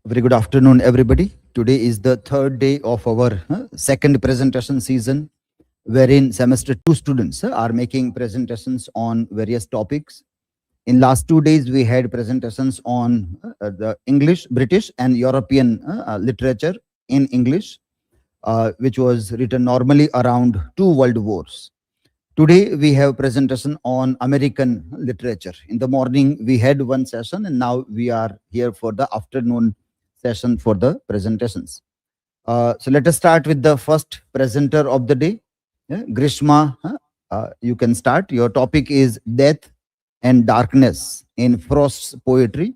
Very good afternoon, everybody. Today is the third day of our second presentation season, wherein semester 2 students are making presentations on various topics. In last 2 days, we had presentations on the English, British, and European literature in English, which was written normally around two world wars. Today, we have presentation on American literature. In the morning, we had one session, and now we are here for the afternoon session for the presentations. So let us start with the first presenter of the day. Grishma, you can start. Your topic is Death and Darkness in Frost's Poetry,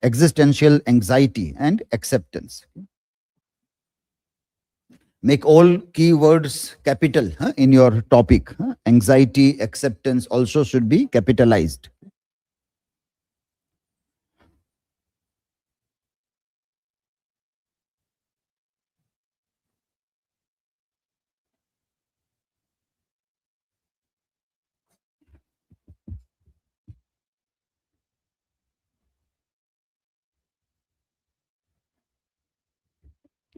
Existential Anxiety and Acceptance. Make all keywords capital in your topic. Anxiety, acceptance also should be capitalized.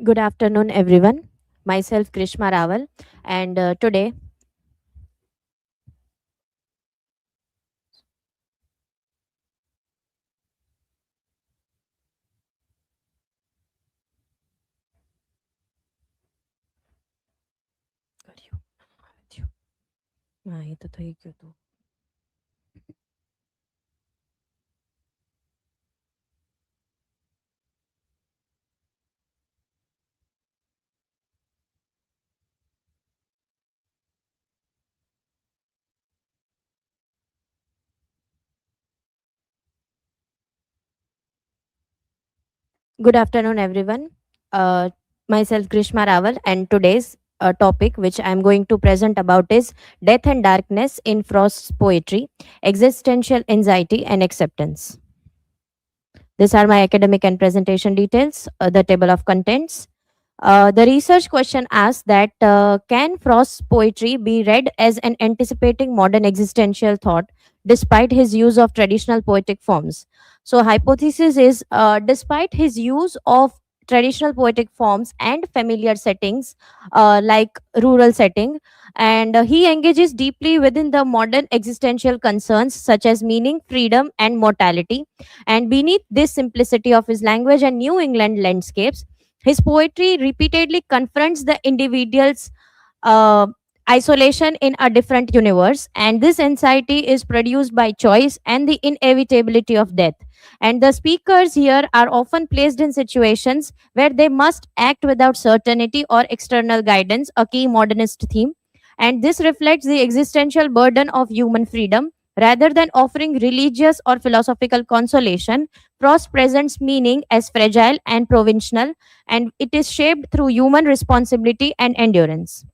Good afternoon, everyone. Myself, Krishma Raval, and today good afternoon, everyone. Uh, Myself, Krishma Raval, and today's topic, which I'm going to present about, is Death and Darkness in Frost's Poetry, Existential Anxiety and Acceptance. These are my academic and presentation details, the table of contents. The research question asks that can Frost's poetry be read as an anticipating modern existential thought despite his use of traditional poetic forms? So, hypothesis is despite his use of traditional poetic forms and familiar settings like rural setting, and he engages deeply within the modern existential concerns such as meaning, freedom, and mortality. And beneath this simplicity of his language and New England landscapes, his poetry repeatedly confronts the individual's uh, isolation in a different universe, and this anxiety is produced by choice and the inevitability of death. And the speakers here are often placed in situations where they must act without certainty or external guidance, a key modernist theme. And this reflects the existential burden of human freedom. Rather than offering religious or philosophical consolation, Frost presents meaning as fragile and provincial, and it is shaped through human responsibility and endurance.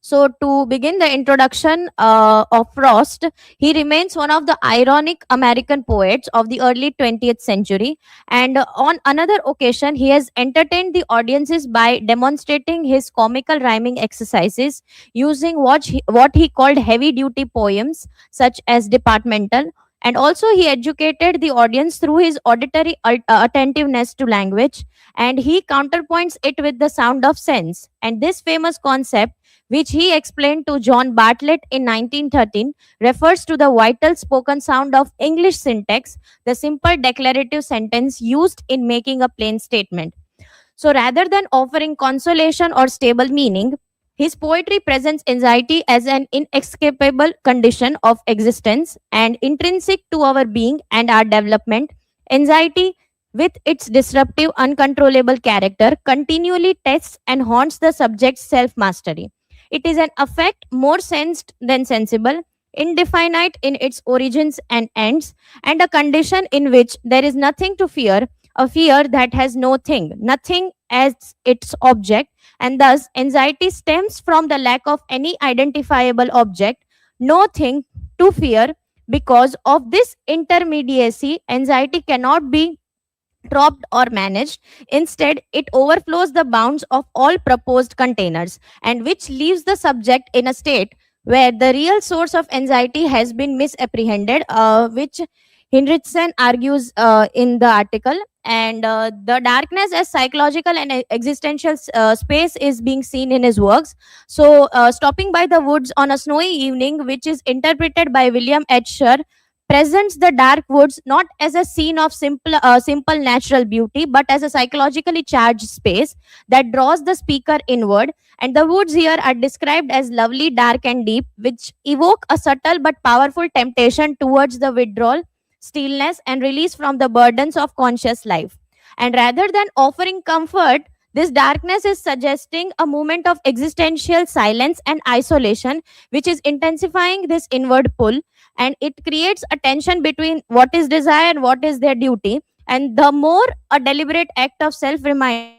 So, to begin the introduction of Frost, he remains one of the ironic American poets of the early 20th century. And on another occasion, he has entertained the audiences by demonstrating his comical rhyming exercises using what he called heavy duty poems, such as Departmental. And also, he educated the audience through his auditory attentiveness to language, and he counterpoints it with the sound of sense. And this famous concept, which he explained to John Bartlett in 1913, refers to the vital spoken sound of English syntax, the simple declarative sentence used in making a plain statement. So rather than offering consolation or stable meaning, his poetry presents anxiety as an inescapable condition of existence and intrinsic to our being and our development. Anxiety, with its disruptive, uncontrollable character, continually tests and haunts the subject's self mastery. It is an affect more sensed than sensible, indefinite in its origins and ends, and a condition in which there is nothing to fear, a fear that has no thing, nothing as its object, and thus anxiety stems from the lack of any identifiable object, no thing to fear. Because of this intermediacy, anxiety cannot be dropped or managed. Instead, it overflows the bounds of all proposed containers, and which leaves the subject in a state where the real source of anxiety has been misapprehended, which Hendrickson argues in the article. And the darkness as psychological and existential space is being seen in his works. So stopping by the woods on a snowy evening, which is interpreted by William Etcher, presents the dark woods not as a scene of simple natural beauty, but as a psychologically charged space that draws the speaker inward. And the woods here are described as lovely, dark, and deep, which evoke a subtle but powerful temptation towards the withdrawal, stillness, and release from the burdens of conscious life. And rather than offering comfort, this darkness is suggesting a moment of existential silence and isolation, which is intensifying this inward pull. And it creates a tension between what is desire and what is their duty. And the more a deliberate act of self reminder than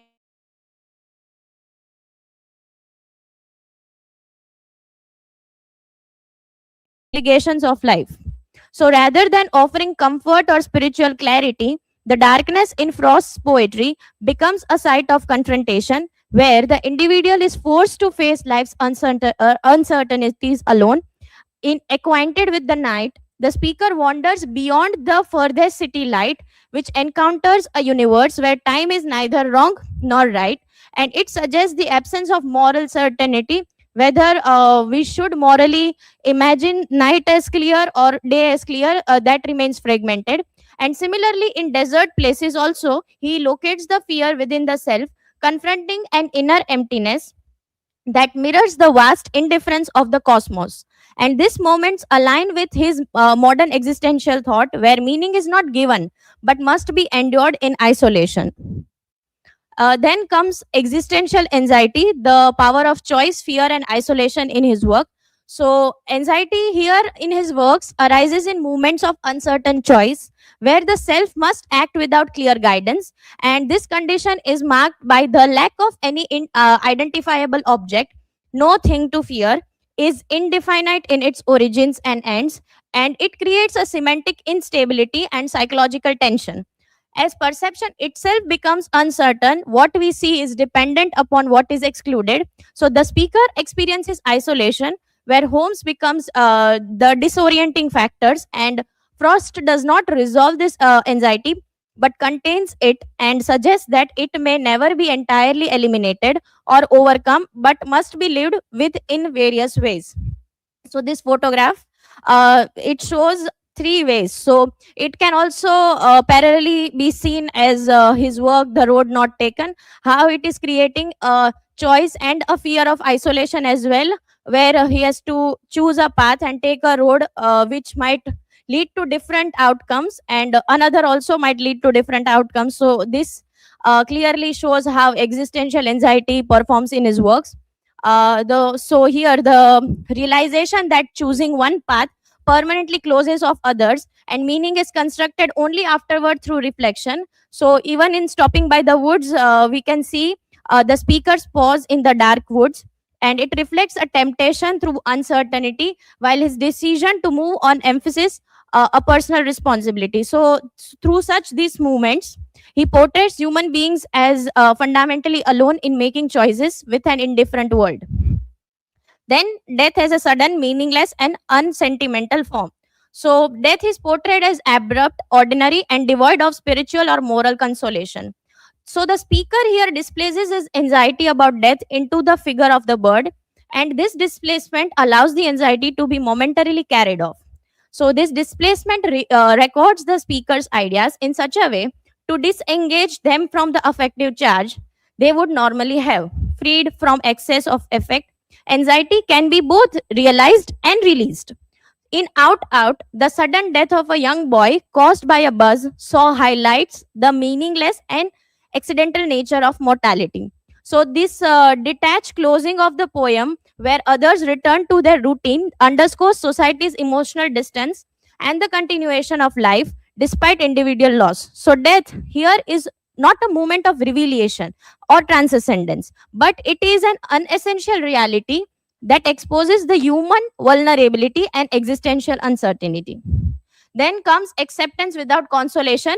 a conscious avoidance of obligations of life. So rather than offering comfort or spiritual clarity, the darkness in Frost's poetry becomes a site of confrontation where the individual is forced to face life's uncertainties alone. In Acquainted with the Night, the speaker wanders beyond the furthest city light, which encounters a universe where time is neither wrong nor right, and it suggests the absence of moral certainty, whether we should morally imagine night as clear or day as clear, that remains fragmented. And similarly, in desert places, also, he locates the fear within the self, confronting an inner emptiness that mirrors the vast indifference of the cosmos. And these moments align with his modern existential thought, where meaning is not given but must be endured in isolation. Then comes existential anxiety, the power of choice, fear, and isolation in his work. So, anxiety here in his works arises in moments of uncertain choice, where the self must act without clear guidance. And this condition is marked by the lack of any identifiable object. No thing to fear is indefinite in its origins and ends, and it creates a semantic instability and psychological tension. As perception itself becomes uncertain, what we see is dependent upon what is excluded. So the speaker experiences isolation, where homes becomes the disorienting factors, and Frost does not resolve this anxiety but contains it and suggests that it may never be entirely eliminated or overcome but must be lived with in various ways. So this photograph, it shows three ways. So it can also parallelly be seen as his work The Road Not Taken, how it is creating a choice and a fear of isolation as well, where he has to choose a path and take a road which might lead to different outcomes, and another also might lead to different outcomes. So this clearly shows how existential anxiety performs in his works. So here the realization that choosing one path permanently closes off others, and meaning is constructed only afterward through reflection. So even in Stopping by the Woods, we can see the speaker's pause in the dark woods, and it reflects a temptation through uncertainty, while his decision to move on emphasis a personal responsibility. So through such these movements, he portrays human beings as fundamentally alone in making choices with an indifferent world. Then death has a sudden, meaningless, and unsentimental form. So death is portrayed as abrupt, ordinary, and devoid of spiritual or moral consolation. So the speaker here displaces his anxiety about death into the figure of the bird, and this displacement allows the anxiety to be momentarily carried off. So this displacement records the speaker's ideas in such a way to disengage them from the affective charge they would normally have. Freed from excess of effect, anxiety can be both realized and released. In Out, the sudden death of a young boy caused by a buzz saw highlights the meaningless and accidental nature of mortality. So, this detached closing of the poem, where others return to their routine, underscores society's emotional distance and the continuation of life despite individual loss. So, death here is not a moment of revelation or transcendence, but it is an unessential reality that exposes the human vulnerability and existential uncertainty. Then comes acceptance without consolation,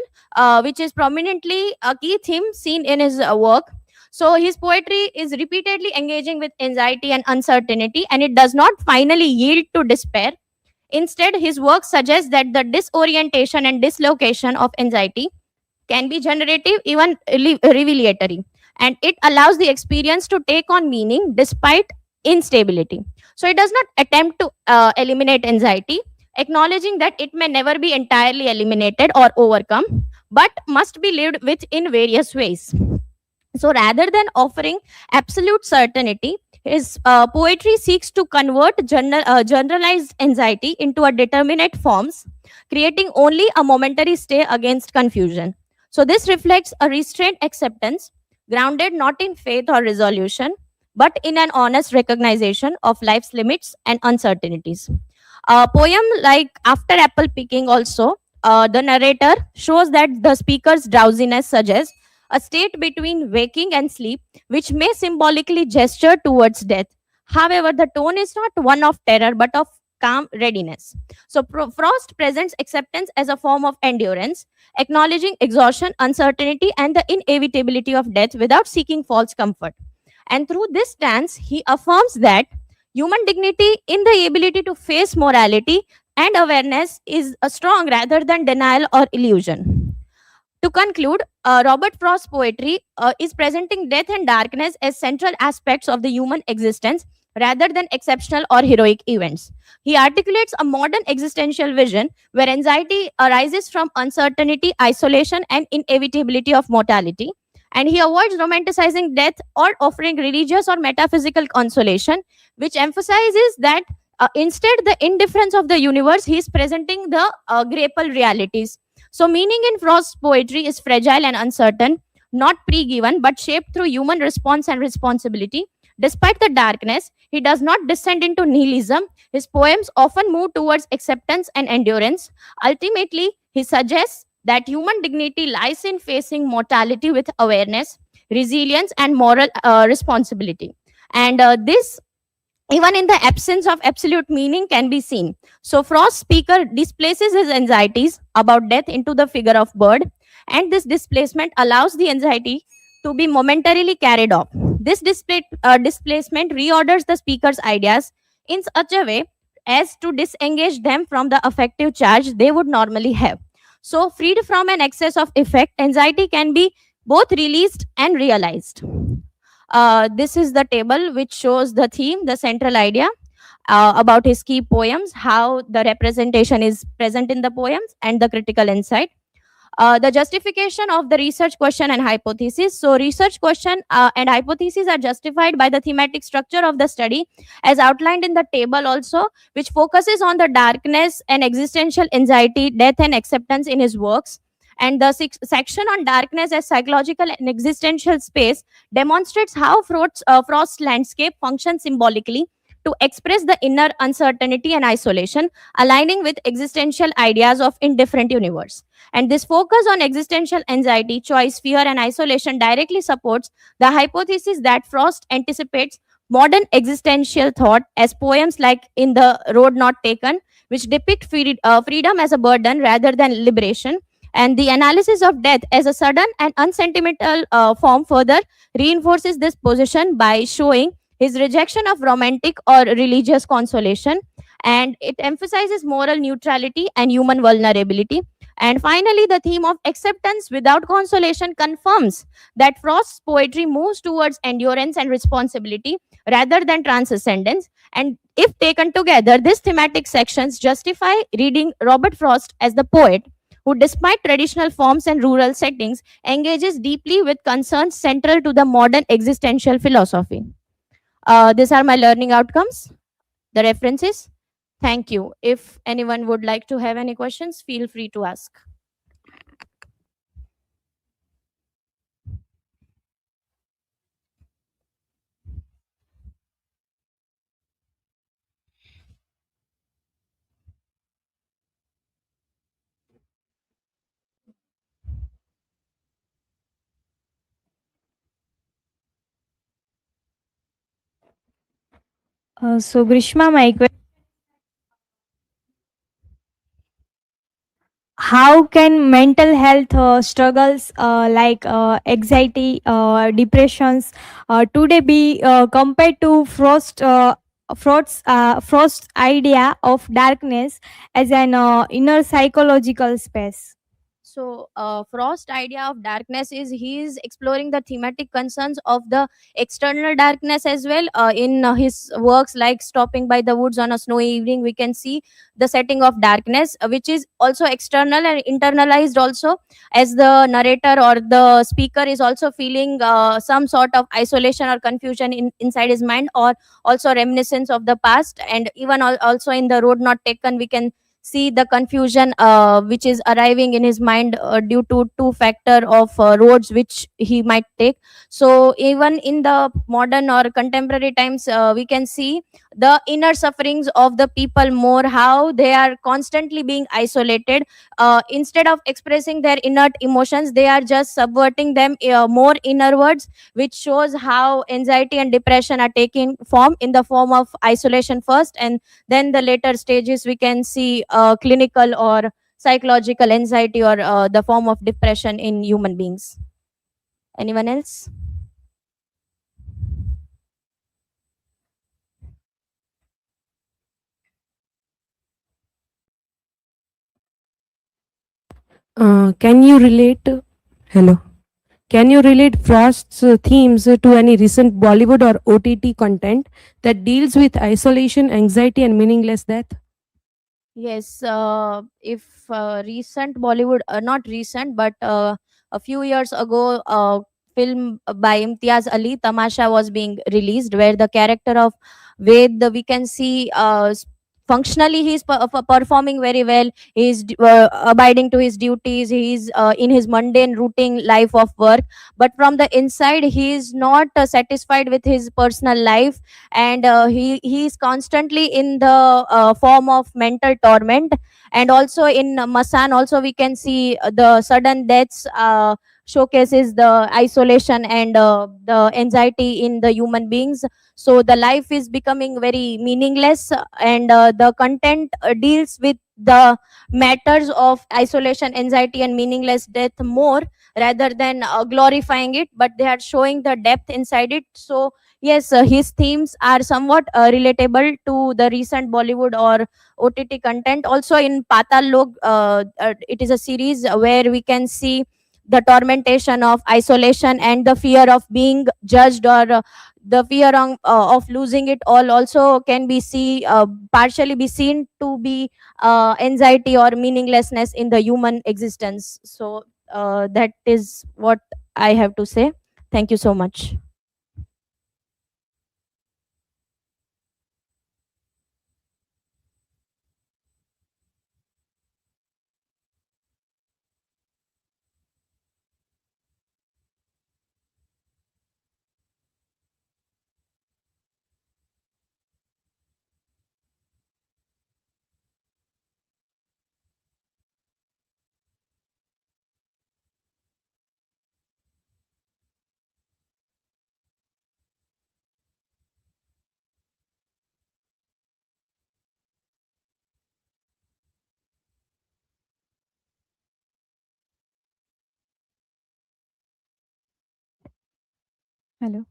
which is prominently a key theme seen in his work. So his poetry is repeatedly engaging with anxiety and uncertainty, and it does not finally yield to despair. Instead, his work suggests that the disorientation and dislocation of anxiety can be generative, even revelatory, and it allows the experience to take on meaning despite instability. So it does not attempt to eliminate anxiety, acknowledging that it may never be entirely eliminated or overcome, but must be lived with in various ways. So rather than offering absolute certainty, his poetry seeks to convert generalized anxiety into a determinate forms, creating only a momentary stay against confusion. So this reflects a restrained acceptance, grounded not in faith or resolution, but in an honest recognition of life's limits and uncertainties. A poem like After Apple Picking also, the narrator shows that the speaker's drowsiness suggests a state between waking and sleep, which may symbolically gesture towards death. However, the tone is not one of terror but of calm readiness. So, Frost presents acceptance as a form of endurance, acknowledging exhaustion, uncertainty, and the inevitability of death without seeking false comfort. And through this stance, he affirms that human dignity in the ability to face morality and awareness is a strong rather than denial or illusion. To conclude, Robert Frost's poetry is presenting death and darkness as central aspects of the human existence rather than exceptional or heroic events. He articulates a modern existential vision where anxiety arises from uncertainty, isolation, and inevitability of mortality. And he avoids romanticizing death or offering religious or metaphysical consolation, which emphasizes that instead the indifference of the universe, he is presenting the grapple realities. So, meaning in Frost's poetry is fragile and uncertain, not pre given, but shaped through human response and responsibility. Despite the darkness, he does not descend into nihilism. His poems often move towards acceptance and endurance. Ultimately, he suggests that human dignity lies in facing mortality with awareness, resilience, and moral responsibility. And this, even in the absence of absolute meaning, can be seen. So Frost's speaker displaces his anxieties about death into the figure of bird, and this displacement allows the anxiety to be momentarily carried off. This displacement reorders the speaker's ideas in such a way as to disengage them from the affective charge they would normally have. So, freed from an excess of effect, anxiety can be both released and realized. This is the table which shows the theme, the central idea about his key poems, how the representation is present in the poems, and the critical insight. The justification of the research question and hypothesis. So, research question and hypothesis are justified by the thematic structure of the study, as outlined in the table also, which focuses on the darkness and existential anxiety, death, and acceptance in his works. And the section on darkness as psychological and existential space demonstrates how Frost's landscape functions symbolically to express the inner uncertainty and isolation, aligning with existential ideas of indifferent universe. And this focus on existential anxiety, choice, fear, and isolation directly supports the hypothesis that Frost anticipates modern existential thought as poems like In the Road Not Taken, which depict freedom as a burden rather than liberation. And the analysis of death as a sudden and unsentimental form further reinforces this position by showing his rejection of romantic or religious consolation, and it emphasizes moral neutrality and human vulnerability. And finally, the theme of acceptance without consolation confirms that Frost's poetry moves towards endurance and responsibility rather than transcendence. And if taken together, these thematic sections justify reading Robert Frost as the poet who, despite traditional forms and rural settings, engages deeply with concerns central to the modern existential philosophy. These are my learning outcomes, the references. Thank you. If anyone would like to have any questions, feel free to ask. So Grishma, my question: how can mental health struggles like anxiety, depressions today be compared to Frost's idea of darkness as an inner psychological space? So, Frost's idea of darkness is he is exploring the thematic concerns of the external darkness as well. In his works like Stopping by the Woods on a Snowy Evening, we can see the setting of darkness, which is also external and internalized also, as the narrator or the speaker is also feeling some sort of isolation or confusion inside his mind, or also reminiscence of the past. And even also in The Road Not Taken, we can see the confusion which is arriving in his mind due to two factor of roads which he might take. So even in the modern or contemporary times, we can see the inner sufferings of the people more, how they are constantly being isolated. Instead of expressing their inert emotions, they are just subverting them more innerwards, which shows how anxiety and depression are taking form in the form of isolation first, and then the later stages we can see clinical or psychological anxiety or the form of depression in human beings. Anyone else? Can you relate? Hello. Can you relate Frost's themes to any recent Bollywood or OTT content that deals with isolation, anxiety, and meaningless death? Yes, if recent Bollywood, not recent, but a few years ago, film by Imtiaz Ali, Tamasha, was being released, where the character of Ved, we can see functionally he's performing very well. He's abiding to his duties. He's in his mundane routine life of work, but from the inside, he is not satisfied with his personal life, and he is constantly in the form of mental torment. And also in Masan also we can see the sudden deaths showcases the isolation and the anxiety in the human beings. So the life is becoming very meaningless, and the content deals with the matters of isolation, anxiety, and meaningless death more, rather than glorifying it, but they are showing the depth inside it. So yes, his themes are somewhat relatable to the recent Bollywood or OTT content. Also in Patal Lok, it is a series where we can see the tormentation of isolation and the fear of being judged, or the fear of losing it all also can be partially be seen to be anxiety or meaninglessness in the human existence. So that is what I have to say. Thank you so much. Hello.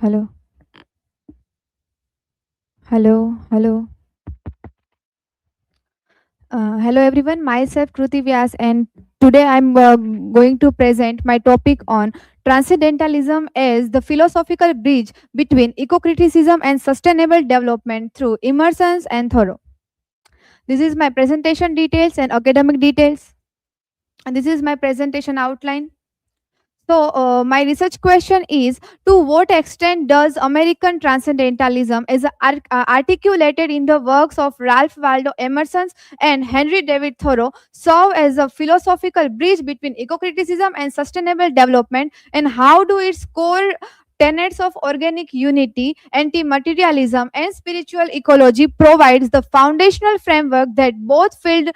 Hello. Hello. Hello. Hello everyone. Myself Kruti Vyas, and today I'm going to present my topic on transcendentalism as the philosophical bridge between eco-criticism and sustainable development through immersions and thorough. This is my presentation details and academic details, and this is my presentation outline. So, my research question is: to what extent does American transcendentalism, as articulated in the works of Ralph Waldo Emerson and Henry David Thoreau, serve as a philosophical bridge between eco-criticism and sustainable development, and how do its core tenets of organic unity, anti-materialism, and spiritual ecology provides the foundational framework that both fields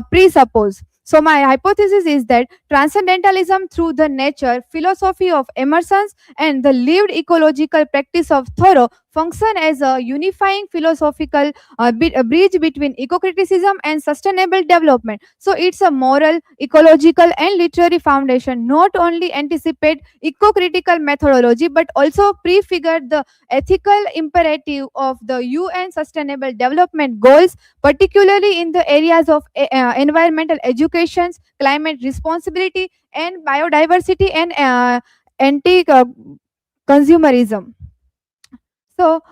presuppose? So, my hypothesis is that transcendentalism through the nature philosophy of Emerson's and the lived ecological practice of Thoreau function as a unifying philosophical a bridge between eco-criticism and sustainable development. So it's a moral, ecological, and literary foundation. Not only anticipate eco-critical methodology but also prefigure the ethical imperative of the UN Sustainable Development Goals, particularly in the areas of environmental education, climate responsibility, and biodiversity and anti-consumerism. So,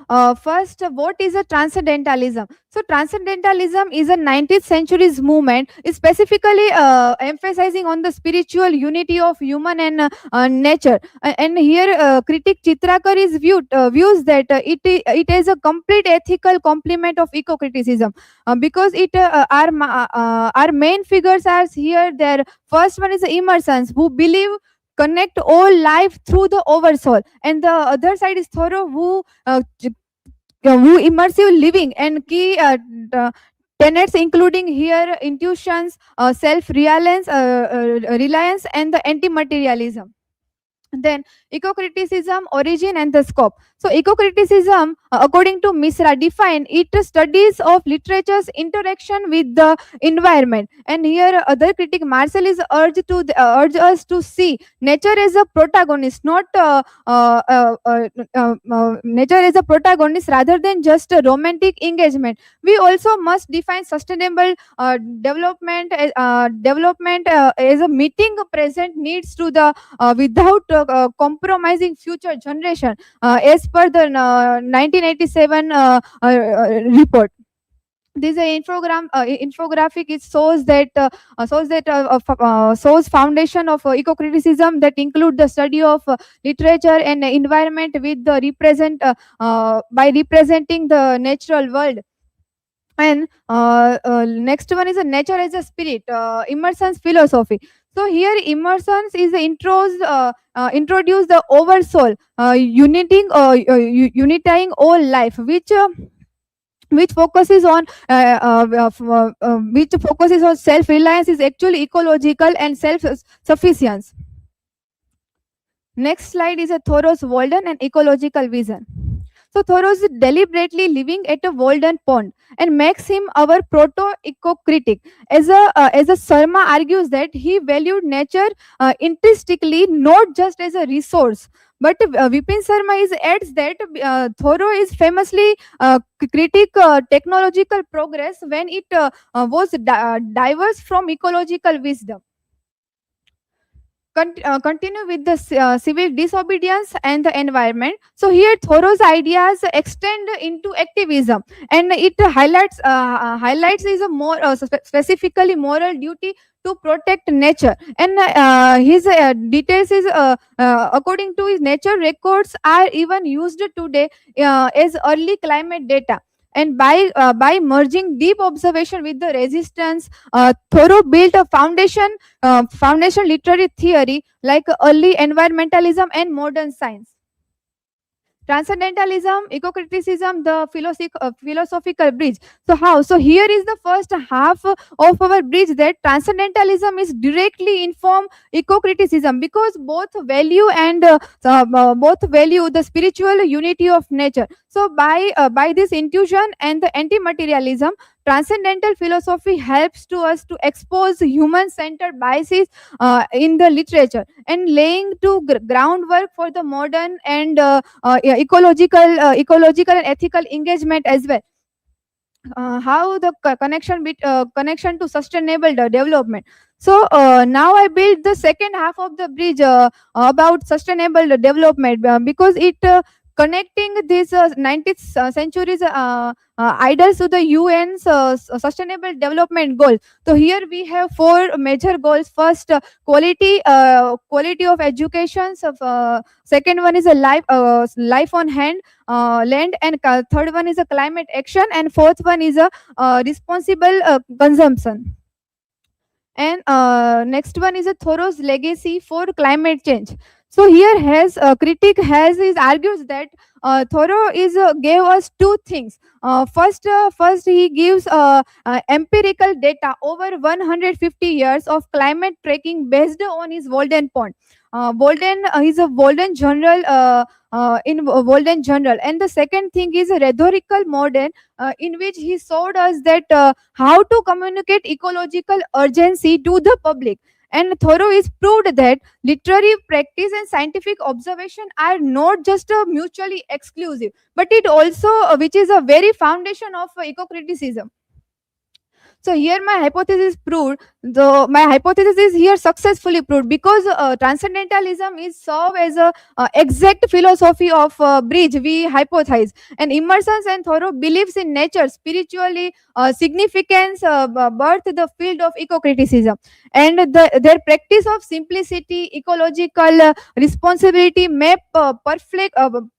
first, what is a transcendentalism? So, transcendentalism is a 19th century's movement, is specifically emphasizing on the spiritual unity of human and nature. And here, critic Chitrakar is views that it is a complete ethical complement of eco-criticism, because our main figures are here. Their first one is Emerson's, who believe connect all life through the oversoul, and the other side is Thoreau, who immersive living and key tenets including here intuitions, self-reliance, reliance, and the anti-materialism. Then eco-criticism, origin and the scope. So eco-criticism, according to Misra, define it studies of literature's interaction with the environment. And here other critic Marcel is urge us to see nature as a protagonist, not nature as a protagonist rather than just a romantic engagement. We also must define sustainable development as a meeting present needs to the without compromising future generation, as per the 1987 report. This is an infographic. It shows foundation of eco-criticism that include the study of literature and environment with the by representing the natural world. And next one is a nature as a spirit, Emerson's philosophy. So here Emerson's is introduce the oversoul, unifying all life, which focuses on self-reliance, is actually ecological and self-sufficiency. Next slide is a Thoreau's Walden and ecological vision. So Thoreau is deliberately living at a Walden pond and makes him our proto-eco-critic. As a Sarma argues that he valued nature intrinsically, not just as a resource. But Vipin Sarma adds that Thoreau is famously critic technological progress when it was diverse from ecological wisdom. Continue with the civil disobedience and the environment. So here Thoreau's ideas extend into activism, and it highlights is a more specifically moral duty to protect nature. And his details is according to his nature records are even used today as early climate data. And by merging deep observation with the resistance, Thoreau built a foundation literary theory like early environmentalism and modern science. Transcendentalism, eco-criticism, the philosophical bridge. So how? So here is the first half of our bridge, that transcendentalism is directly inform eco-criticism, because both value the spiritual unity of nature. So by this intuition and the anti-materialism, transcendental philosophy helps to us to expose human-centered biases in the literature, and laying to groundwork for the modern and ecological and ethical engagement as well. How the connection to sustainable development. So now I build the second half of the bridge about sustainable development, because it connecting this 19th century's ideals to the UN's sustainable development goals. So here we have four major goals. First, quality of education. So, second one is a life on land, and third one is a climate action, and fourth one is a responsible consumption. And next one is a Thoreau's legacy for climate change. So here critic argues that Thoreau gave us two things. First he gives empirical data over 150 years of climate tracking based on his Walden pond. he's a Walden general in Walden general. And the second thing is a rhetorical modern in which he showed us that how to communicate ecological urgency to the public. And Thoreau is proved that literary practice and scientific observation are not just mutually exclusive, but it also which is a very foundation of eco-criticism. So here my hypothesis proved. My hypothesis is here successfully proved because transcendentalism is served as a exact philosophy of bridge we hypothesize. And Emerson and Thoreau believes in nature spiritually significance birth the field of eco-criticism, and their practice of simplicity, ecological responsibility map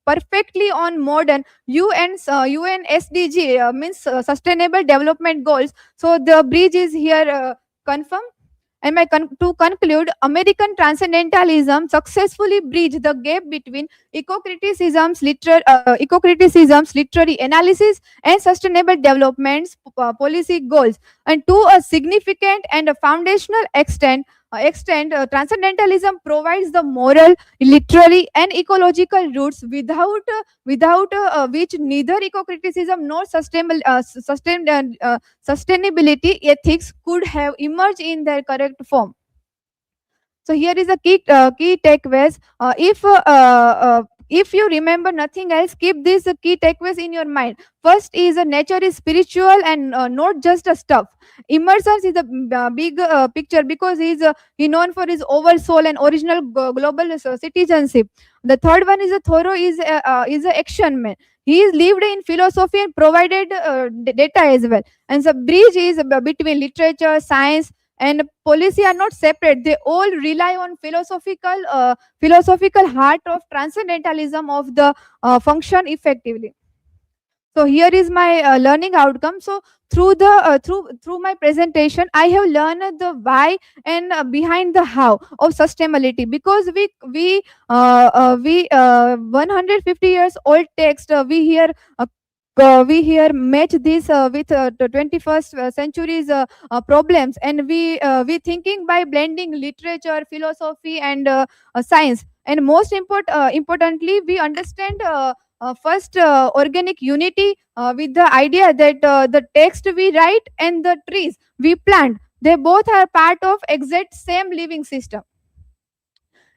perfectly on modern UN SDG means Sustainable Development Goals. So the bridge is here confirmed. And to conclude, American transcendentalism successfully bridged the gap between eco-criticism's literary analysis and sustainable development's policy goals, and to a significant and a foundational extent, transcendentalism provides the moral, literary, and ecological roots without which neither eco-criticism nor sustainability ethics could have emerged in their correct form. So here is a key takeaways. If you remember nothing else, keep these key takeaways in your mind. First is nature is spiritual and not just a stuff. Emerson is a big picture because he known for his oversoul and original global citizenship. The third one is a Thoreau is a action man. He is lived in philosophy and provided data as well. And the bridge is between literature, science, and policy are not separate. They all rely on philosophical heart of transcendentalism of the function effectively. So here is my learning outcome. So through my presentation, I have learned the why and behind the how of sustainability, because we 150 years old text we here match this with the 21st century's problems, and we thinking by blending literature, philosophy, and science. And importantly, we understand first organic unity with the idea that the text we write and the trees we plant, they both are part of exact same living system.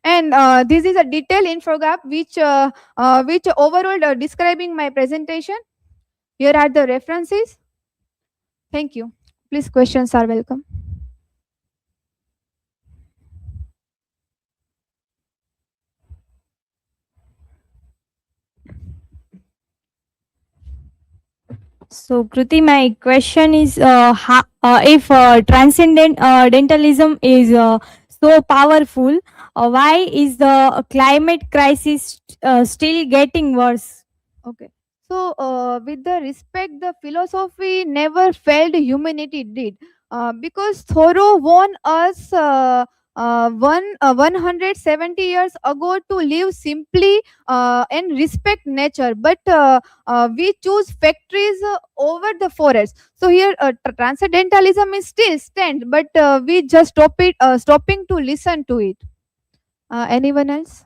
And this is a detailed infographic which overall describing my presentation. Here are the references. Thank you. Please, questions are welcome. So, Kruti, my question is, if transcendentalism is so powerful, why is the climate crisis still getting worse? Okay. So, with the respect, the philosophy never failed, humanity did. Because Thoreau warned us 170 years ago to live simply and respect nature, but we choose factories over the forest. So here, transcendentalism is still stand, but we just stopping to listen to it. Anyone else?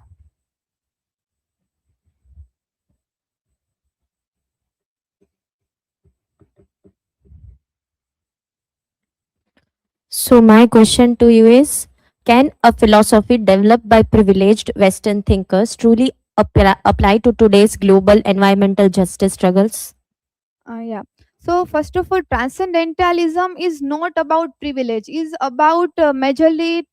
So, my question to you is, can a philosophy developed by privileged Western thinkers truly apply to today's global environmental justice struggles? Yeah. So first of all, transcendentalism is not about privilege; is about majorly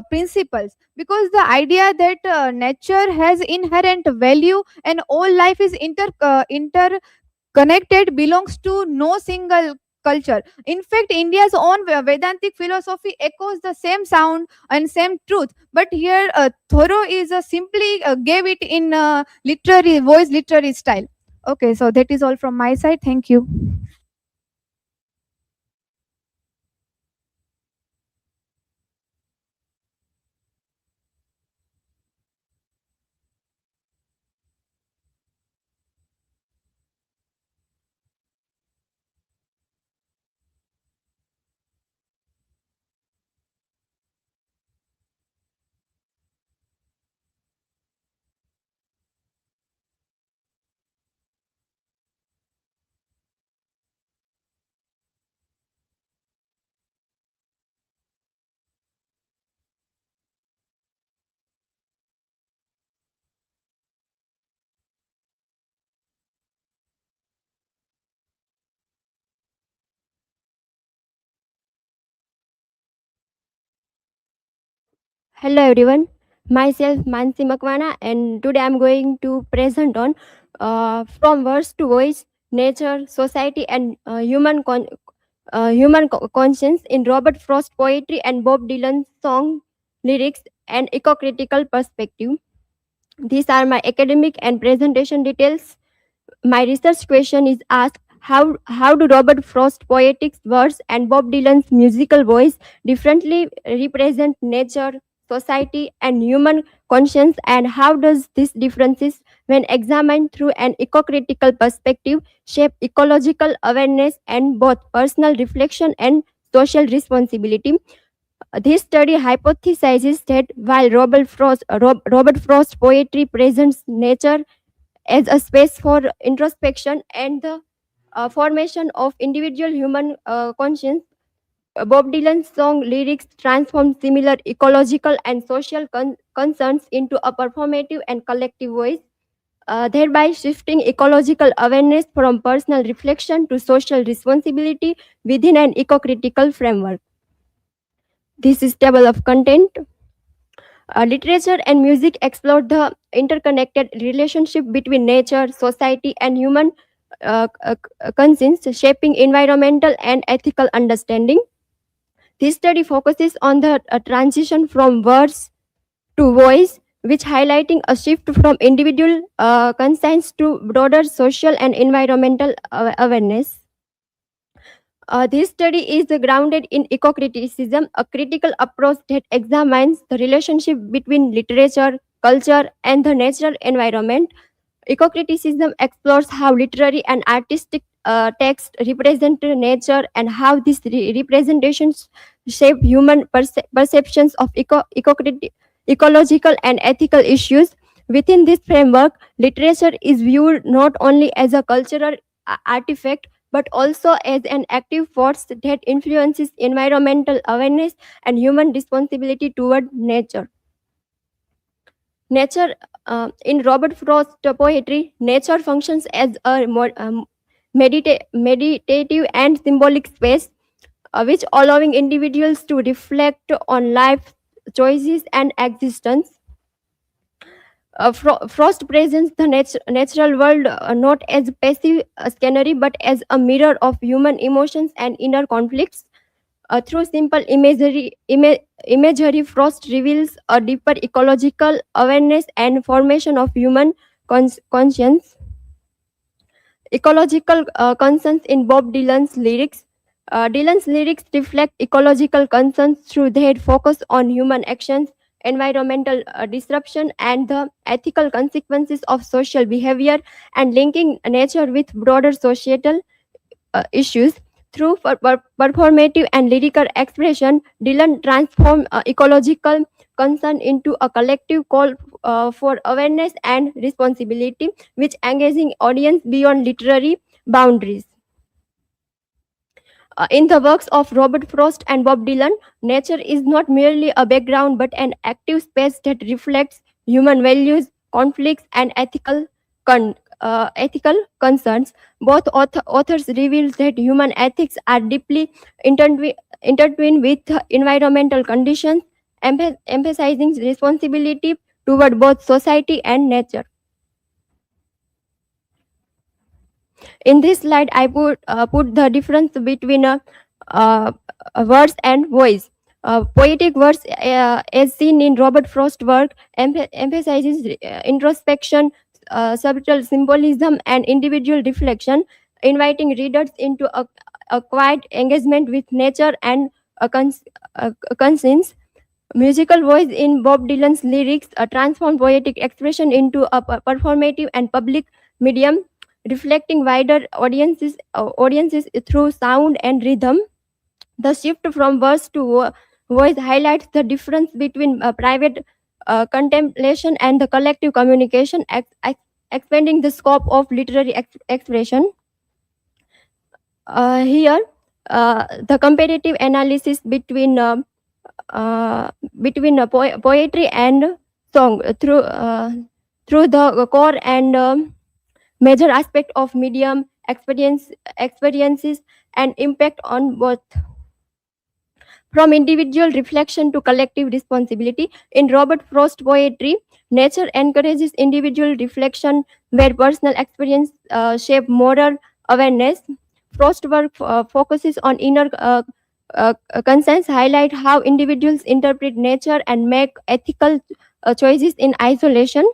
principles. Because the idea that nature has inherent value and all life is interconnected belongs to no single culture. In fact, India's own Vedantic philosophy echoes the same sound and same truth. But here, Thoreau is simply gave it in literary style. Okay, so that is all from my side. Thank you. Hello everyone, myself Mansi Makwana, and today I'm going to present on from words to voice, nature, society, and conscience in Robert Frost poetry and Bob Dylan's song lyrics and eco-critical perspective. These are my academic and presentation details. My research question is asked: how do Robert Frost's poetic words and Bob Dylan's musical voice differently represent nature, society, and human conscience, and how does these differences, when examined through an eco-critical perspective, shape ecological awareness and both personal reflection and social responsibility? This study hypothesizes that while Robert Frost's poetry presents nature as a space for introspection and the formation of individual human conscience, Bob Dylan's song lyrics transform similar ecological and social concerns into a performative and collective voice, thereby shifting ecological awareness from personal reflection to social responsibility within an eco-critical framework. This is table of content. Literature and music explore the interconnected relationship between nature, society, and human conscience, shaping environmental and ethical understanding. This study focuses on the transition from words to voice, which highlighting a shift from individual conscience to broader social and environmental awareness. This study is grounded in eco-criticism, a critical approach that examines the relationship between literature, culture, and the natural environment. Eco-criticism explores how literary and artistic text represent nature and how these representations shape human perceptions of ecological and ethical issues. Within this framework, literature is viewed not only as a cultural artifact but also as an active force that influences environmental awareness and human responsibility toward nature. Nature, in Robert Frost poetry, nature functions as a more meditative and symbolic space, which allowing individuals to reflect on life choices and existence. Frost presents the natural world not as passive scenery but as a mirror of human emotions and inner conflicts. Through simple imagery, Frost reveals a deeper ecological awareness and formation of human conscience. Ecological concerns in Bob Dylan's lyrics. Dylan's lyrics reflect ecological concerns through their focus on human actions, environmental disruption, and the ethical consequences of social behavior, and linking nature with broader societal issues. Through performative and lyrical expression, Dylan transformed ecological concern into a collective call for awareness and responsibility, which engaging audience beyond literary boundaries. In the works of Robert Frost and Bob Dylan, nature is not merely a background but an active space that reflects human values, conflicts, and ethical concerns. Both authors reveal that human ethics are deeply intertwined with environmental conditions, emphasizing responsibility toward both society and nature. In this slide, I put the difference between words and voice. Poetic verse, as seen in Robert Frost's work, emphasizes introspection, subtle symbolism, and individual reflection, inviting readers into a quiet engagement with nature and conscience. Musical voice in Bob Dylan's lyrics transform poetic expression into a performative and public medium, reflecting wider audiences through sound and rhythm. The shift from verse to voice highlights the difference between private contemplation and the collective communication, expanding the scope of literary expression. Here, the comparative analysis between poetry and song through the core and major aspect of medium experiences and impact on both. From individual reflection to collective responsibility. In Robert Frost poetry, nature encourages individual reflection where personal experience shape moral awareness. Frost work focuses on inner conscience, highlight how individuals interpret nature and make ethical choices in isolation.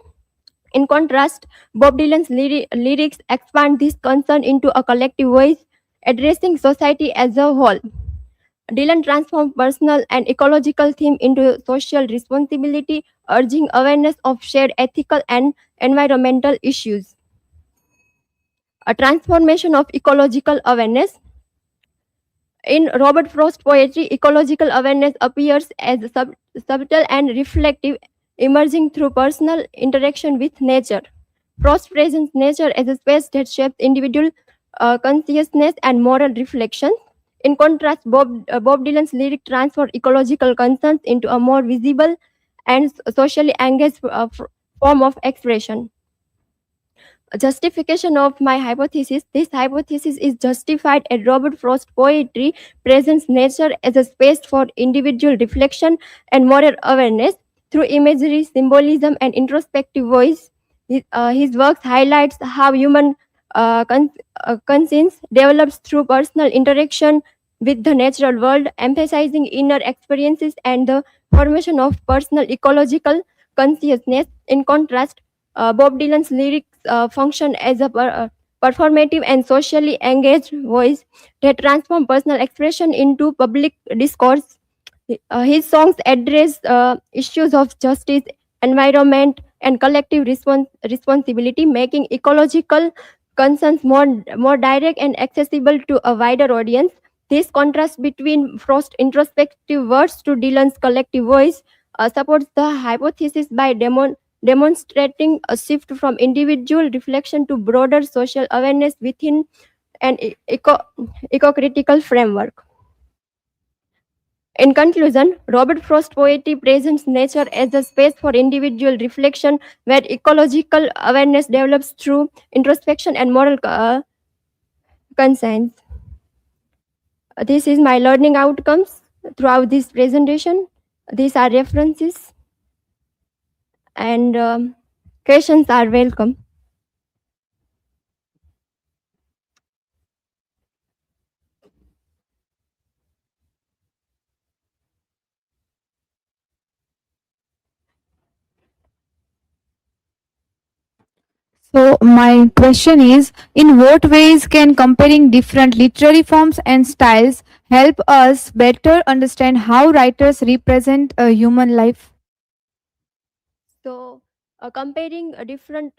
In contrast, Bob Dylan's lyrics expand this concern into a collective voice, addressing society as a whole. Dylan transformed personal and ecological theme into social responsibility, urging awareness of shared ethical and environmental issues. A transformation of ecological awareness. In Robert Frost poetry, ecological awareness appears as subtle and reflective, emerging through personal interaction with nature. Frost presents nature as a space that shapes individual consciousness and moral reflection. In contrast, Bob Dylan's lyric transfer ecological concerns into a more visible and socially engaged form of expression. A justification of my hypothesis. This hypothesis is justified as Robert Frost poetry presents nature as a space for individual reflection and moral awareness through imagery, symbolism, and introspective voice. His works highlights how human conscience develops through personal interaction with the natural world, emphasizing inner experiences and the formation of personal ecological consciousness. In contrast, Bob Dylan's lyrics function as a performative and socially engaged voice that transform personal expression into public discourse. His songs address issues of justice, environment, and collective responsibility, making ecological concerns more direct and accessible to a wider audience. This contrast between Frost's introspective words to Dylan's collective voice supports the hypothesis by demonstrating a shift from individual reflection to broader social awareness within an eco-critical framework. In conclusion, Robert Frost poetry presents nature as a space for individual reflection where ecological awareness develops through introspection and moral conscience. This is my learning outcomes throughout this presentation. These are references and questions are welcome. So my question is, in what ways can comparing different literary forms and styles help us better understand how writers represent a human life? So, comparing different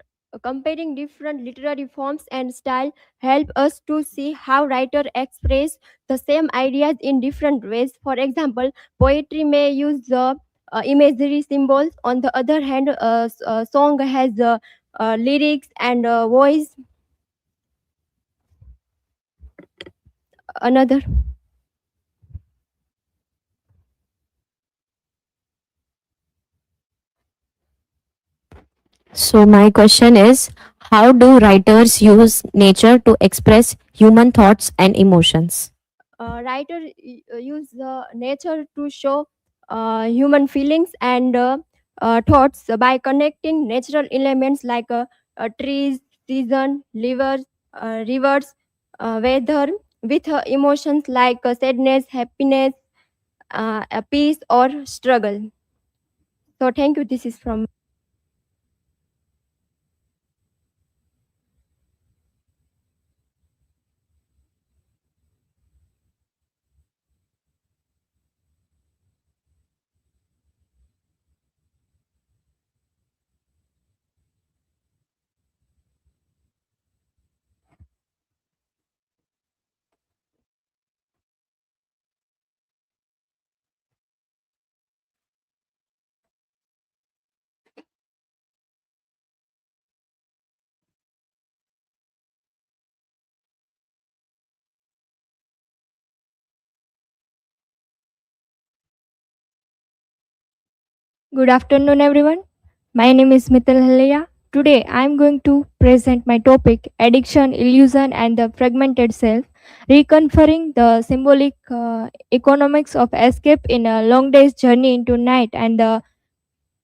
literary forms and style help us to see how writer express the same ideas in different ways. For example, poetry may use the imagery symbols. On the other hand, song has lyrics and voice. Another. So, my question is, how do writers use nature to express human thoughts and emotions? Writer use nature to show human feelings and thoughts by connecting natural elements like trees, season, rivers, weather with emotions like sadness, happiness, peace, or struggle. So, thank you. This is from. Good afternoon, everyone. My name is Mithil Halaya. Today, I am going to present my topic Addiction, Illusion, and the Fragmented Self. reconferring the symbolic economics of escape in a long day's journey into night and the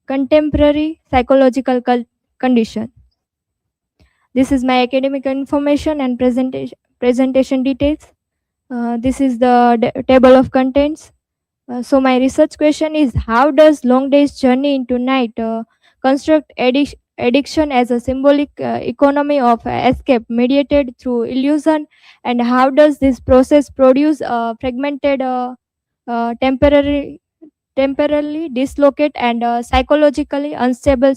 contemporary psychological condition. This is my academic information and presentation details. This is the table of contents. So my research question is, how does long day's journey into night construct addiction as a symbolic economy of escape mediated through illusion, and how does this process produce a fragmented temporarily dislocate and psychologically unstable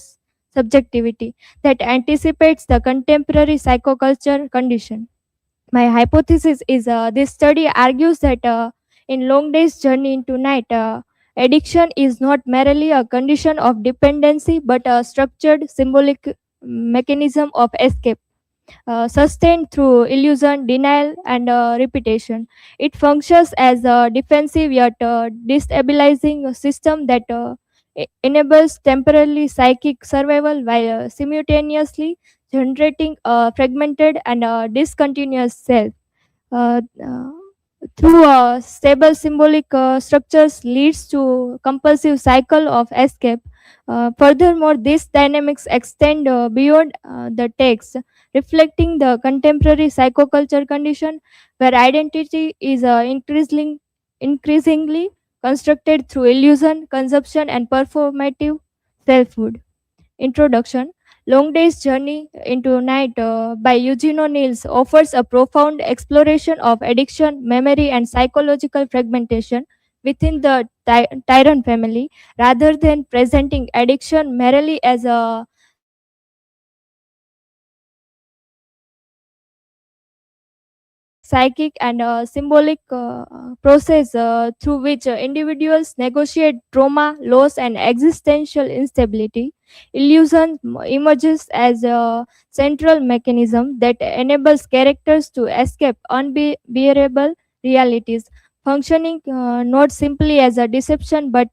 subjectivity that anticipates the contemporary psychoculture condition? My hypothesis is this study argues that in long day's journey into night, addiction is not merely a condition of dependency but a structured symbolic mechanism of escape, sustained through illusion, denial, and repetition. It functions as a defensive yet destabilizing system that enables temporarily psychic survival while simultaneously generating a fragmented and discontinuous self. Uh, uh, through stable symbolic structures leads to compulsive cycle of escape. Furthermore, these dynamics extend beyond the text, reflecting the contemporary psychoculture condition where identity is increasingly constructed through illusion, consumption, and performative selfhood. Introduction. Long Day's Journey into Night by Eugene O'Neill's offers a profound exploration of addiction, memory, and psychological fragmentation within the Tyrant family, rather than presenting addiction merely as a psychic and symbolic process through which individuals negotiate trauma, loss, and existential instability. Illusion emerges as a central mechanism that enables characters to escape unbearable realities, functioning not simply as a deception but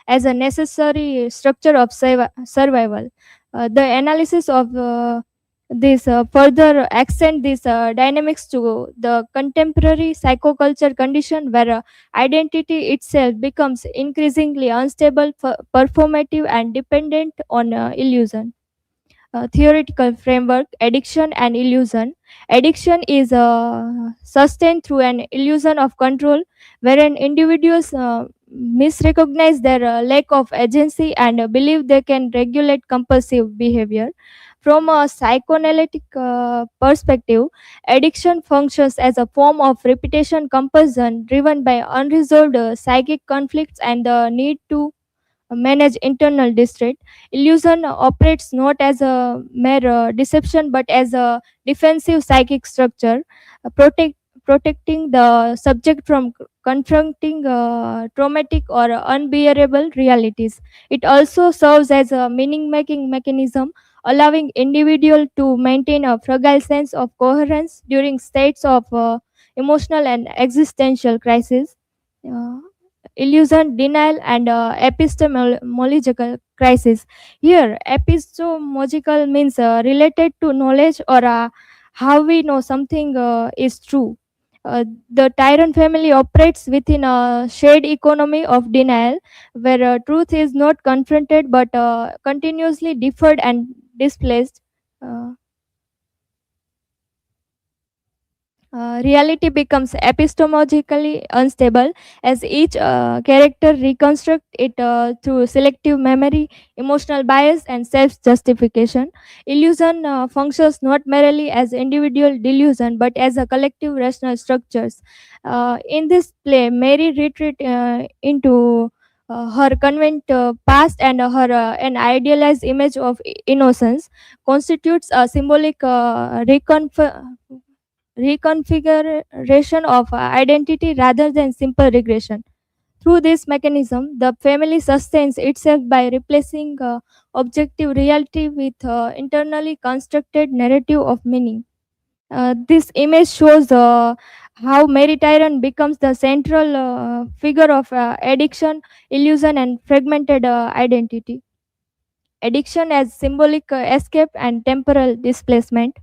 as a necessary structure of survival. The analysis of this further extend these dynamics to the contemporary psychoculture condition where identity itself becomes increasingly unstable, performative, and dependent on illusion. Theoretical framework: addiction and illusion. Addiction is sustained through an illusion of control wherein individuals misrecognize their lack of agency and believe they can regulate compulsive behavior. From a psychoanalytic perspective, addiction functions as a form of repetition compulsion driven by unresolved psychic conflicts and the need to manage internal distress. Illusion operates not as a mere deception but as a defensive psychic structure, protecting the subject from confronting traumatic or unbearable realities. It also serves as a meaning making mechanism, allowing individual to maintain a fragile sense of coherence during states of emotional and existential crisis. Uh, Illusion, denial, and epistemological crisis. Here, epistemological means related to knowledge or how we know something is true. The Tyrant family operates within a shared economy of denial, where truth is not confronted but continuously deferred and displaced. Uh, Reality becomes epistemologically unstable as each character reconstructs it through selective memory, emotional bias, and self-justification. Illusion functions not merely as individual delusion but as a collective rational structures. In this play, Mary retreat into her convent past and her an idealized image of innocence constitutes a symbolic reconfiguration of identity rather than simple regression. Through this mechanism, the family sustains itself by replacing objective reality with internally constructed narrative of meaning. This image shows how Mary Tyrant becomes the central figure of addiction, illusion, and fragmented identity. Addiction as symbolic escape and temporal displacement.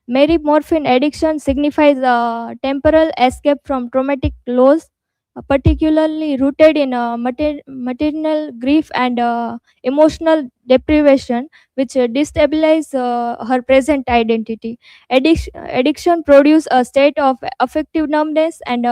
Mary morphine addiction signifies temporal escape from traumatic loss, particularly rooted in maternal grief and emotional deprivation, which destabilize her present identity. Addiction produces a state of affective numbness and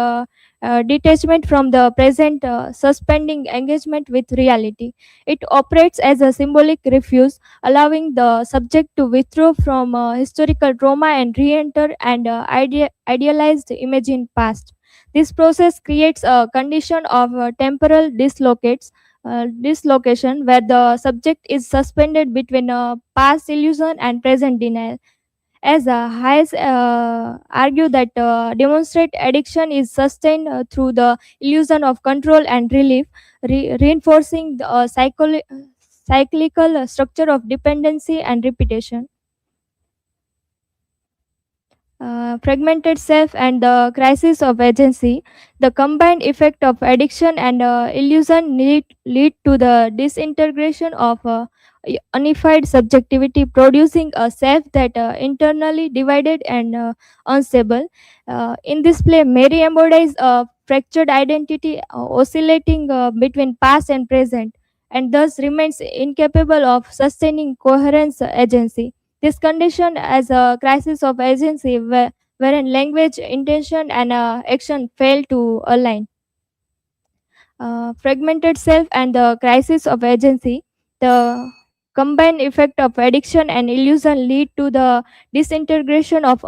detachment from the present, suspending engagement with reality. It operates as a symbolic refuge, allowing the subject to withdraw from historical trauma and re-enter and idealized imagined past. This process creates a condition of temporal dislocation where the subject is suspended between past illusion and present denial. As Hayes argue that demonstrate addiction is sustained through the illusion of control and relief, reinforcing the cyclical structure of dependency and repetition. Fragmented self and the crisis of agency. The combined effect of addiction and illusion lead to the disintegration of unified subjectivity, producing a self that internally divided and unstable. In this play, Mary embodies a fractured identity, oscillating between past and present, and thus remains incapable of sustaining coherence agency. This condition as a crisis of agency wherein language, intention, and action fail to align. Fragmented self and the crisis of agency. The combined effect of addiction and illusion lead to the disintegration of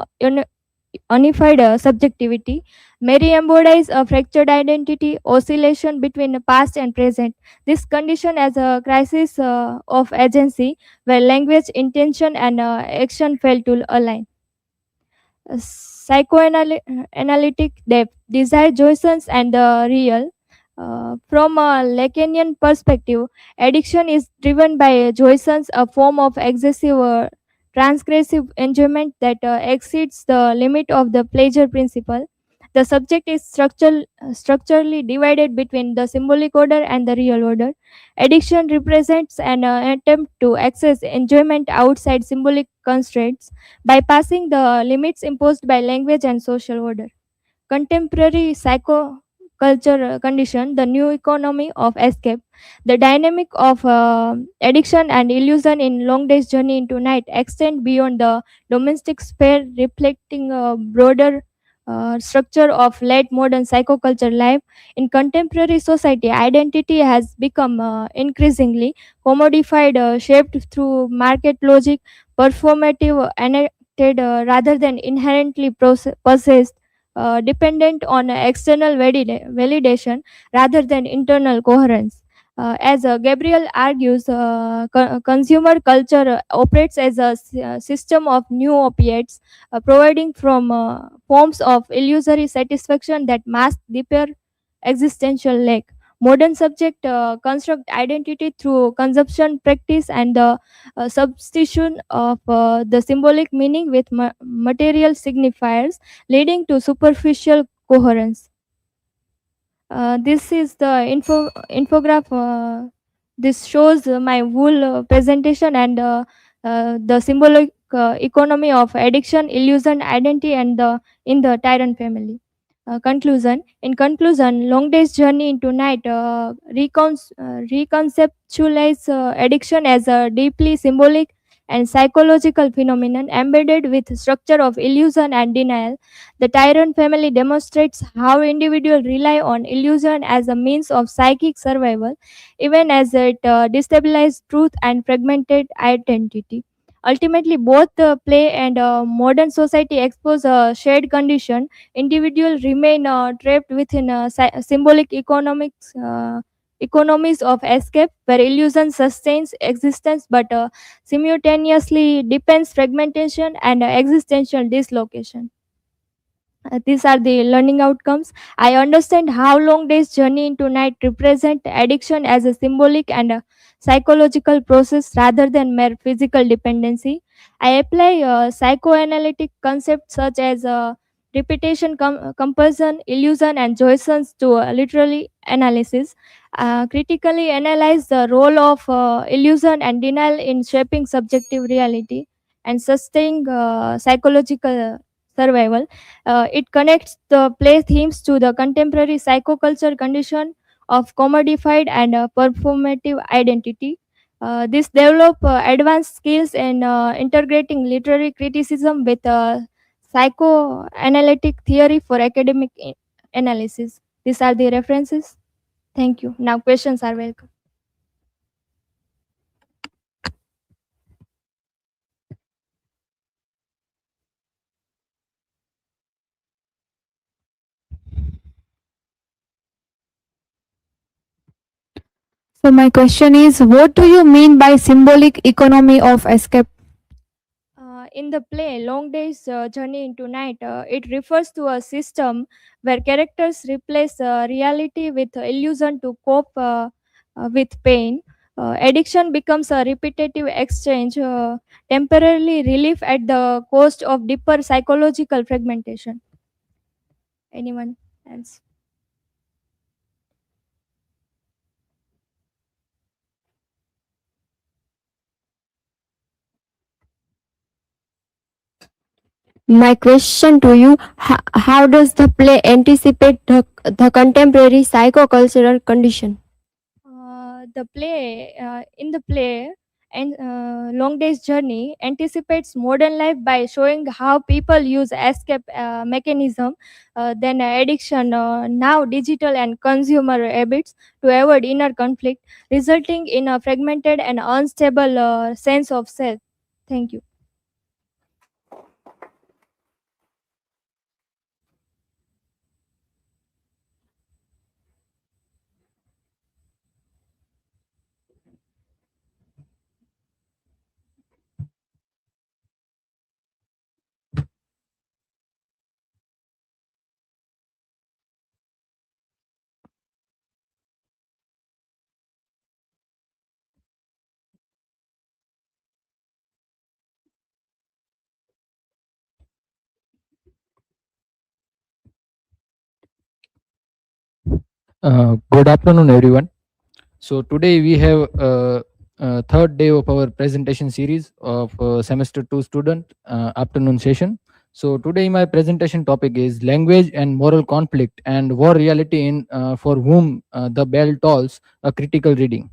unified subjectivity. Mary embodies a fractured identity, oscillation between the past and present. This condition as a crisis of agency where language, intention, and action fail to align. Psychoanalytic depth, desire, joysons, and the real. From a Lacanian perspective, addiction is driven by joysons, a form of excessive transgressive enjoyment that exceeds the limit of the pleasure principle. The subject is structurally divided between the symbolic order and the real order. Addiction represents an attempt to access enjoyment outside symbolic constraints, bypassing the limits imposed by language and social order. Contemporary psychoculture condition, the new economy of escape. The dynamic of addiction and illusion in Long Day's Journey into Night extend beyond the domestic sphere, reflecting a broader structure of late modern psychoculture life. In contemporary society, identity has become increasingly commodified, shaped through market logic, performative, enacted rather than inherently possessed, dependent on external validation rather than internal coherence. As Gabriel argues, consumer culture operates as a system of new opiates, providing from forms of illusory satisfaction that mask deeper existential lack. Modern subject construct identity through consumption practice and the substitution of the symbolic meaning with material signifiers, leading to superficial coherence. This is the infograph. This shows my whole presentation and the symbolic economy of addiction, illusion, identity, and the in the tyrant family. Conclusion. In conclusion, Long Day's Journey into Night reconceptualize addiction as a deeply symbolic and psychological phenomenon embedded with structure of illusion and denial. The Tyrant family demonstrates how individuals rely on illusion as a means of psychic survival, even as it destabilizes truth and fragmented identity. Ultimately, both the play and modern society expose a shared condition. Individuals remain trapped within symbolic economies of escape, where illusion sustains existence but simultaneously depends fragmentation and existential dislocation. These are the learning outcomes. I understand how Long Day's Journey into Night represent addiction as a symbolic and a psychological process rather than mere physical dependency. I apply psychoanalytic concepts such as repetition, compulsion, illusion, and joysons to literary analysis. Critically analyze the role of illusion and denial in shaping subjective reality, and sustaining psychological survival. It connects the play themes to the contemporary psychoculture condition of commodified and performative identity. This develop advanced skills in integrating literary criticism with psychoanalytic theory for academic analysis. These are the references. Thank you. Now questions are welcome. So my question is, what do you mean by symbolic economy of escape? In the play Long Day's Journey into Night, it refers to a system where characters replace reality with illusion to cope with pain. Addiction becomes a repetitive exchange, temporarily relief at the cost of deeper psychological fragmentation. Anyone else? My question to you, how does the play anticipate the contemporary psychocultural condition? In the play and Long Day's Journey anticipates modern life by showing how people use escape mechanism, then addiction, now digital and consumer habits to avoid inner conflict, resulting in a fragmented and unstable sense of self. Thank you. Good afternoon, everyone. So today we have third day of our presentation series of semester 2 student afternoon session. So today my presentation topic is language and moral conflict and war reality in for whom the bell tolls, a critical reading.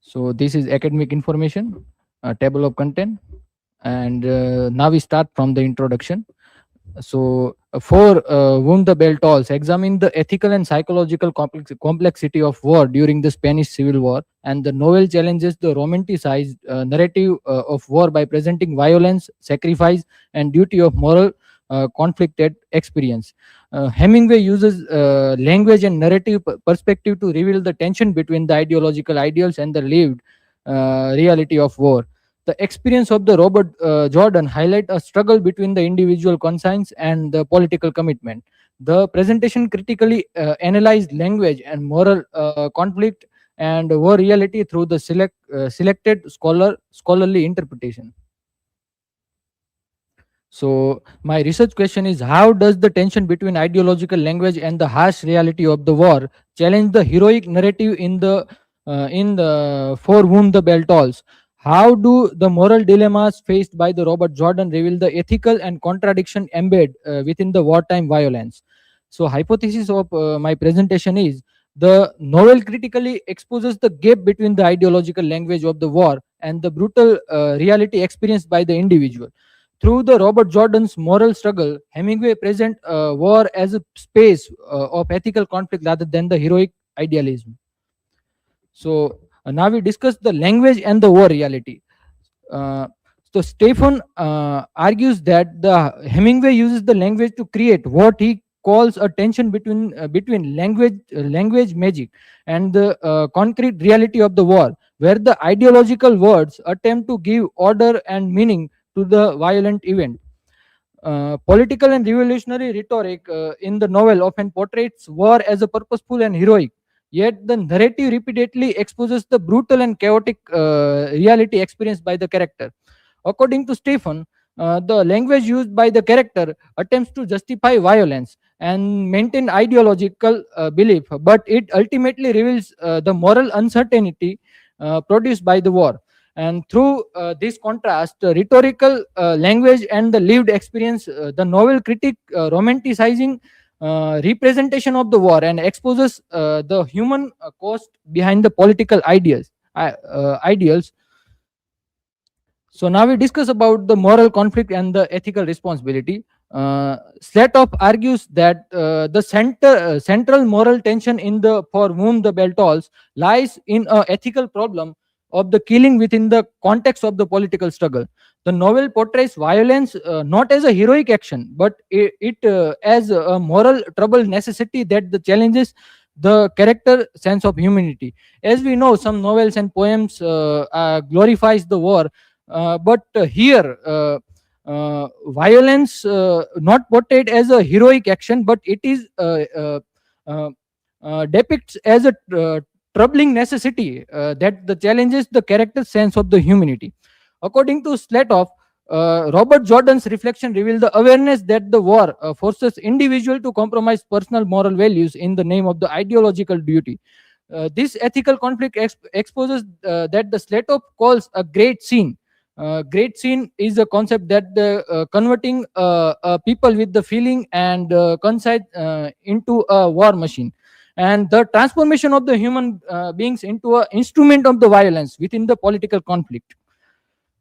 So this is academic information, table of content, and now we start from the introduction. So, for whom the bell tolls, examine the ethical and psychological complexity of war during the Spanish Civil War, and the novel challenges the romanticized narrative of war by presenting violence, sacrifice, and duty of moral conflicted experience. Hemingway uses language and narrative perspective to reveal the tension between the ideological ideals and the lived reality of war. The experience of the Robert Jordan highlight a struggle between the individual conscience and the political commitment. The presentation critically analyzed language and moral conflict and war reality through the selected scholarly interpretation. So my research question is, how does the tension between ideological language and the harsh reality of the war challenge the heroic narrative in the For Whom the Bell Tolls? How do the moral dilemmas faced by the Robert Jordan reveal the ethical and contradiction embedded within the wartime violence? So hypothesis of my presentation is, the novel critically exposes the gap between the ideological language of the war and the brutal reality experienced by the individual. Through the Robert Jordan's moral struggle, Hemingway present war as a space of ethical conflict rather than the heroic idealism. So now we discuss the language and the war reality. Uh, so Stephen argues that the Hemingway uses the language to create what he calls a tension between language magic and the concrete reality of the war, where the ideological words attempt to give order and meaning to the violent event. Political and revolutionary rhetoric in the novel often portrays war as a purposeful and heroic, yet the narrative repeatedly exposes the brutal and chaotic reality experienced by the character. According to Stephen, the language used by the character attempts to justify violence and maintain ideological belief, but it ultimately reveals the moral uncertainty produced by the war. And through this contrast, rhetorical language and the lived experience, the novel critic romanticizing representation of the war and exposes the human cost behind the political ideals. So now we discuss about the moral conflict and the ethical responsibility. Slatov argues that the central moral tension in the for whom the bell tolls lies in a ethical problem of the killing within the context of the political struggle. The novel portrays violence not as a heroic action, but it as a moral trouble necessity that the challenges the character sense of humanity. As we know, some novels and poems glorifies the war, but here violence not portrayed as a heroic action, but it is depicts as a troubling necessity that the challenges the character sense of the humanity. According to Slatov, Robert Jordan's reflection revealed the awareness that the war forces individual to compromise personal moral values in the name of the ideological duty. This ethical conflict exposes that the Slatov calls a great scene. Great scene is a concept that the converting people with the feeling and conceit into a war machine, and the transformation of the human beings into an instrument of the violence within the political conflict.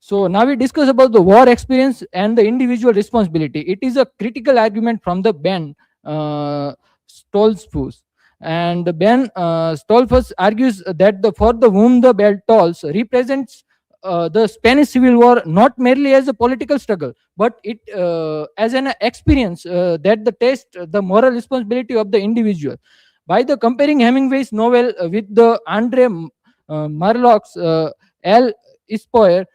So now we discuss about the war experience and the individual responsibility. It is a critical argument from the Ben Stoltzfus. And Ben Stoltzfus argues that for the whom the bell tolls represents the Spanish Civil War not merely as a political struggle, but it as an experience that the test the moral responsibility of the individual. By the comparing Hemingway's novel with the Andre Marlock's El Espoir,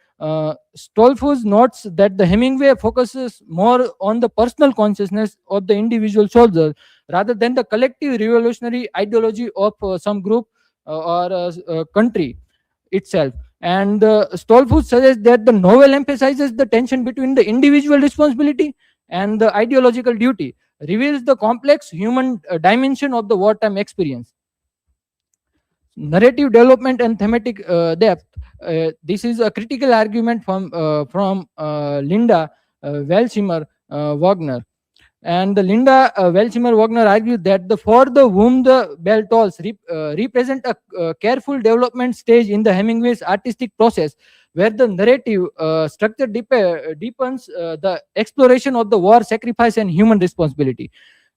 Stolfus notes that the Hemingway focuses more on the personal consciousness of the individual soldier rather than the collective revolutionary ideology of some group or country itself. And Stolfus suggests that the novel emphasizes the tension between the individual responsibility and the ideological duty, reveals the complex human dimension of the wartime experience. Narrative development and thematic depth. This is a critical argument from Linda Welsheimer Wagner. And the Linda Welsheimer Wagner argued that for the whom the bell tolls represent a careful development stage in the Hemingway's artistic process, where the narrative structure deepens the exploration of the war, sacrifice, and human responsibility.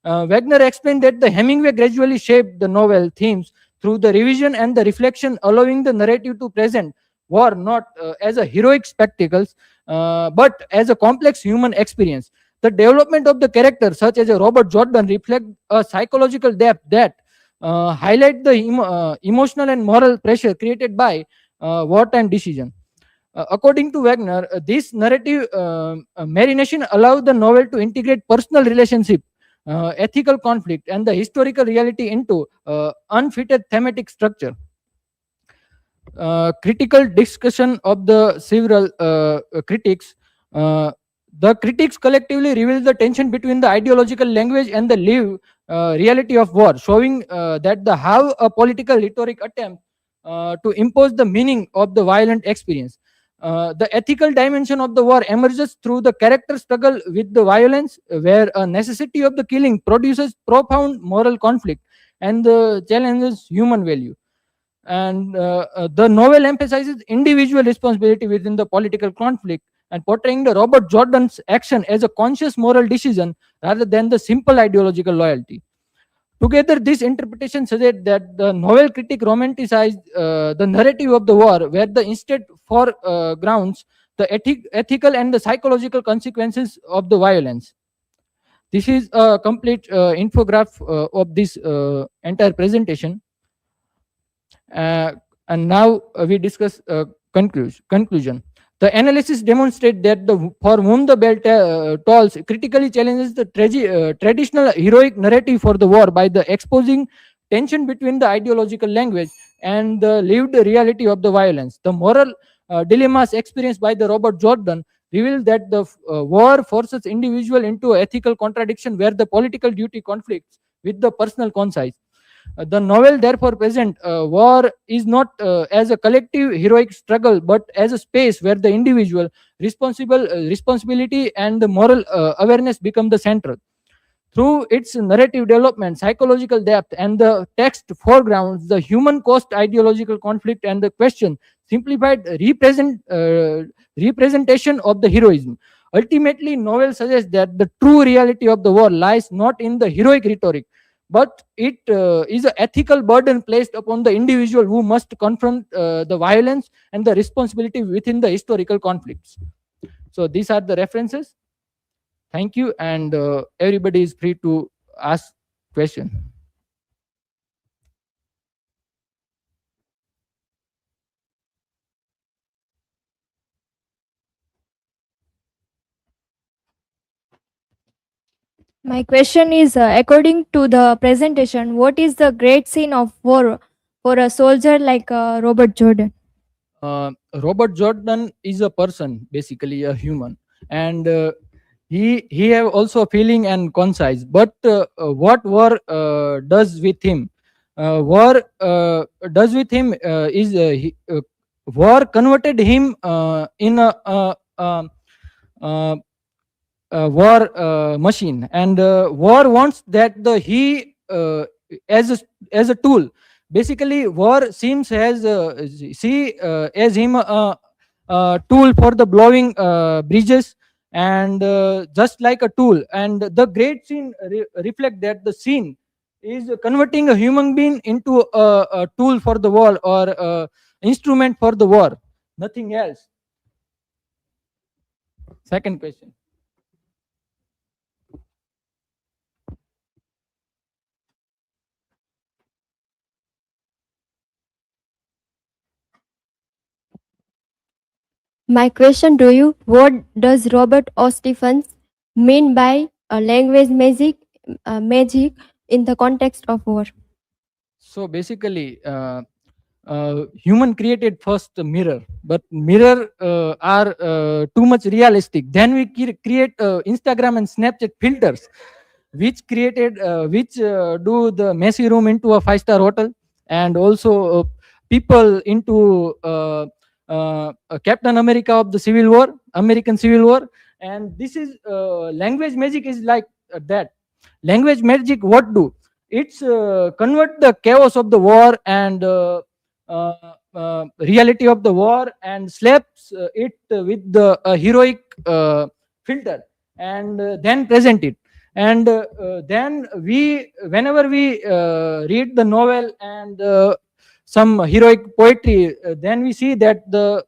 Wagner explained that the Hemingway gradually shaped the novel themes through the revision and the reflection, allowing the narrative to present war not as a heroic spectacles, but as a complex human experience. The development of the character, such as Robert Jordan, reflect a psychological depth that highlight the emotional and moral pressure created by wartime decision. According to Wagner, this narrative marination allowed the novel to integrate personal relationship, ethical conflict, and the historical reality into unfitted thematic structure. Critical discussion of the several critics. The critics collectively reveal the tension between the ideological language and the lived reality of war, showing that how a political rhetoric attempt to impose the meaning of the violent experience. The ethical dimension of the war emerges through the character struggle with the violence, where a necessity of the killing produces profound moral conflict and challenges human value. And the novel emphasizes individual responsibility within the political conflict and portraying the Robert Jordan's action as a conscious moral decision rather than the simple ideological loyalty. Together, this interpretation suggests that the novel critic romanticized the narrative of the war, where the instead foregrounds the ethical and the psychological consequences of the violence. This is a complete infograph of this entire presentation. And now we discuss conclusion. The analysis demonstrates that for whom the bell tolls critically challenges the traditional heroic narrative for the war by the exposing tension between the ideological language and the lived reality of the violence. The moral dilemmas experienced by the Robert Jordan reveal that the war forces individual into ethical contradiction, where the political duty conflicts with the personal conscience. The novel therefore present war is not as a collective heroic struggle, but as a space where the individual responsibility and the moral awareness become the central. Through its narrative development, psychological depth, and the text foregrounds the human cost ideological conflict and the question simplified representation of the heroism. Ultimately, novel suggests that the true reality of the war lies not in the heroic rhetoric, but it is an ethical burden placed upon the individual who must confront the violence and the responsibility within the historical conflicts. So these are the references. Thank you, and everybody is free to ask question. My question is, according to the presentation, what is the great scene of war for a soldier like Robert Jordan? Robert Jordan is a person, basically a human, and he have also feeling and concise. But what war does with him? War does with him is war converted him in uh, war machine, and war wants that the he as a tool. Basically, war seems as see as him a tool for the blowing bridges, and just like a tool. And the great scene reflect that the scene is converting a human being into a tool for the war, or instrument for the war, nothing else. Second question. My question to you: what does Robert O. Stephens mean by a language magic in the context of war? So basically, human created first a mirror, but mirror are too much realistic. Then we create Instagram and Snapchat filters, which do the messy room into a five-star hotel, and also people into Captain America of the Civil War, American Civil War. And this is language magic is like that. Language magic what do? It's convert the chaos of the war and uh, reality of the war, and slaps it with the heroic filter, and then present it. And then we whenever we read the novel and some heroic poetry, then we see that the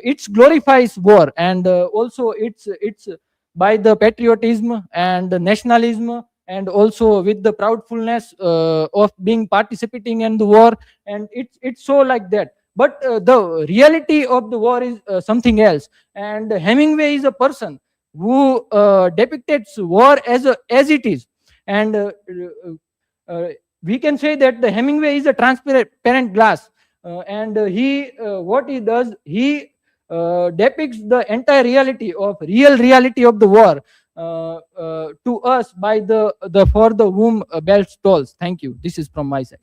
it glorifies war, and also it's by the patriotism and the nationalism, and also with the proudfulness of being participating in the war. And it's so like that. But the reality of the war is something else. And Hemingway is a person who depicted war as it is. And we can say that the Hemingway is a transparent glass. And he what he does, he depicts the entire real reality of the war to us by the for the whom bell tolls. Thank you. This is from my side.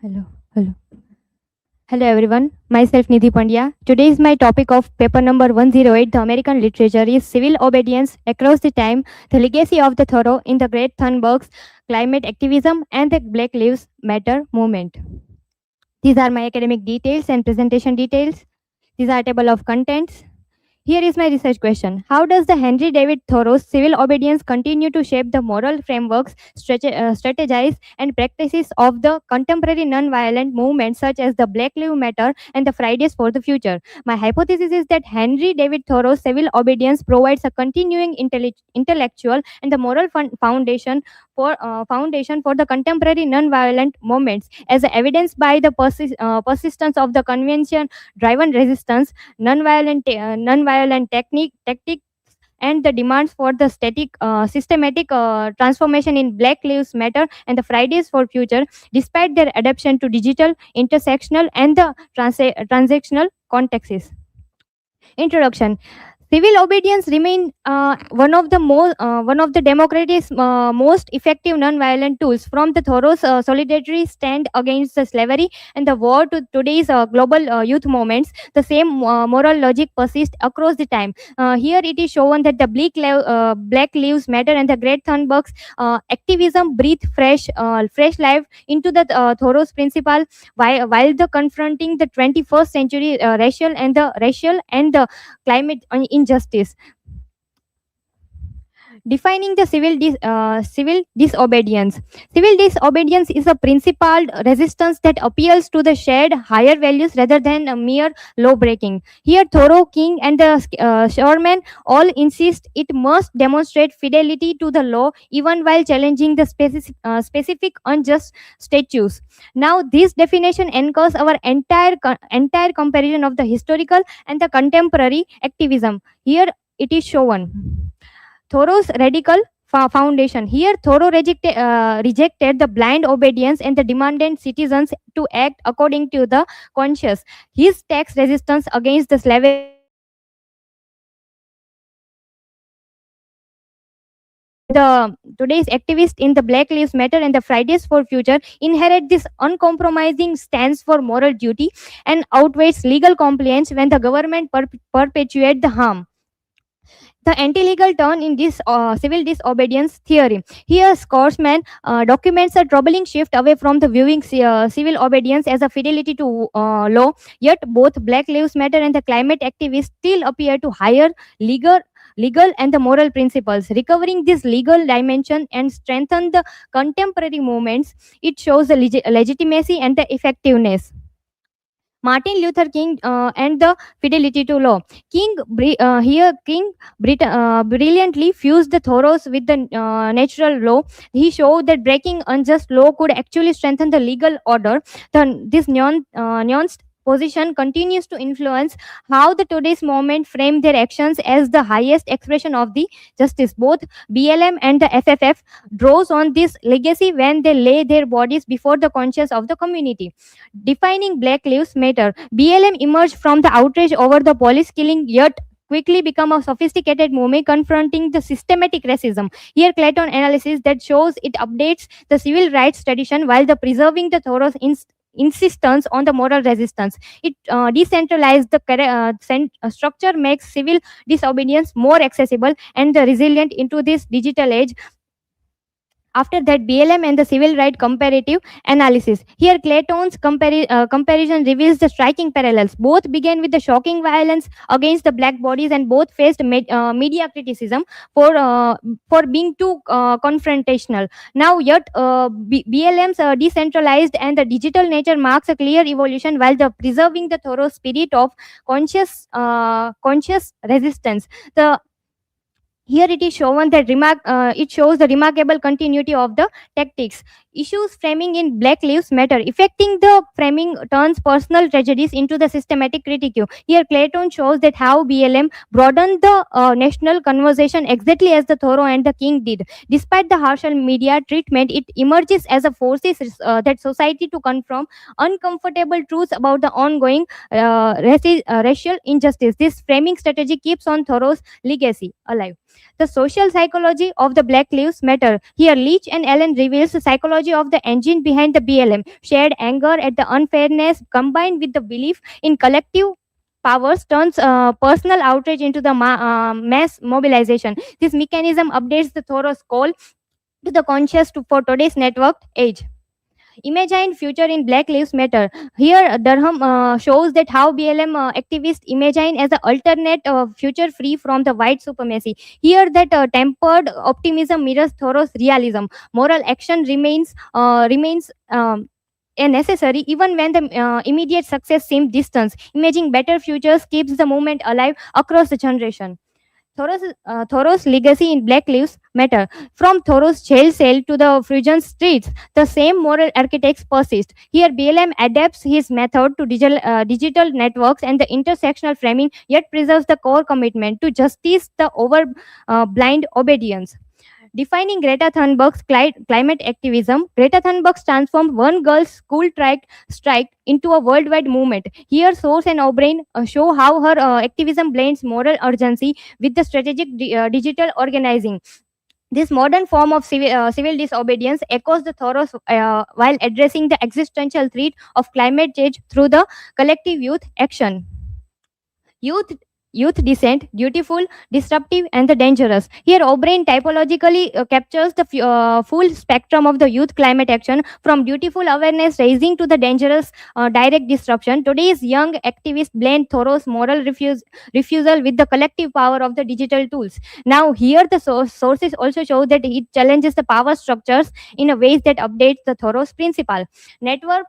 Hello, hello. Hello everyone, myself Nidhi Pandya. Today is my topic of paper number 108. The American literature is civil obedience across the time, the legacy of the Thoreau in the Great Thunberg's climate activism and the Black Lives Matter movement. These are my academic details and presentation details. These are table of contents. Here is my research question. How does the Henry David Thoreau's civil obedience continue to shape the moral frameworks, strategies, and practices of the contemporary non-violent movements such as the Black Lives Matter and the Fridays for the Future? My hypothesis is that Henry David Thoreau's civil obedience provides a continuing intellectual and the moral foundation for the contemporary non-violent movements, as evidenced by the persistence of the convention-driven resistance, non-violent tactics, and the demands for the systematic transformation in Black Lives Matter and the Fridays for Future, despite their adaptation to digital, intersectional, and the transactional contexts. Introduction. Civil obedience remain one of the democracy's most effective non-violent tools. From the Thoreau's solidarity stand against the slavery and the war to today's global youth movements, the same moral logic persists across the time. Here it is shown that the Black Lives Matter and the Great Thunberg's activism breathe fresh life into the Thoreau's principle, while the confronting the 21st century racial and the climate injustice. Defining the civil disobedience. Civil disobedience is a principled resistance that appeals to the shared higher values rather than a mere law breaking. Here, Thoreau, King, and the Sherman all insist it must demonstrate fidelity to the law even while challenging the specific unjust statutes. Now, this definition anchors our entire comparison of the historical and the contemporary activism. Here, it is shown. Thoreau's radical foundation. Here, Thoreau rejected the blind obedience and the demanded citizens to act according to the conscience. His tax resistance against the slavery the today's activists in the Black Lives Matter and the Fridays for Future inherit this uncompromising stance for moral duty and outweighs legal compliance when the government perpetuate the harm. The anti-legal turn in this civil disobedience theory. Here, Scoresman documents a troubling shift away from the viewing civil obedience as a fidelity to law. Yet, both Black Lives Matter and the climate activists still appear to higher legal and the moral principles. Recovering this legal dimension and strengthen the contemporary movements, it shows the legitimacy and the effectiveness. Martin Luther King and the fidelity to law. King brilliantly fused the Thoreau's with the natural law. He showed that breaking unjust law could actually strengthen the legal order. This nuanced position continues to influence how the today's movement frame their actions as the highest expression of the justice. Both BLM and the FFF draws on this legacy when they lay their bodies before the conscience of the community. Defining Black Lives Matter. BLM emerged from the outrage over the police killing, yet quickly become a sophisticated movement confronting the systematic racism. Here, Clayton analysis that shows it updates the civil rights tradition while the preserving the Thoreau's insistence on the moral resistance. It decentralized the structure, makes civil disobedience more accessible and resilient into this digital age. After that, BLM and the civil right comparative analysis. Here, Clayton's comparison reveals the striking parallels. Both began with the shocking violence against the black bodies, and both faced media criticism for being too confrontational. Now, yet BLM's decentralized and the digital nature marks a clear evolution, while the preserving the thorough spirit of conscious resistance. Here it is shown that it shows the remarkable continuity of the tactics. Issues framing in Black Lives Matter. Affecting the framing turns personal tragedies into the systematic critique. Here Clayton shows that how BLM broadened the national conversation exactly as the Thoreau and the King did. Despite the harsher media treatment, it emerges as a force that society to confront uncomfortable truths about the ongoing racial injustice. This framing strategy keeps on Thoreau's legacy alive. The social psychology of the Black Lives Matter. Here, Leach and Allen reveals the psychology of the engine behind the BLM. Shared anger at the unfairness combined with the belief in collective powers turns personal outrage into the mass mobilization. This mechanism updates the Thoreau's call to the conscious for today's networked age. Imagine future in Black Lives Matter. Here, Durham shows that how BLM activists imagine as an alternate future free from the white supremacy. Here, that tempered optimism mirrors Thoreau's realism. Moral action remains. Necessary even when the immediate success seems distant. Imaging better futures keeps the movement alive across the generation. Thoreau's legacy in Black Lives Matter. From Thoreau's jail cell to the Frisian streets, the same moral architects persist. Here, BLM adapts his method to digital networks and the intersectional framing, yet preserves the core commitment to justice, the over blind obedience. Defining Greta Thunberg's climate activism, Greta Thunberg transformed one girl's school strike into a worldwide movement. Here, Source and O'Brien show how her activism blends moral urgency with the strategic digital organizing. This modern form of civil disobedience echoes the Thoreau's while addressing the existential threat of climate change through the collective youth action. Youth Youth dissent, dutiful, disruptive, and the dangerous. Here, O'Brien typologically captures the full spectrum of the youth climate action, from dutiful awareness raising to the dangerous direct disruption. Today's young activists blend Thoreau's moral refusal with the collective power of the digital tools. Now, here the sources also show that it challenges the power structures in a ways that updates the Thoreau's principle. Network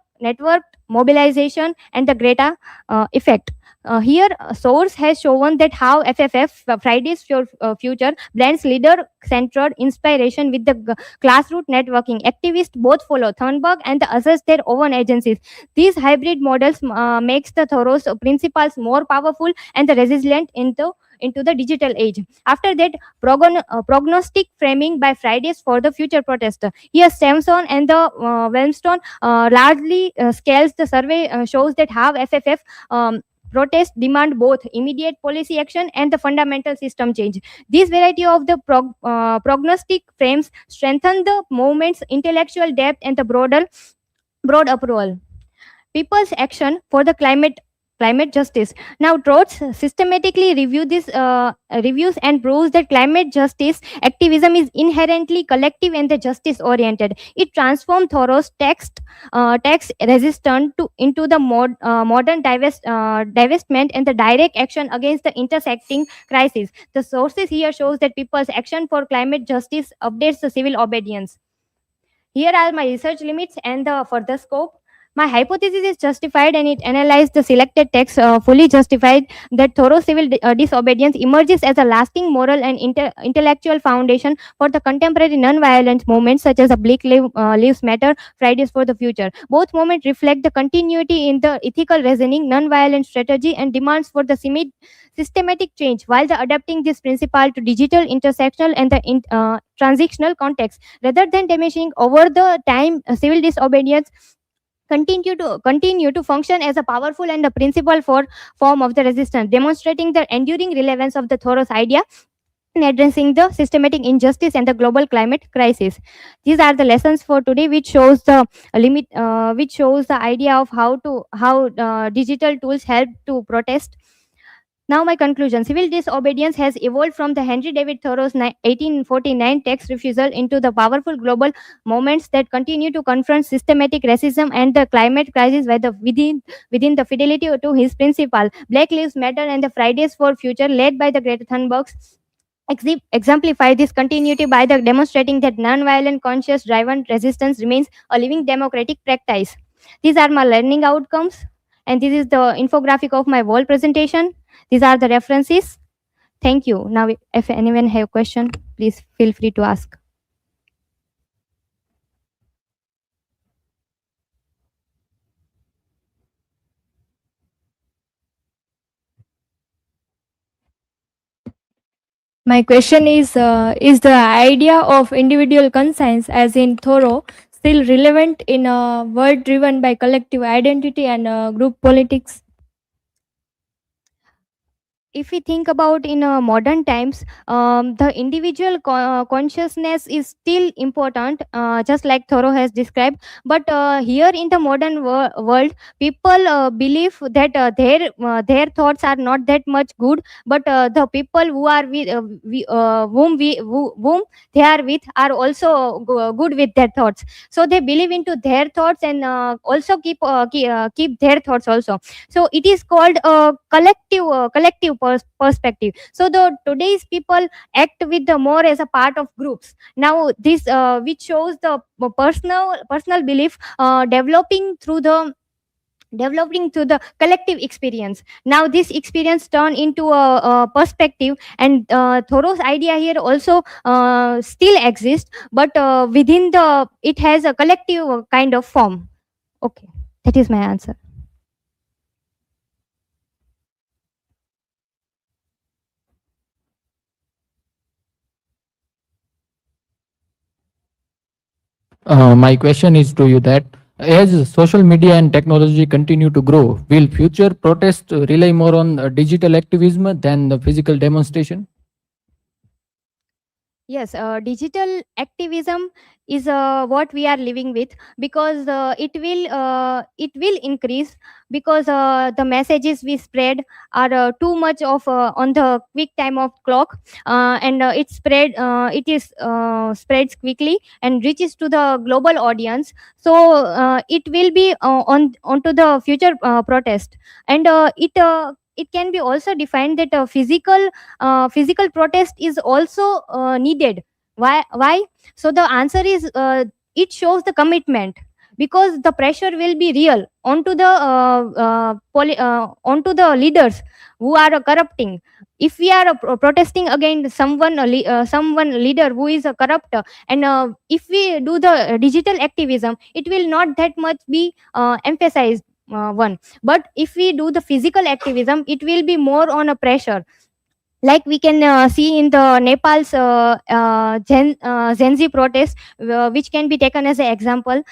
mobilization and the Greta effect. Here, Source has shown that how FFF, Fridays for Future, blends leader-centered inspiration with the grassroots networking. Activists both follow Thunberg and assess their own agencies. These hybrid models makes the Thoreau's principles more powerful and resilient into the digital age. After that, prognostic framing by Fridays for the Future protest. Here, Samson and the Wellstone largely scales the survey shows that how FFF protests demand both immediate policy action and the fundamental system change. This variety of the prognostic frames strengthen the movement's intellectual depth and the broad approval. People's action for the climate justice. Now, Trots systematically reviews and proves that climate justice activism is inherently collective and the justice oriented. It transforms Thoreau's tax resistant into the modern divestment and the direct action against the intersecting crisis. The sources here shows that people's action for climate justice updates the civil obedience. Here are my research limits and the further scope. My hypothesis is justified and it analyzed the selected text fully justified that thorough civil disobedience emerges as a lasting moral and intellectual foundation for the contemporary non-violent movements such as Lives Matter, Fridays for the Future. Both movements reflect the continuity in the ethical reasoning, non-violent strategy and demands for the systematic change while the adapting this principle to digital, intersectional and the transitional context. Rather than diminishing over the time, civil disobedience continue to function as a powerful and a principal form of the resistance, demonstrating the enduring relevance of the Thoreau's idea in addressing the systematic injustice and the global climate crisis. These are the lessons for today, which shows the which shows the idea of how digital tools help to protest. Now, my conclusion. Civil disobedience has evolved from the Henry David Thoreau's 1849 tax refusal into the powerful global movements that continue to confront systematic racism and the climate crisis within the fidelity to his principle. Black Lives Matter and the Fridays for Future, led by the Greta Thunbergs, exemplify this continuity by the demonstrating that non-violent, conscious-driven resistance remains a living democratic practice. These are my learning outcomes, and this is the infographic of my whole presentation. These are the references. Thank you. Now, if anyone have a question, please feel free to ask. My question is the idea of individual conscience, as in Thoreau, still relevant in a world driven by collective identity and group politics? if we think about in modern times, the individual consciousness is still important, just like Thoreau has described. But here in the modern world, people believe that their thoughts are not that much good, but the people who are with whom they are with are also good with their thoughts. So they believe into their thoughts, and also keep their thoughts also. So it is called a collective perspective. So the today's people act with the more as a part of groups. Now this which shows the personal belief developing through the collective experience. Now this experience turn into a perspective, and Thoreau's idea here also still exists, but within the it has a collective kind of form. Okay, that is my answer. My question is to you that as social media and technology continue to grow, will future protests rely more on digital activism than the physical demonstration? Yes, digital activism is what we are living with, because it will increase, because the messages we spread are too much of on the quick time of clock, and it is spreads quickly and reaches to the global audience. So it will be on onto the future protest, and it can be also defined that physical protest is also needed. Why? So the answer is, it shows the commitment, because the pressure will be real onto the leaders who are corrupting. If we are protesting against someone leader who is a corrupt, and if we do the digital activism, it will not that much be emphasized, one. But if we do the physical activism, it will be more on a pressure, like we can see in the Nepal's Gen Z protest, which can be taken as an example,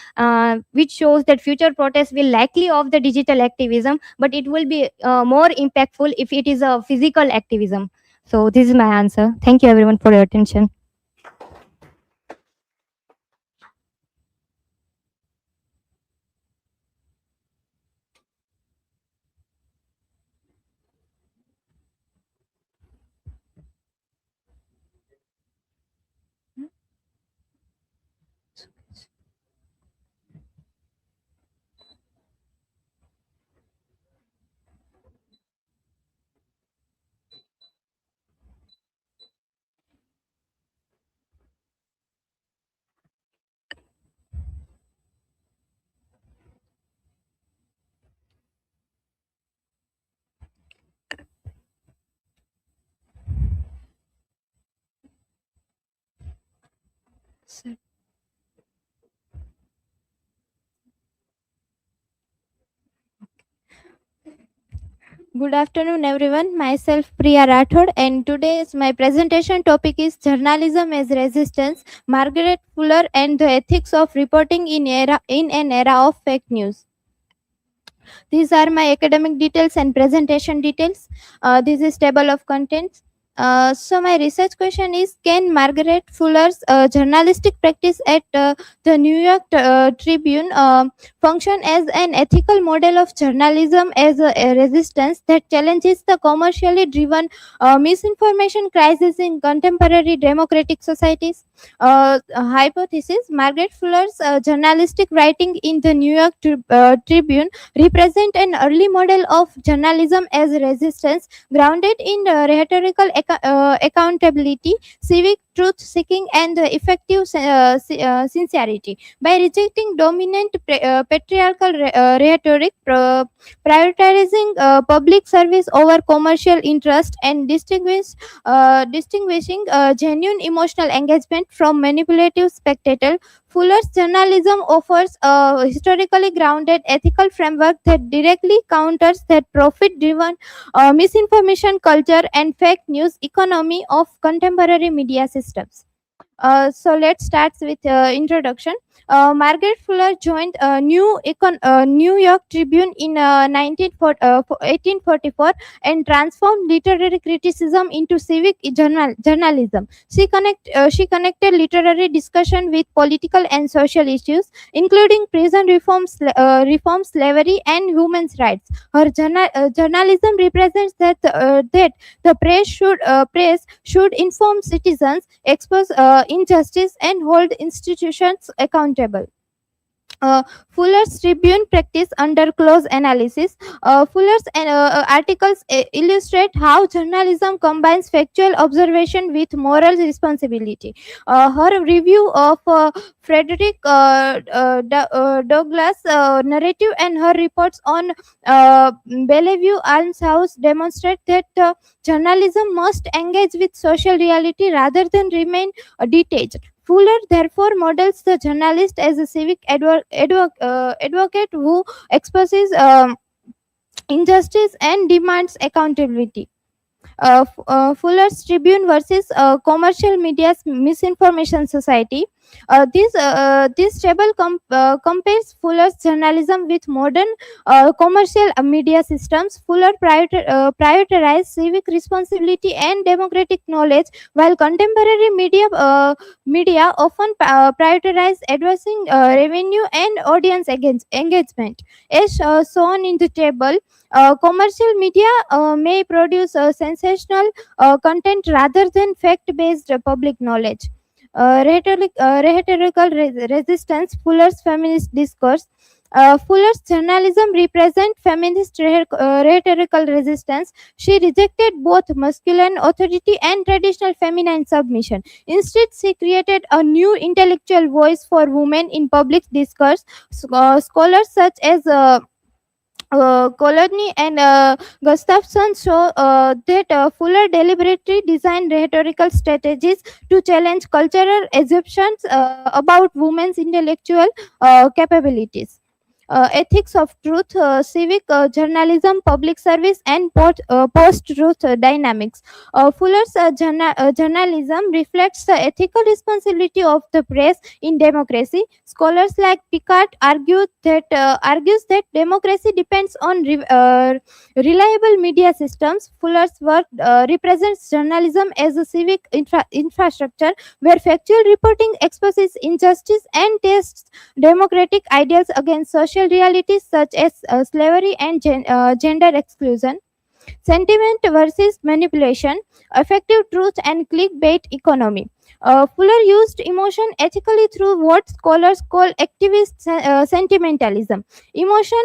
which shows that future protests will likely of the digital activism, but it will be more impactful if it is a physical activism. So this is my answer. Thank you everyone for your attention. Good afternoon, everyone. Myself Priya Rathod, and today's my presentation topic is journalism as resistance, Margaret Fuller, and the ethics of reporting in an era of fake news. These are my academic details and presentation details. This is table of contents. So my research question is: can Margaret Fuller's journalistic practice at the New York Tribune function as an ethical model of journalism as a resistance that challenges the commercially driven misinformation crisis in contemporary democratic societies? Hypothesis: Margaret Fuller's journalistic writing in the New York Tribune represent an early model of journalism as resistance, grounded in rhetorical accountability, civic truth seeking, and effective sincerity. By rejecting dominant patriarchal rhetoric, prioritizing public service over commercial interest, and distinguishing genuine emotional engagement from manipulative spectacle, Fuller's journalism offers a historically grounded ethical framework that directly counters that profit-driven misinformation culture and fake news economy of contemporary media systems. So let's start with introduction. Margaret Fuller joined New York Tribune in 1844 and transformed literary criticism into civic journalism. She connected literary discussion with political and social issues, including prison reform, slavery, and women's rights. Her journalism represents that the press should inform citizens, expose injustice, and hold institutions accountable. Fuller's Tribune practice under close analysis. Fuller's articles illustrate how journalism combines factual observation with moral responsibility. Her review of Douglas' narrative and her reports on Bellevue Almshouse demonstrate that journalism must engage with social reality rather than remain detached. Fuller therefore models the journalist as a civic advocate who exposes injustice and demands accountability. Fuller's Tribune versus commercial media's misinformation society. This table compares Fuller's journalism with modern commercial media systems. Fuller prioritized civic responsibility and democratic knowledge, while contemporary media often prioritize advancing revenue and audience engagement. As shown in the table, commercial media may produce sensational content rather than fact-based public knowledge. Rhetorical resistance, Fuller's feminist discourse. Fuller's journalism represent feminist rhetorical resistance. She rejected both masculine authority and traditional feminine submission. Instead, she created a new intellectual voice for women in public discourse. Scholars such as Colony and Gustafson show that Fuller deliberately designed rhetorical strategies to challenge cultural assumptions about women's intellectual capabilities. Ethics of truth, civic journalism, public service, and post-truth dynamics. Fuller's journalism reflects the ethical responsibility of the press in democracy. Scholars like Picard argues that democracy depends on reliable media systems. Fuller's work represents journalism as a civic infrastructure where factual reporting exposes injustice and tests democratic ideals against social realities such as slavery and gender exclusion. Sentiment versus manipulation, effective truth and clickbait economy. Fuller used emotion ethically through what scholars call activist sentimentalism. Emotion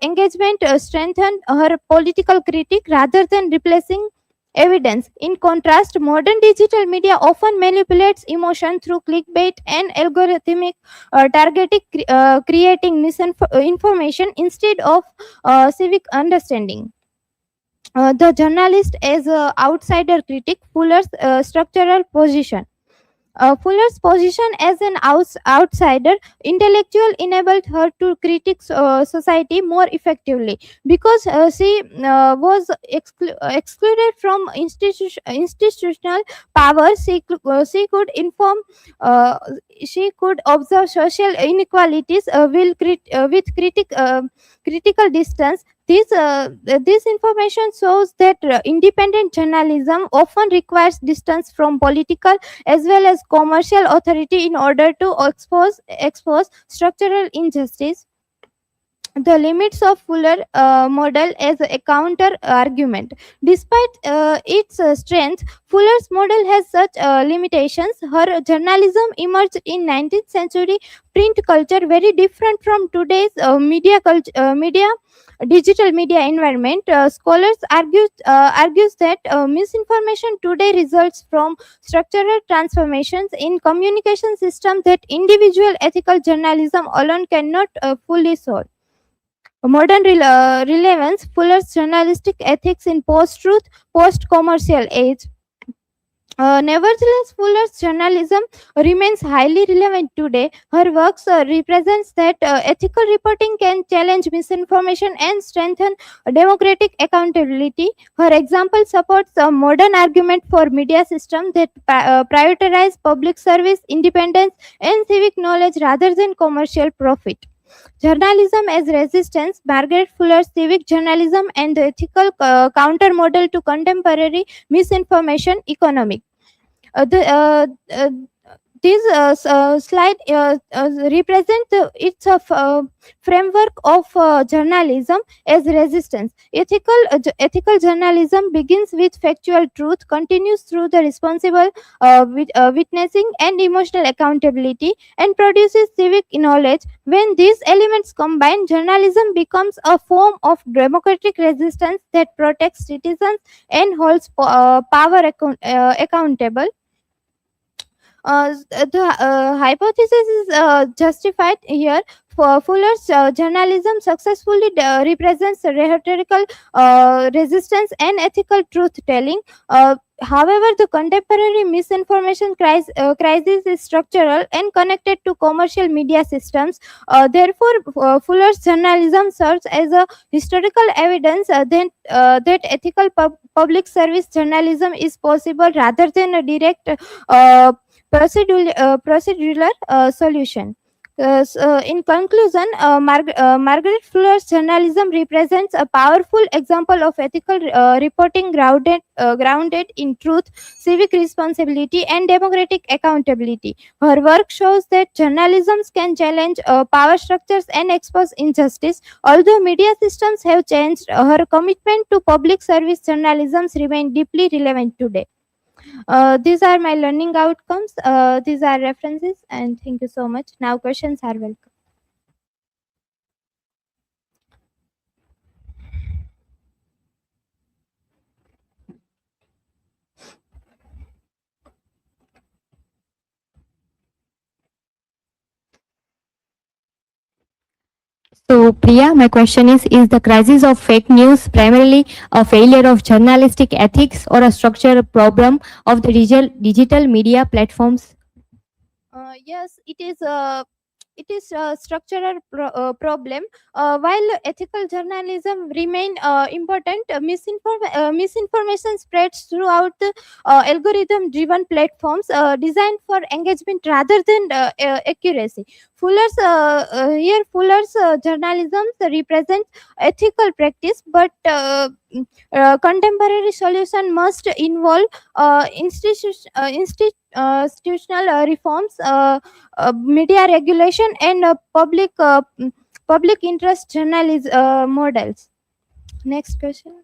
engagement strengthened her political critique rather than replacing evidence. In contrast, modern digital media often manipulates emotion through clickbait and algorithmic targeting, creating misinformation instead of civic understanding. The journalist as an outsider critic, Fuller's structural position. Fuller's position as an outsider intellectual enabled her to critique society more effectively because she was excluded from institutional power. She could inform. She could observe social inequalities with critical distance. This information shows that independent journalism often requires distance from political as well as commercial authority in order to expose structural injustice. The limits of Fuller model as a counter argument. Despite its strength, Fuller's model has such limitations. Her journalism emerged in 19th century print culture, very different from today's digital media environment. Scholars argues that misinformation today results from structural transformations in communication system that individual ethical journalism alone cannot fully solve. Modern relevance, Fuller's journalistic ethics in post-truth, post-commercial age. Nevertheless, Fuller's journalism remains highly relevant today. Her works represents that ethical reporting can challenge misinformation and strengthen democratic accountability. Her example supports a modern argument for media systems that prioritize public service, independence, and civic knowledge rather than commercial profit. Journalism as resistance, Margaret Fuller's civic journalism and the ethical counter model to contemporary misinformation economic. The this slide represents its framework of journalism as resistance. Ethical journalism begins with factual truth, continues through the responsible witnessing and emotional accountability, and produces civic knowledge. When these elements combine, journalism becomes a form of democratic resistance that protects citizens and holds power accountable. The hypothesis is justified here. For Fuller's journalism successfully represents rhetorical resistance and ethical truth telling. However, the contemporary misinformation crisis is structural and connected to commercial media systems. Therefore, Fuller's journalism serves as a historical evidence that ethical public service journalism is possible rather than a direct procedural solution. In conclusion, Margaret Fuller's journalism represents a powerful example of ethical reporting grounded in truth, civic responsibility, and democratic accountability. Her work shows that journalism can challenge power structures and expose injustice. Although media systems have changed, her commitment to public service journalism remains deeply relevant today. These are my learning outcomes. These are references, and thank you so much. Now questions are welcome. So, Priya, my question is the crisis of fake news primarily a failure of journalistic ethics or a structural problem of the digital media platforms? Yes, it is a structural problem. While ethical journalism remain important, misinformation spreads throughout the algorithm-driven platforms designed for engagement rather than accuracy. Fuller's journalism represents ethical practice, but contemporary solution must involve institutional reforms, media regulation, and public interest journalism models. Next question.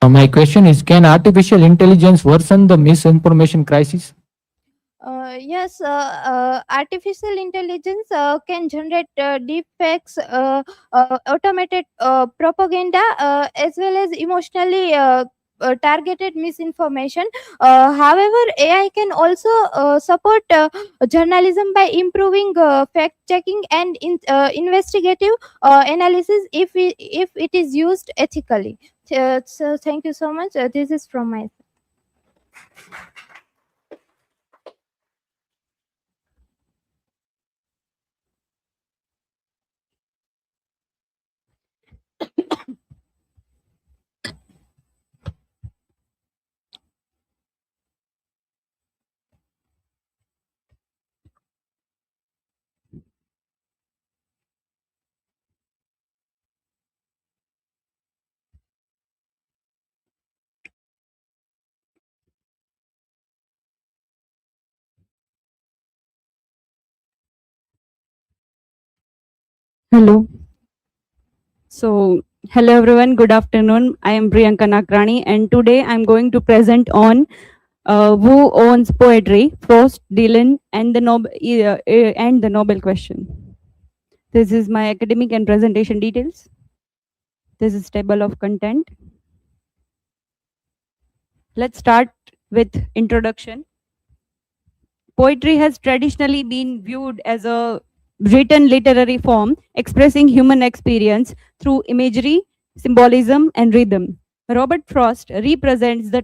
My question is, can artificial intelligence worsen the misinformation crisis? Yes, artificial intelligence can generate deepfakes, automated propaganda, as well as emotionally targeted misinformation. However, AI can also support journalism by improving fact checking and investigative analysis if it is used ethically. So, thank you so much. This is from my. Hello. So, hello everyone. Good afternoon. I am Priyanka Nakrani, and today I'm going to present on who owns poetry, Frost, Dylan, and the Nobel question. This is my academic and presentation details. This is table of content. Let's start with introduction. poetry has traditionally been viewed as a written literary form expressing human experience through imagery, symbolism, and rhythm. Robert Frost represents the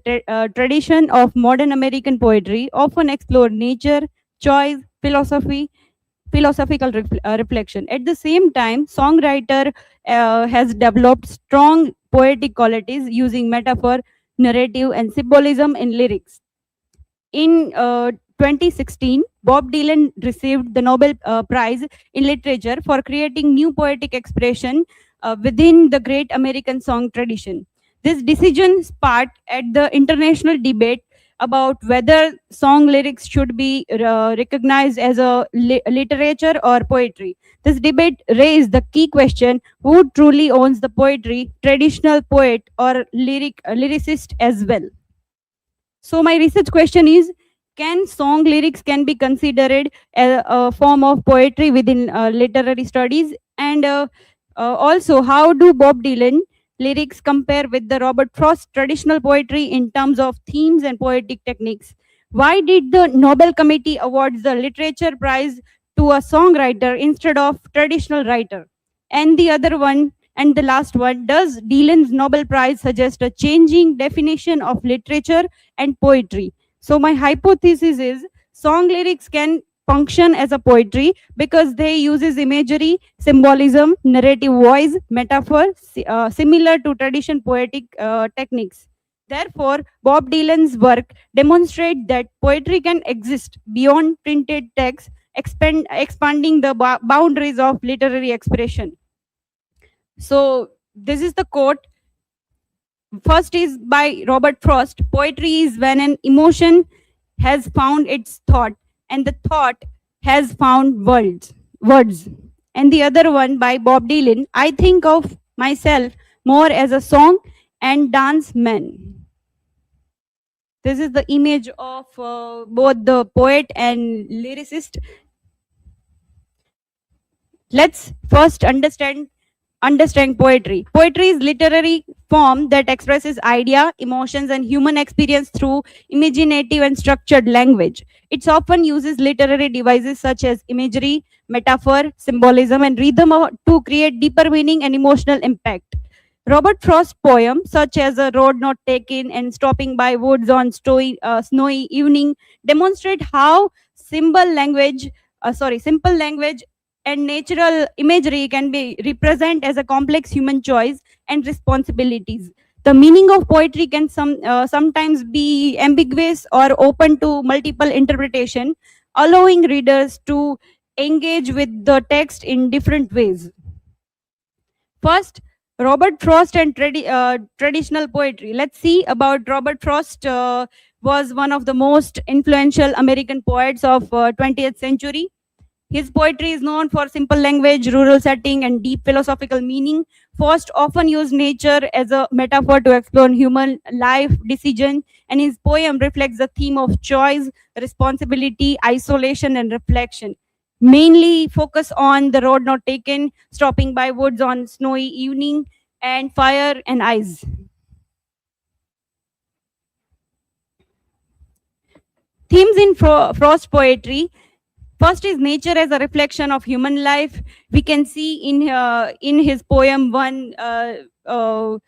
tradition of modern American poetry, often explore nature, choice, philosophical reflection. At the same time, songwriter has developed strong poetic qualities using metaphor, narrative, and symbolism in lyrics. In 2016, Bob Dylan received the Nobel Prize in Literature for creating new poetic expression within the great American song tradition. This decision sparked at the international debate about whether song lyrics should be recognized as a literature or poetry. This debate raised the key question: who truly owns the poetry, traditional poet or lyricist as well? So my research question is: can song lyrics can be considered a form of poetry within literary studies? And also, how do Bob Dylan lyrics compare with the Robert Frost traditional poetry in terms of themes and poetic techniques? Why did the Nobel Committee award the literature prize to a songwriter instead of traditional writer? And the other one, and the last one, does Dylan's Nobel Prize suggest a changing definition of literature and poetry? So my hypothesis is song lyrics can function as a poetry because they uses imagery, symbolism, narrative voice, metaphor, similar to traditional poetic techniques. Therefore, Bob Dylan's work demonstrates that poetry can exist beyond printed text, expanding the boundaries of literary expression. So this is the quote. First is by Robert Frost: poetry is when an emotion has found its thought and the thought has found words. And the other one by Bob Dylan: I think of myself more as a song and dance man. This is the image of both the poet and lyricist. Let's first understand poetry. Poetry is literary form that expresses idea, emotions, and human experience through imaginative and structured language. It often uses literary devices such as imagery, metaphor, symbolism, and rhythm to create deeper meaning and emotional impact. Robert Frost's poems, such as A Road Not Taken and Stopping by Woods on Snowy Evening, demonstrate how simple language and natural imagery can be represented as a complex human choice and responsibilities. The meaning of poetry can sometimes be ambiguous or open to multiple interpretation, allowing readers to engage with the text in different ways. First, Robert Frost and traditional poetry. Let's see about Robert Frost. Was one of the most influential American poets of 20th century. His poetry is known for simple language, rural setting, and deep philosophical meaning. Frost often used nature as a metaphor to explore human life, decision, and his poem reflects the theme of choice, responsibility, isolation, and reflection. Mainly focus on the road not taken, stopping by woods on snowy evening, and fire and ice. Themes in Frost poetry. First is nature as a reflection of human life. We can see in his poem one a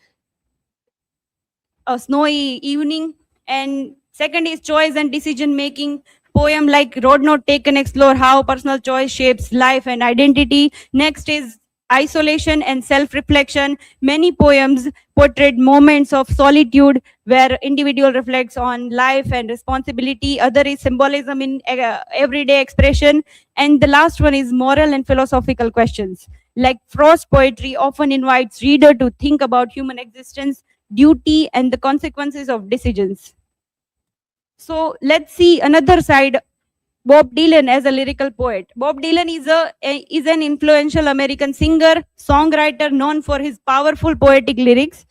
snowy evening, and second is choice and decision making. Poem like Road Not Taken explore how personal choice shapes life and identity. Next is isolation and self-reflection. Many poems portrayed moments of solitude where individual reflects on life and responsibility. Other is symbolism in everyday expression. And the last one is moral and philosophical questions. Like Frost poetry often invites reader to think about human existence, duty, and the consequences of decisions. So let's see another side. Bob Dylan as a lyrical poet. Bob Dylan is an influential American singer, songwriter known for his powerful poetic lyrics.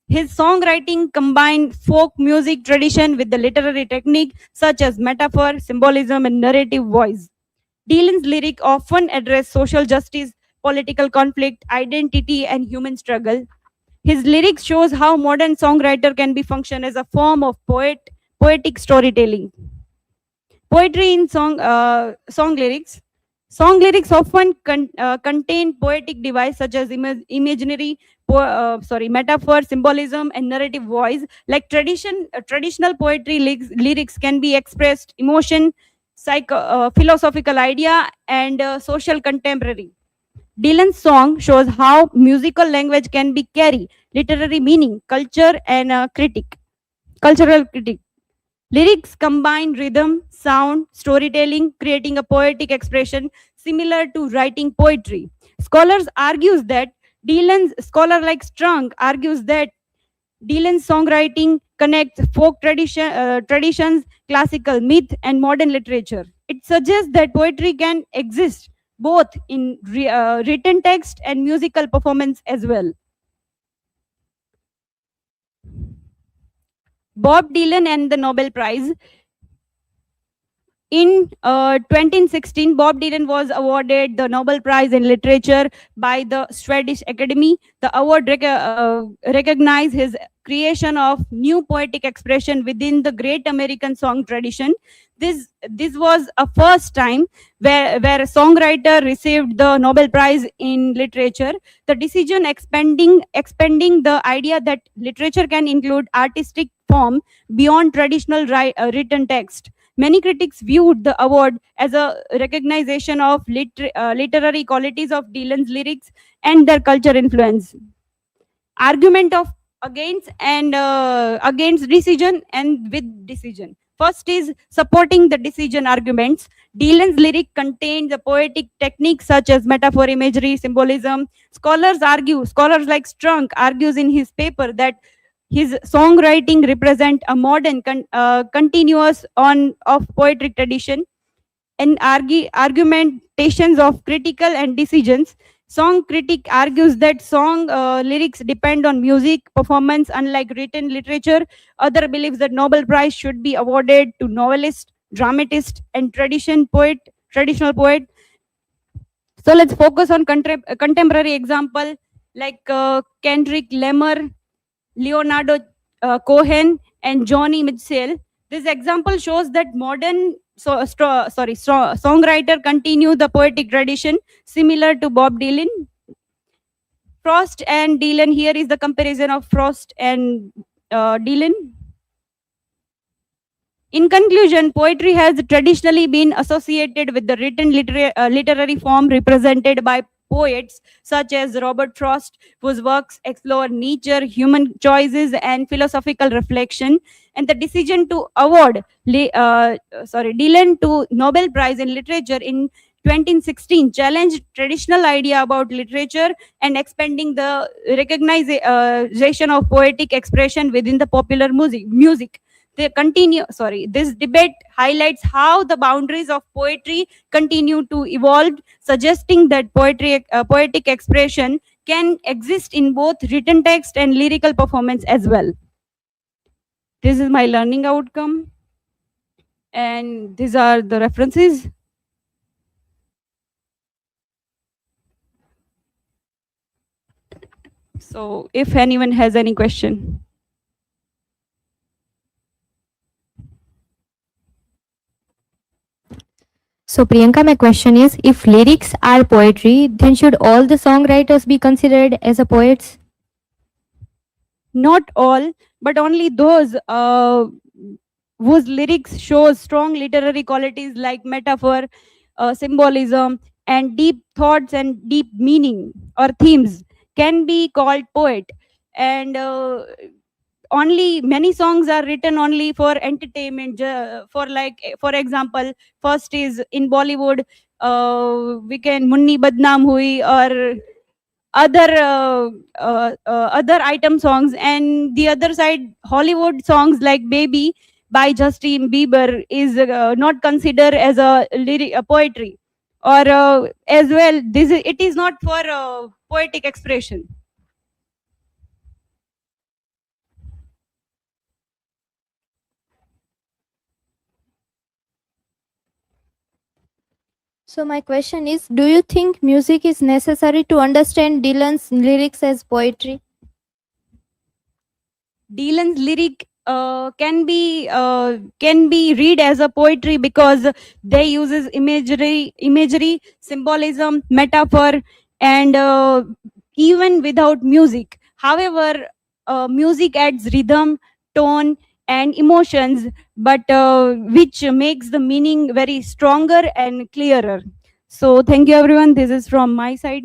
His songwriting combined folk music tradition with the literary technique such as metaphor, symbolism, and narrative voice. Dylan's lyrics often address social justice, political conflict, identity, and human struggle. His lyrics shows how modern songwriter can be function as a form of poetic storytelling. Poetry in song lyrics. Song lyrics often contain poetic device such as imaginary, metaphor, symbolism, and narrative voice. Like traditional poetry lyrics can be expressed emotion, philosophical idea, and social contemporary. Dylan's song shows how musical language can be carry literary meaning, cultural critique. Lyrics combine rhythm, sound, storytelling, creating a poetic expression similar to writing poetry. Scholar like Strunk argues that Dylan's songwriting connects traditions, classical myth, and modern literature. It suggests that poetry can exist both in written text and musical performance as well. Bob Dylan and the Nobel Prize. In 2016, Bob Dylan was awarded the Nobel Prize in Literature by the Swedish Academy. The award recognized his creation of new poetic expression within the great American song tradition. This was a first time where a songwriter received the Nobel Prize in Literature. The decision expanding the idea that literature can include artistic form beyond traditional written text. Many critics viewed the award as a recognition of literary qualities of Dylan's lyrics and their culture influence. Argument of against decision and with decision. First is supporting the decision arguments. Dylan's lyric contains a poetic technique such as metaphor, imagery, symbolism. Scholars like Strunk argues in his paper that his songwriting represent a modern continuous of poetic tradition. And argumentations of critical and decisions. Song critic argues that song lyrics depend on music performance, unlike written literature. Other believes that Nobel Prize should be awarded to novelist, dramatist, and traditional poet. So let's focus on contemporary example like Kendrick Lamar, Leonardo Cohen, and Johnny Mitchell. This example shows that modern songwriter continue the poetic tradition similar to Bob Dylan. Frost and Dylan. Here is the comparison of Frost and Dylan. In conclusion, poetry has traditionally been associated with the written literary form represented by poets such as Robert Frost, whose works explore nature, human choices, and philosophical reflection. And the decision to award Dylan to Nobel Prize in Literature in 2016 challenged traditional idea about literature and expanding the recognition of poetic expression within the popular music. This debate highlights how the boundaries of poetry continue to evolve, suggesting that poetic expression can exist in both written text and lyrical performance as well. This is my learning outcome, and these are the references. So if anyone has any question. So Priyanka, my question is, if lyrics are poetry, then should all the songwriters be considered as a poets? Not all, but only those whose lyrics show strong literary qualities like metaphor, symbolism, and deep thoughts and deep meaning or themes can be called poet. And only many songs are written only for entertainment, for example, first is in Bollywood, we can Munni Badnaam Hui or other item songs, and the other side Hollywood songs like Baby by Justin Bieber is not considered as a poetry, or as well it is not for poetic expression. So my question is, do you think music is necessary to understand Dylan's lyrics as poetry? Dylan's lyric can be read as a poetry because they uses imagery, symbolism, metaphor, and even without music. However, music adds rhythm, tone, and emotions, but which makes the meaning very stronger and clearer. So thank you everyone. This is from my side.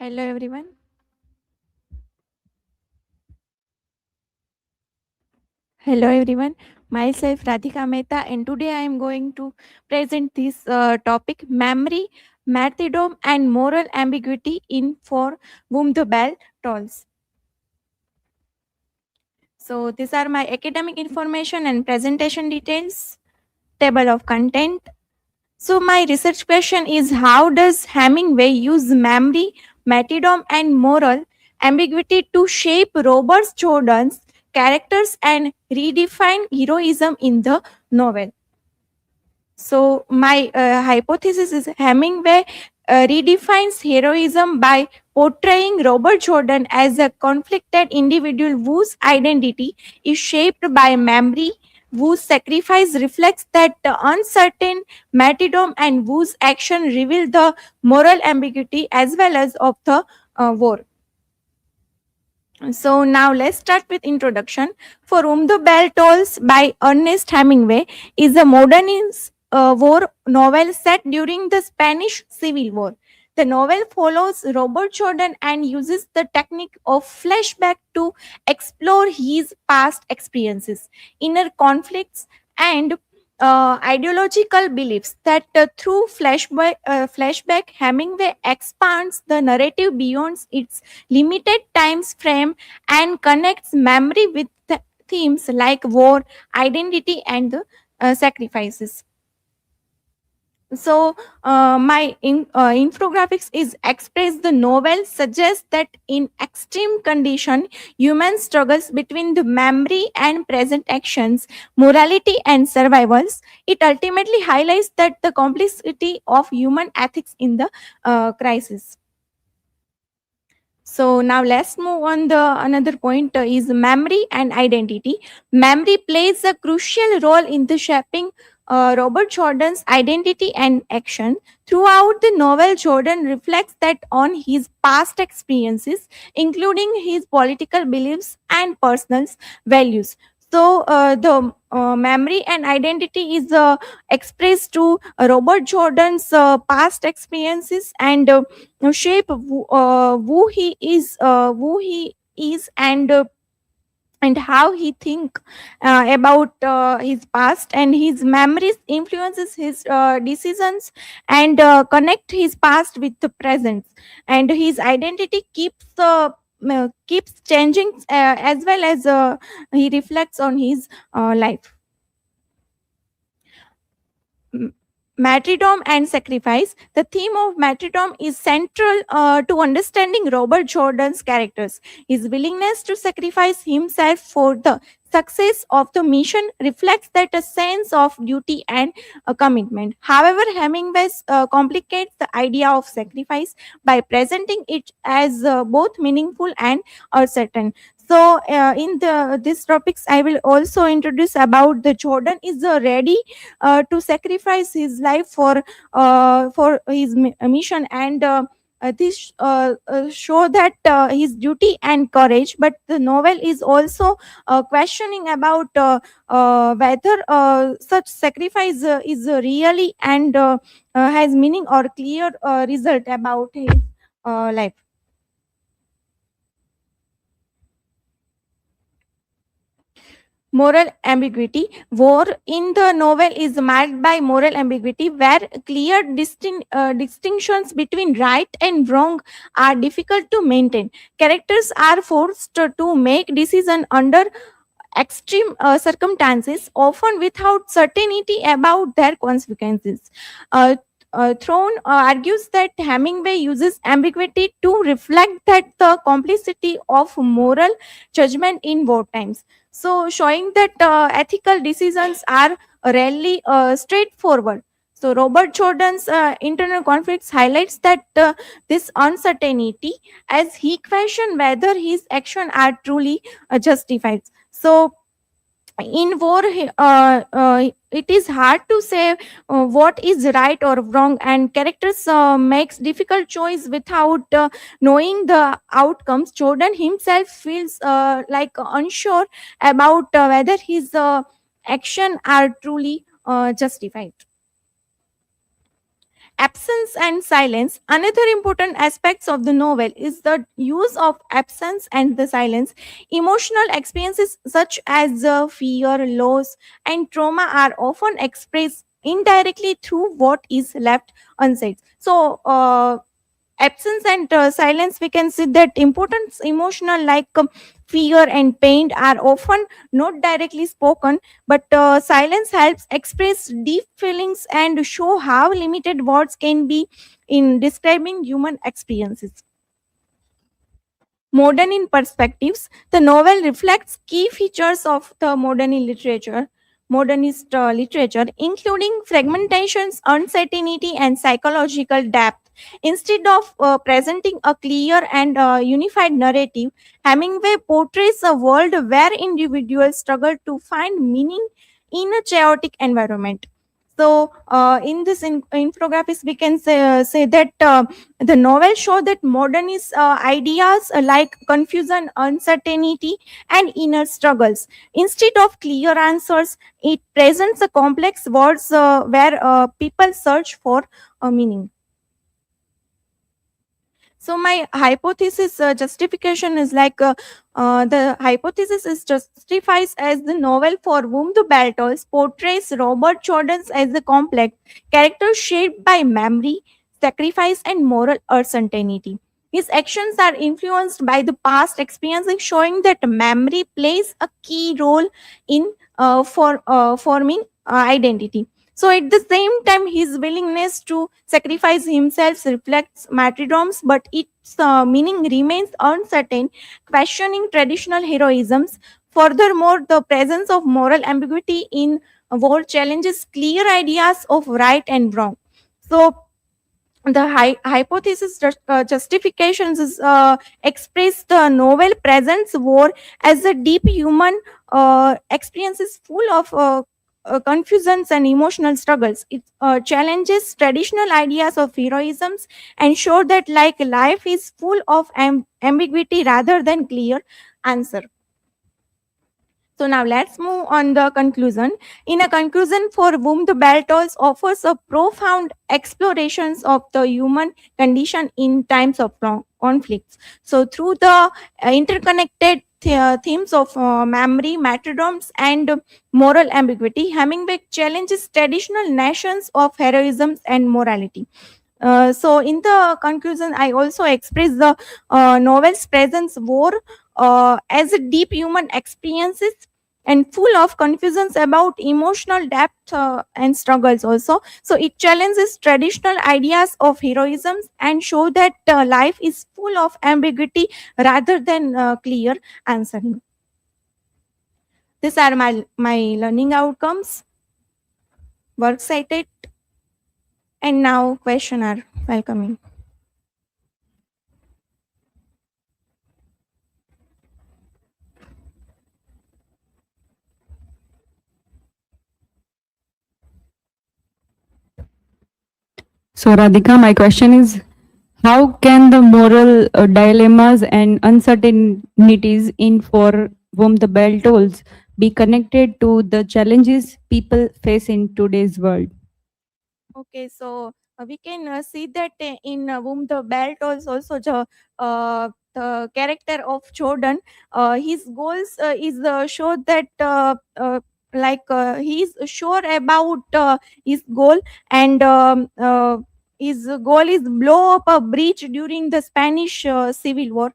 Hello everyone. Hello everyone. Myself Radhika Mehta, and today I am going to present this topic: memory, martyrdom, and moral ambiguity in For Whom the Bell Tolls. So these are my academic information and presentation details. Table of content. So my research question is: how does Hemingway use memory, martyrdom, and moral ambiguity to shape Robert Jordan's characters and redefine heroism in the novel? So my hypothesis is Hemingway redefines heroism by portraying Robert Jordan as a conflicted individual whose identity is shaped by memory, whose sacrifice reflects that uncertain martyrdom, and whose action reveal the moral ambiguity as well as of the war. So now let's start with introduction. For Whom the Bell Tolls by Ernest Hemingway is a modernist war novel set during the Spanish Civil War. The novel follows Robert Jordan and uses the technique of flashback to explore his past experiences, inner conflicts, and ideological beliefs. That through flashback, Hemingway expands the narrative beyond its limited time frame and connects memory with themes like war, identity, and sacrifices. So my infographics is express the novel suggests that in extreme condition human struggles between the memory and present actions, morality and survivals. It ultimately highlights that the complexity of human ethics in the crisis. So now let's move on. The another point is memory and identity. Memory plays a crucial role in the shaping Robert Jordan's identity and action. Throughout the novel, Jordan reflects that on his past experiences, including his political beliefs and personal values. So the memory and identity is expressed to Robert Jordan's past experiences and shape who he is, and how he think about his past, and his memories influences his decisions and connect his past with the present, and his identity keeps changing as well as he reflects on his life. Martyrdom and sacrifice. The theme of martyrdom is central to understanding Robert Jordan's characters. His willingness to sacrifice himself for the success of the mission reflects that a sense of duty and a commitment. However, Hemingway complicates the idea of sacrifice by presenting it as both meaningful and uncertain. So, in these topics, I will also introduce about the Jordan is ready to sacrifice his life for his mission, and This show that his duty and courage, but the novel is also questioning about whether such sacrifice is really and has meaning or clear result about his life. Moral ambiguity. War in the novel is marked by moral ambiguity, where clear distinctions between right and wrong are difficult to maintain. Characters are forced to make decisions under extreme circumstances, often without certainty about their consequences. Uh, Throne argues that Hemingway uses ambiguity to reflect that the complexity of moral judgment in war times. So, showing that ethical decisions are rarely straightforward. So, Robert Jordan's internal conflicts highlights that this uncertainty as he questions whether his actions are truly justified. So, in war, it is hard to say what is right or wrong, and characters makes difficult choice without knowing the outcomes. Jordan himself feels like unsure about whether his action are truly justified. Absence and silence. Another important aspects of the novel is the use of absence and the silence. Emotional experiences such as fear, loss, and trauma are often expressed indirectly through what is left unsaid. So, absence and silence, we can see that important emotional like fear and pain are often not directly spoken, but silence helps express deep feelings and show how limited words can be in describing human experiences. Modern in perspectives, the novel reflects key features of the modernist literature, including fragmentations, uncertainty, and psychological depth. Instead of presenting a clear and unified narrative, Hemingway portrays a world where individuals struggle to find meaning in a chaotic environment. So, in this infographics, we can say that the novel show that modernist ideas like confusion, uncertainty, and inner struggles. Instead of clear answers, it presents a complex words where people search for meaning. So my hypothesis justification is like the hypothesis is justifies as the novel for whom the bell tolls portrays Robert Jordan as a complex character shaped by memory, sacrifice, and moral uncertainty. His actions are influenced by the past experiences, showing that memory plays a key role in forming identity. So at the same time, his willingness to sacrifice himself reflects martyrdoms, but its meaning remains uncertain, questioning traditional heroisms. Furthermore, the presence of moral ambiguity in war challenges clear ideas of right and wrong. So the hypothesis justifications is express the novel presents war as a deep human experiences full of confusions and emotional struggles. It challenges traditional ideas of heroisms and show that like life is full of ambiguity rather than clear answer. So now let's move on the conclusion. In a conclusion, for whom the bell tolls offers a profound explorations of the human condition in times of conflicts. So through the interconnected themes of memory, martyrdoms, and moral ambiguity, Hemingway challenges traditional notions of heroism and morality. So in the conclusion, I also express the novel's presence war as a deep human experiences and full of confusions about emotional depth and struggles also. So it challenges traditional ideas of heroism and show that life is full of ambiguity rather than clear answering. These are my learning outcomes, work cited, and now question are welcoming. So, Radhika, my question is, How can the moral dilemmas and uncertainties in For Whom the Bell Tolls be connected to the challenges people face in today's world? Okay, so we can see that in Whom the Bell Tolls also the character of Jordan, his goals is show that he's sure about his goal, and his goal is blow up a breach during the Spanish Civil War.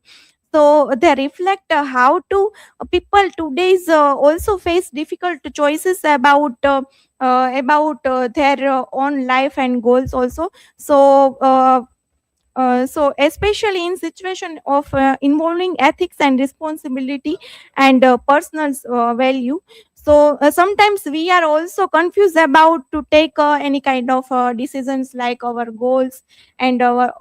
So they reflect how to people today's also face difficult choices about their own life and goals also. So especially in situation of involving ethics and responsibility and personal value. So sometimes we are also confused about to take any kind of decisions like our goals and our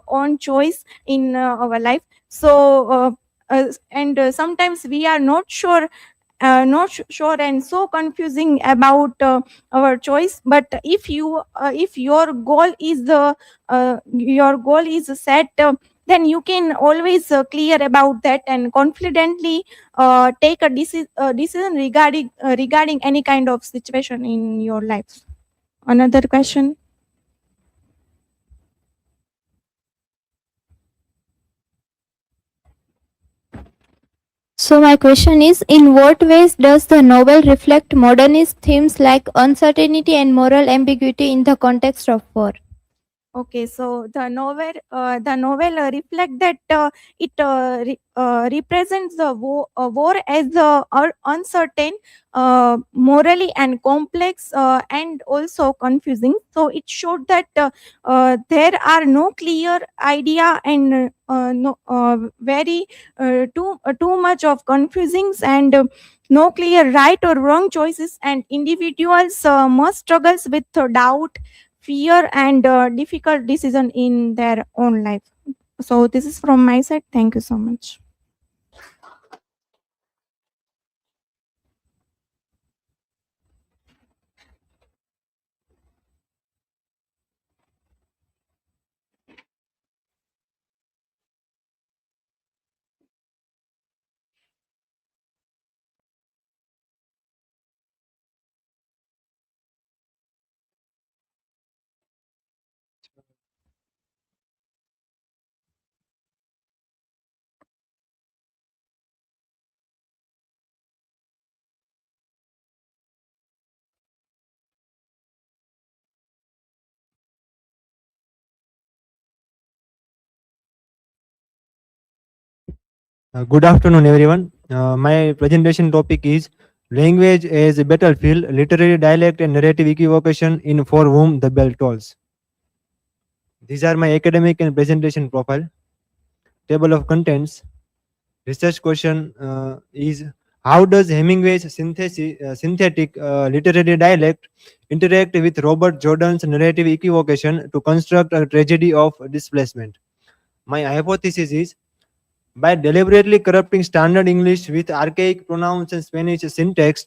own choice in our life. And sometimes we are not sure and so confusing about our choice. But if your goal is set, then you can always clear about that and confidently take a decision regarding any kind of situation in your life. Another question. So my question is, in what ways does the novel reflect modernist themes like uncertainty and moral ambiguity in the context of war? Okay, so the novel reflect that it represents the war as uncertain, morally and complex, and also confusing. So it showed that there are no clear idea and no very too much of confusings and no clear right or wrong choices, and individuals must struggles with doubt, fear, and difficult decision in their own life. So this is from my side. Thank you so much. Good afternoon, everyone. My presentation topic is language as a battlefield, literary dialect and narrative equivocation in For Whom the Bell Tolls. These are my academic and presentation profile. Table of contents. Research question is how does Hemingway's synthetic literary dialect interact with Robert Jordan's narrative equivocation to construct a tragedy of displacement? My hypothesis is by deliberately corrupting standard English with archaic pronouns and Spanish syntax,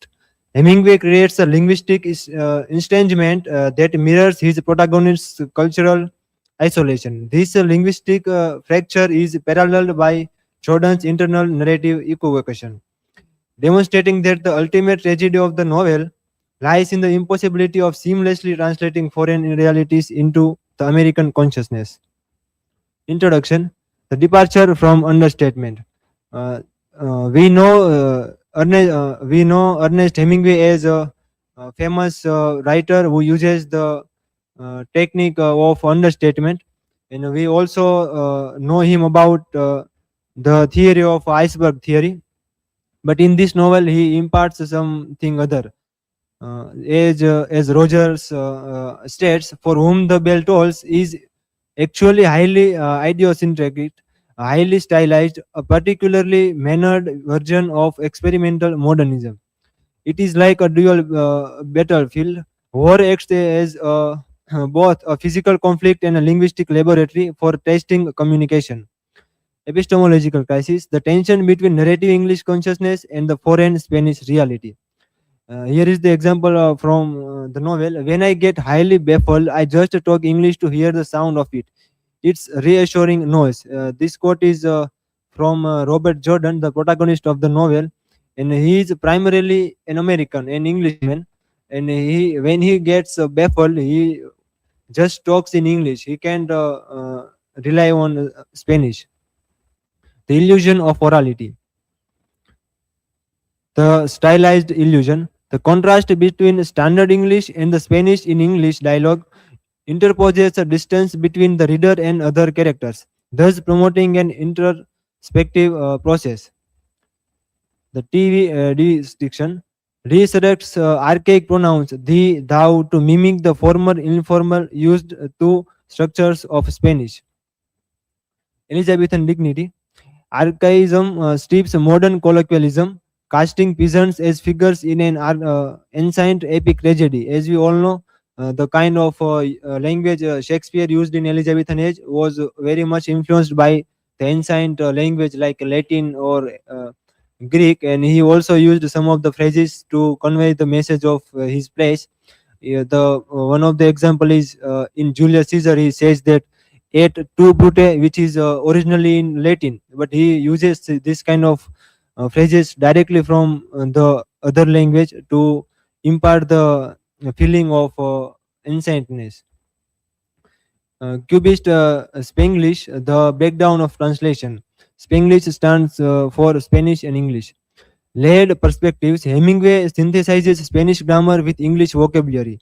Hemingway creates a linguistic estrangement that mirrors his protagonist's cultural isolation. This linguistic fracture is paralleled by Jordan's internal narrative equivocation, demonstrating that the ultimate tragedy of the novel lies in the impossibility of seamlessly translating foreign realities into the American consciousness. Introduction. The departure from understatement. Uh, we know Ernest Hemingway as a famous writer who uses the technique of understatement, and we also know him about the theory of iceberg theory. But in this novel, he imparts something other. As Rogers states, for whom the bell tolls is actually highly idiosyncratic, highly stylized, a particularly mannered version of experimental modernism. It is like a dual battlefield. War acts as both a physical conflict and a linguistic laboratory for testing communication. Epistemological crisis, the tension between narrative English consciousness and the foreign Spanish reality. Here is the example from the novel. When I get highly baffled, I just talk English to hear the sound of it. its reassuring noise. This quote is from Robert Jordan, the protagonist of the novel, and he is primarily an American, an Englishman. And when he gets baffled, he just talks in English. He can't rely on Spanish. The illusion of orality. The stylized illusion. The contrast between standard English and the Spanish in English dialogue interposes a distance between the reader and other characters, thus promoting an introspective process. The TV distinction resurrects archaic pronouns thee, thou to mimic the former informal used to structures of Spanish. Elizabethan dignity. Archaism strips modern colloquialism, casting peasants as figures in an ancient epic tragedy. As we all know, the kind of language Shakespeare used in Elizabethan age was very much influenced by the ancient language like Latin or Greek, and he also used some of the phrases to convey the message of his plays. The one of the example is in Julius Caesar. He says that et tu brute, which is originally in Latin, but he uses this kind of phrases directly from the other language to impart the feeling of ancientness. Cubist Spanglish, the breakdown of translation. Spanglish stands for Spanish and English. Layered perspectives. Hemingway synthesizes Spanish grammar with English vocabulary,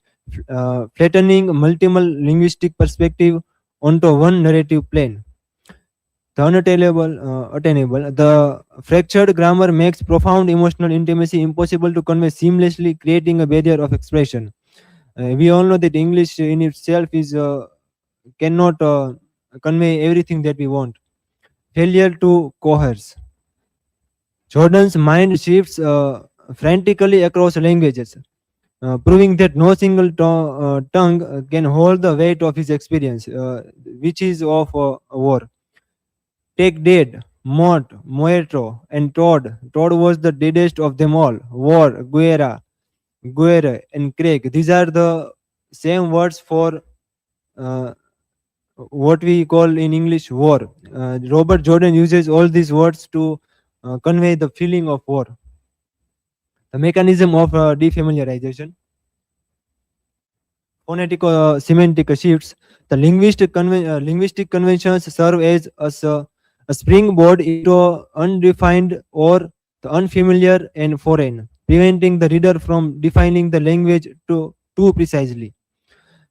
flattening multiple linguistic perspective onto one narrative plane. The unattainable. The fractured grammar makes profound emotional intimacy impossible to convey seamlessly, creating a barrier of expression. We all know that English in itself is cannot convey everything that we want. Failure to coerce. Jordan's mind shifts frantically across languages, proving that no single tongue can hold the weight of his experience, which is of war. Take dead, mort, muerto, and Todd. Todd was the deadest of them all. War, guerra, guerre, and Craig. These are the same words for what we call in English war. Robert Jordan uses all these words to convey the feeling of war. The mechanism of defamiliarization. Phonetic semantic shifts. The linguistic conventions serve as a springboard into undefined or the unfamiliar and foreign, preventing the reader from defining the language too precisely.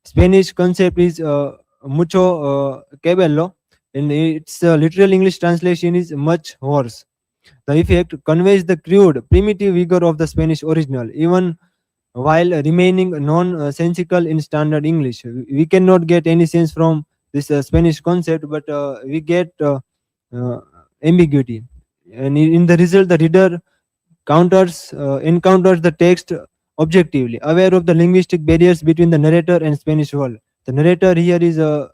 Spanish concept is mucho cabello, and its literal English translation is much worse. The effect conveys the crude, primitive vigor of the Spanish original, even while remaining nonsensical in standard English. We cannot get any sense from this Spanish concept, but we get ambiguity. And in the result, the reader encounters the text objectively, aware of the linguistic barriers between the narrator and Spanish world. The narrator here is the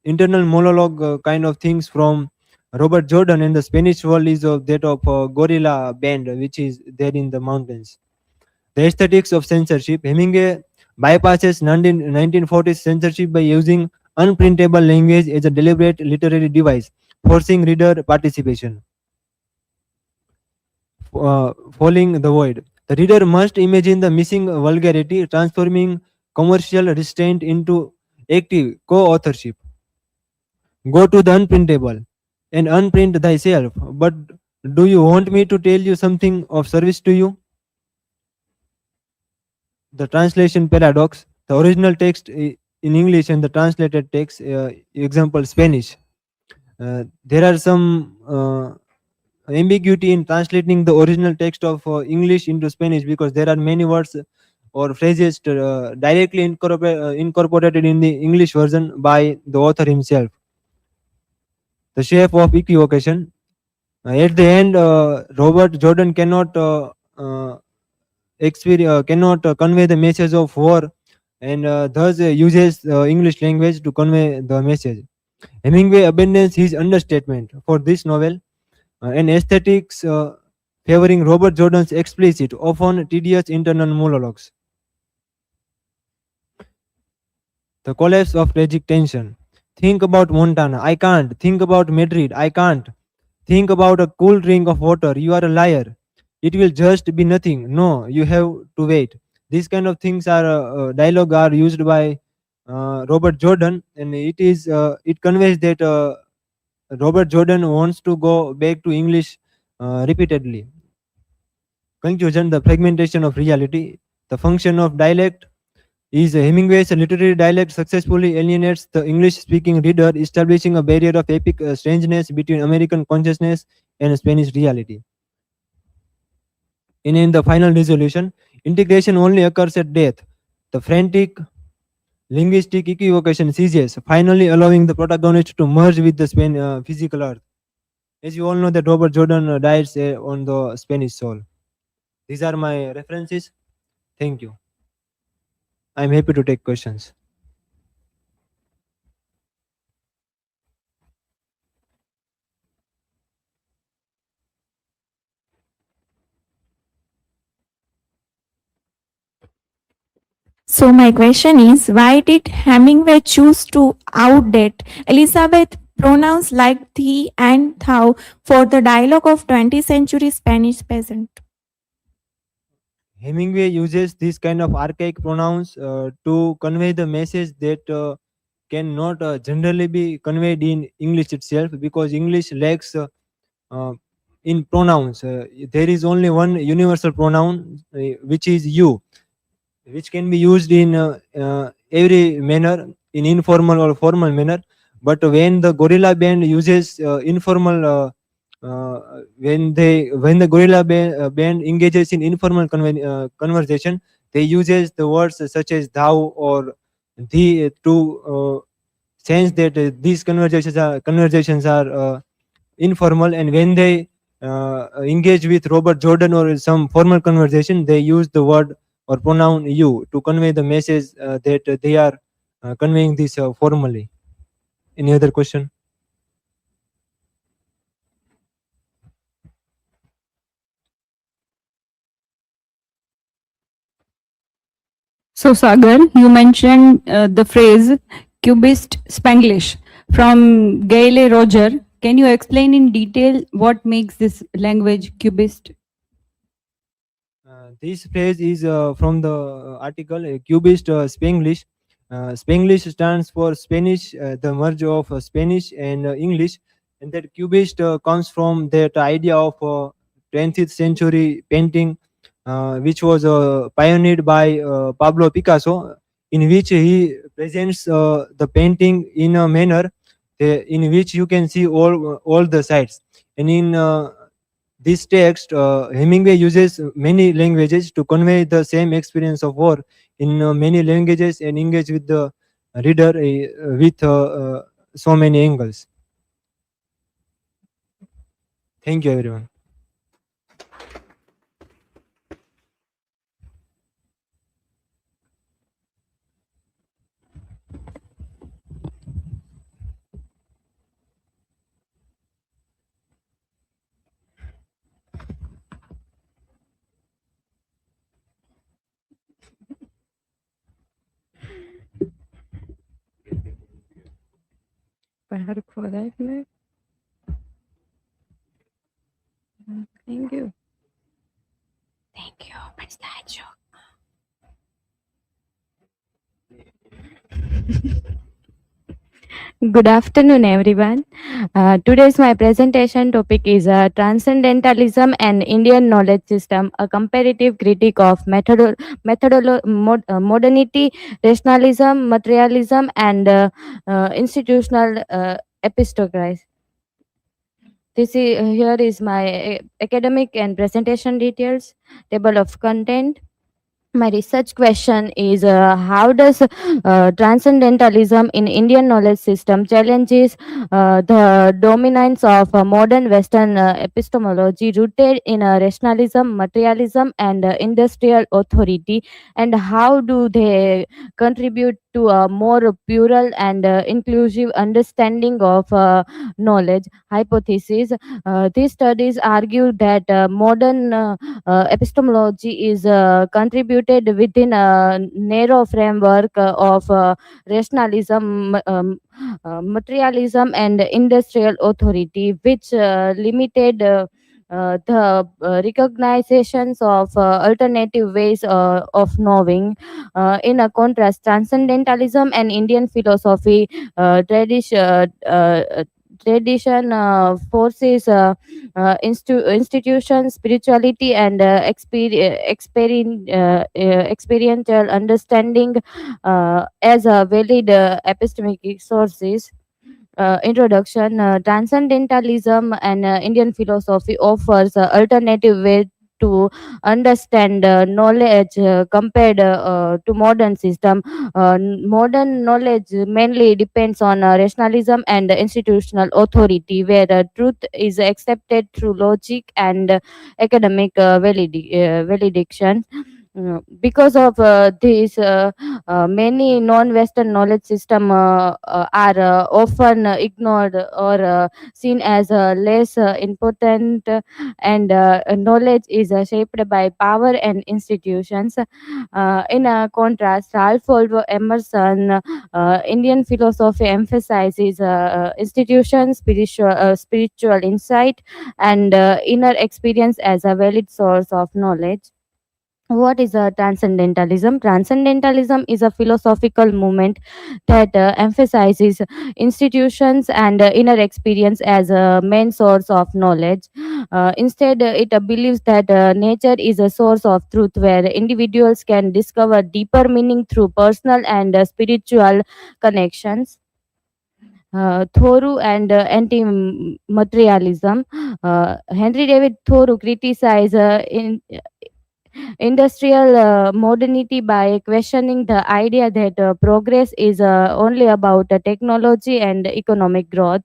internal monologue kind of things from Robert Jordan, and the Spanish world is that of gorilla band, which is there in the mountains. The aesthetics of censorship. Hemingway bypasses 1940s censorship by using unprintable language as a deliberate literary device, forcing reader participation. Falling the void. The reader must imagine the missing vulgarity, transforming commercial restraint into active co-authorship. Go to the unprintable and unprint thyself. But do you want me to tell you something of service to you? The translation paradox. The original text in English and the translated text, example Spanish. There are some ambiguity in translating the original text of English into Spanish, because there are many words or phrases directly incorporated in the English version by the author himself. The shape of equivocation. At the end, Robert Jordan cannot convey the message of war, and thus uses English language to convey the message. Hemingway abandons his understatement for this novel, and aesthetics favoring Robert Jordan's explicit, often tedious internal monologues. The collapse of tragic tension. Think about Montana. I can't. Think about Madrid. I can't. Think about a cool drink of water. You are a liar. It will just be nothing. No, you have to wait. These kind of things are dialogue are used by Robert Jordan, and it conveys that Robert Jordan wants to go back to English repeatedly. Conclusion: the fragmentation of reality, the function of dialect is Hemingway's literary dialect successfully alienates the English-speaking reader, establishing a barrier of epic strangeness between American consciousness and Spanish reality. In the final resolution, integration only occurs at death. The frantic linguistic equivocation ceases, finally allowing the protagonist to merge with the physical earth. As you all know, that Robert Jordan died on the Spanish soul. These are my references. Thank you. I'm happy to take questions. So my question is, why did Hemingway choose to outdate Elizabeth pronouns like thee and thou for the dialogue of 20th century Spanish peasant? Hemingway uses this kind of archaic pronouns to convey the message that cannot generally be conveyed in English itself, because English lacks in pronouns. There is only one universal pronoun, which is you, which can be used in every manner, in informal or formal manner. But when the gorilla band uses informal when the gorilla band engages in informal conversation, they uses the words such as thou or thee to sense that these conversations are informal. And when they engage with Robert Jordan or some formal conversation, they use the word or pronoun you to convey the message that they are conveying this formally. Any other question? So, Sagar, you mentioned the phrase cubist Spanglish from Gayle Roger. Can you explain in detail what makes this language cubist? This phrase is from the article Cubist Spanglish. Spanglish stands for Spanish, the merge of Spanish and English, and that Cubist comes from that idea of 20th century painting, which was pioneered by Pablo Picasso, in which he presents the painting in a manner in which you can see all the sides. And in this text, Hemingway uses many languages to convey the same experience of war in many languages and engage with the reader with so many angles. Thank you, everyone. Thank you. Thank you. My slideshow. Good afternoon, everyone. Today's my presentation topic is Transcendentalism and Indian Knowledge System, a comparative critique of modernity, rationalism, materialism, and institutional epistocracy. Here is my academic and presentation details, table of content. My research question is how does transcendentalism in Indian knowledge system challenges the dominance of modern Western epistemology rooted in rationalism, materialism, and industrial authority, and how do they contribute to a more plural and inclusive understanding of knowledge. Hypothesis. These studies argue that modern epistemology is contributed within a narrow framework of rationalism, materialism, and industrial authority, which limited the recognitions of alternative ways of knowing. In a contrast, transcendentalism and Indian philosophy tradition forces institutions, spirituality, and experiential understanding as a valid epistemic sources. Introduction. Transcendentalism and Indian philosophy offers alternative way to understand knowledge compared to modern system. Modern knowledge mainly depends on rationalism and institutional authority, where truth is accepted through logic and academic validation. Because of this, many non-Western knowledge system are often ignored or seen as less important, and knowledge is shaped by power and institutions. In contrast, Ralph Waldo Emerson, Indian philosophy emphasizes institutions, spiritual insight, and inner experience as a valid source of knowledge. What is transcendentalism? Transcendentalism is a philosophical movement that emphasizes institutions and inner experience as a main source of knowledge. Instead, it believes that nature is a source of truth, where individuals can discover deeper meaning through personal and spiritual connections. Thoreau and anti-materialism. Henry David Thoreau criticized industrial modernity by questioning the idea that progress is only about technology and economic growth.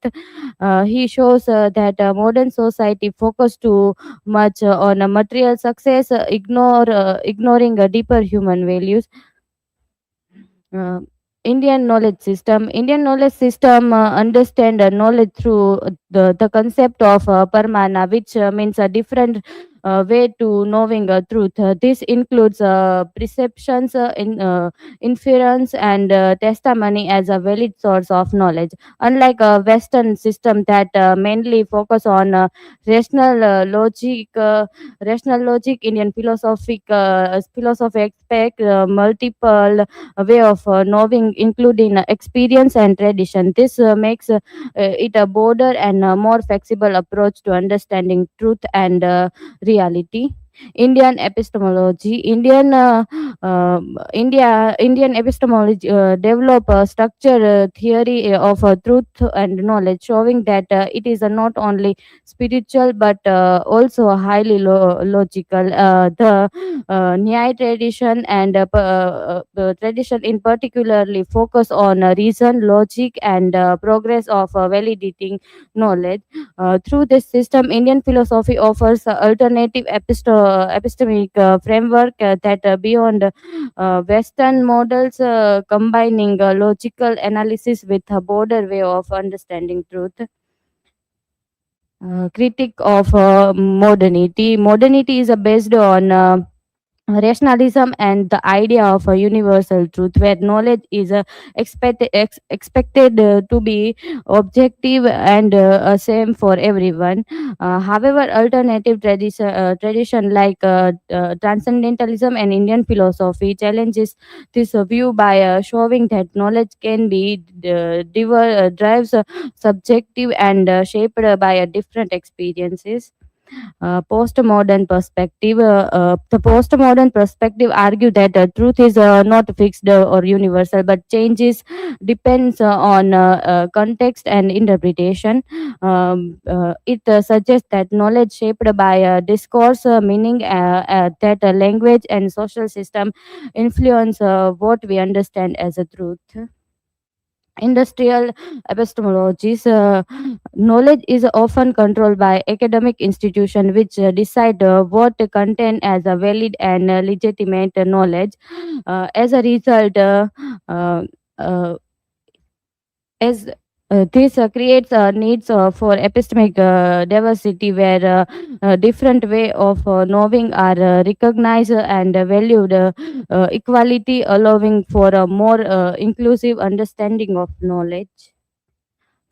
He shows that modern society focus too much on material success, ignoring deeper human values. uh, Indian knowledge system understand knowledge through the concept of parmana, which means a different way to knowing truth. This includes perceptions, inference, and testimony as a valid source of knowledge. Unlike a Western system that mainly focus on rational logic, Indian philosophy expect multiple way of knowing, including experience and tradition. This makes it a broader and more flexible approach to understanding truth and reality. Indian epistemology. Indian epistemology develop a structured theory of truth and knowledge, showing that it is not only spiritual but also highly logical. The Nyaya tradition and tradition in particularly focus on reason, logic, and progress of validating knowledge. Through this system, Indian philosophy offers a alternative epistemic framework that beyond Western models, combining logical analysis with a broader way of understanding truth. Critique of modernity. Modernity is based on rationalism and the idea of a universal truth, where knowledge is expected to be objective and same for everyone. However, alternative tradition like transcendentalism and Indian philosophy challenges this view by showing that knowledge can be drives subjective and shaped by different experiences. Postmodern perspective. The postmodern perspective argue that truth is not fixed or universal, but changes depends on context and interpretation. It suggests that knowledge shaped by discourse, meaning that language and social system influence what we understand as a truth. Industrial epistemologies. Knowledge is often controlled by academic institutions, which decide what content as a valid and legitimate knowledge. As a result, as this creates needs for epistemic diversity where different way of knowing are recognized and valued equality, allowing for a more inclusive understanding of knowledge.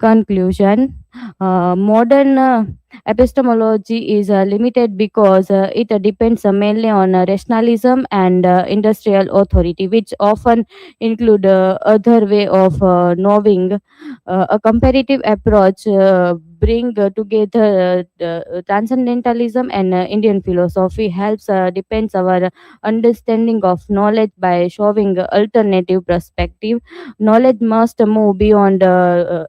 Conclusion. Modern epistemology is limited because it depends mainly on rationalism and industrial authority, which often include other way of knowing. A comparative approach bring together transcendentalism and Indian philosophy helps depends our understanding of knowledge by showing alternative perspective. Knowledge must move beyond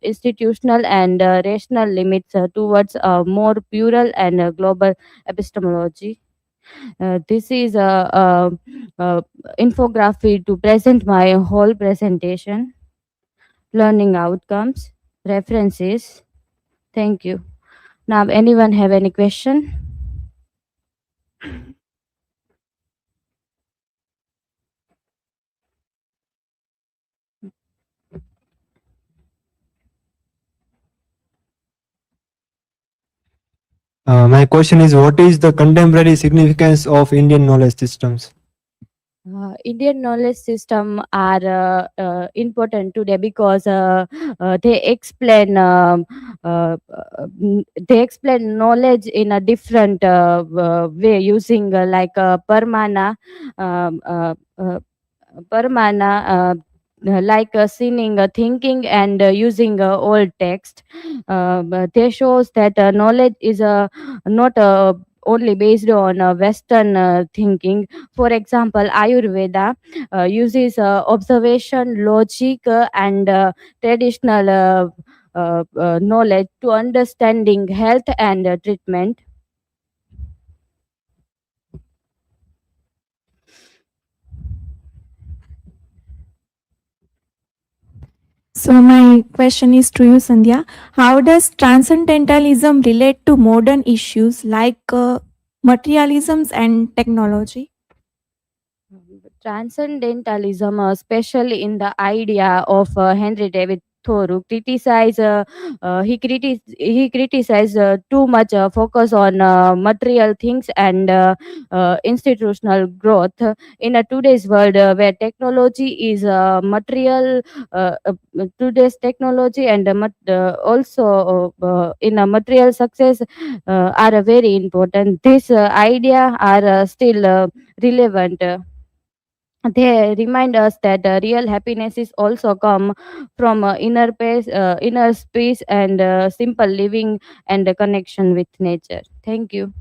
institutional and rational limits towards a more plural and global epistemology. This is a infographic to present my whole presentation. Learning outcomes, references. Thank you. Now, anyone have any question? My question is, what is the contemporary significance of Indian knowledge systems? Indian knowledge system are important today because they explain knowledge in a different way using Parmana, um, uh, uh, like seeing thinking and using old text. They shows that knowledge is not only based on western thinking. For example, Ayurveda uses observation, logic, and traditional knowledge to understanding health and treatment. So my question is to you, Sandhya. How does transcendentalism relate to modern issues like materialisms and technology? Transcendentalism, especially in the idea of Henry David Thoreau, he criticized too much focus on material things and institutional growth in today's world where technology is material. Today's technology and also in a material success are very important. This idea are still relevant. They remind us that real happiness is also come from inner space and simple living and connection with nature. Thank you.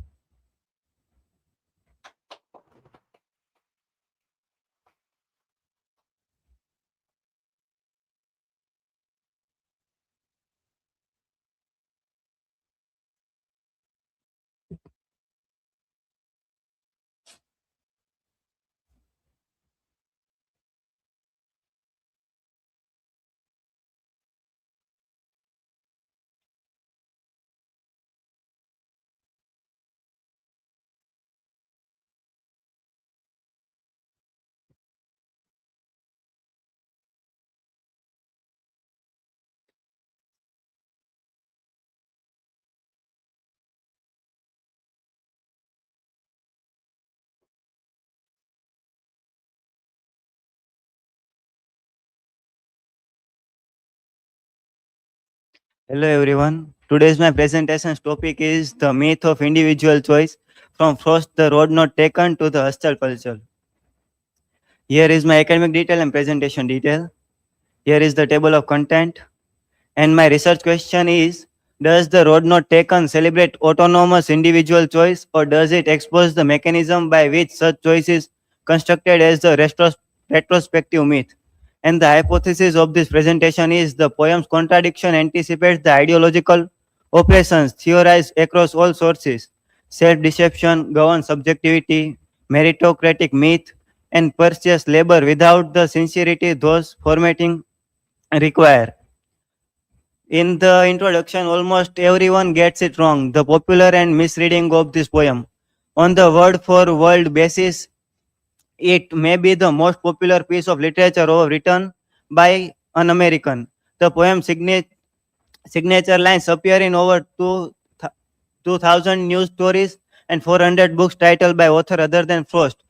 Hello everyone. Today's my presentation's topic is the myth of individual choice from Frost the road not taken to the hostile culture. Here is my academic detail and presentation detail. Here is the table of content. And my research question is, does the road not taken celebrate autonomous individual choice or does it expose the mechanism by which such choice is constructed as the retrospective myth? And the hypothesis of this presentation is the poem's contradiction anticipates the ideological operations theorized across all sources. Self-deception governs subjectivity, meritocratic myth, and purchase labor without the sincerity those formatting require. In the introduction, almost everyone gets it wrong. The popular and misreading of this poem. On the word for world basis, it may be the most popular piece of literature ever written, by an American. The poem signature lines appear in over 2,000 news stories and 400 books titled by author other than Frost.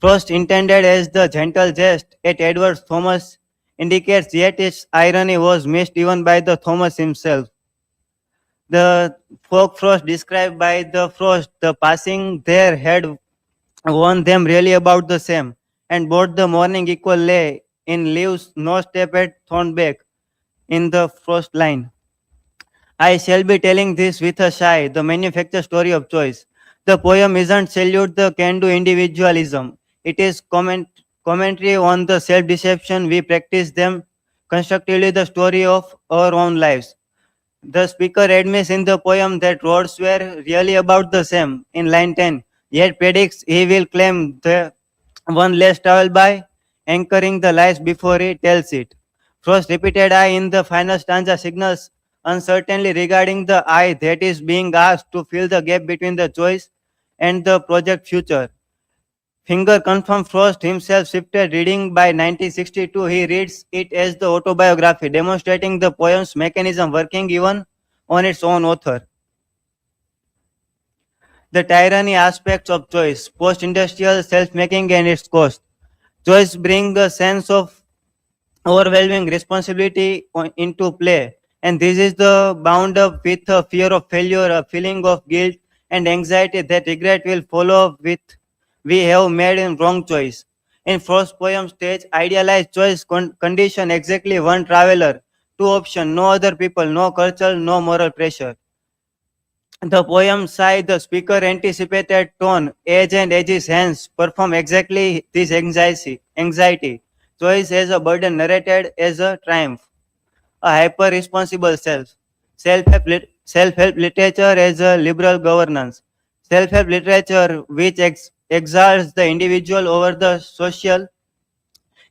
Frost, intended as the gentle jest at Edward Thomas, indicates yet its irony was missed even by the Thomas himself. The folk frost described by the frost, the passing there had warned them really about the same, and both the morning equal lay in leaves, no step at Thornbeck in the frost line. I shall be telling this with a sigh, the manufactured story of choice. The poem isn't salute the can-do individualism. It is commentary on the self-deception we practice them constructively the story of our own lives. The speaker admits in the poem that roads were really about the same in line 10, yet predicts he will claim the one less traveled by, anchoring the lies before he tells it. Frost repeated I in the final stanza signals uncertainly regarding the I that is being asked to fill the gap between the choice and the project future. Finger confirmed Frost himself shifted reading by 1962. He reads it as the autobiography, demonstrating the poem's mechanism working even on its own author. The tyranny aspects of choice, post-industrial self-making and its cost. Choice brings a sense of overwhelming responsibility into play, and this is the bound up with a fear of failure, a feeling of guilt and anxiety that regret will follow with we have made a wrong choice. In Frost's poem stage, idealized choice condition exactly one traveler, two options, no other people, no culture, no moral pressure. The poem side, the speaker anticipated tone, age and age's hands perform exactly this anxiety. Choice as a burden narrated as a triumph. A hyper-responsible self. Self-help literature as a liberal governance. Self-help literature which exalts the individual over the social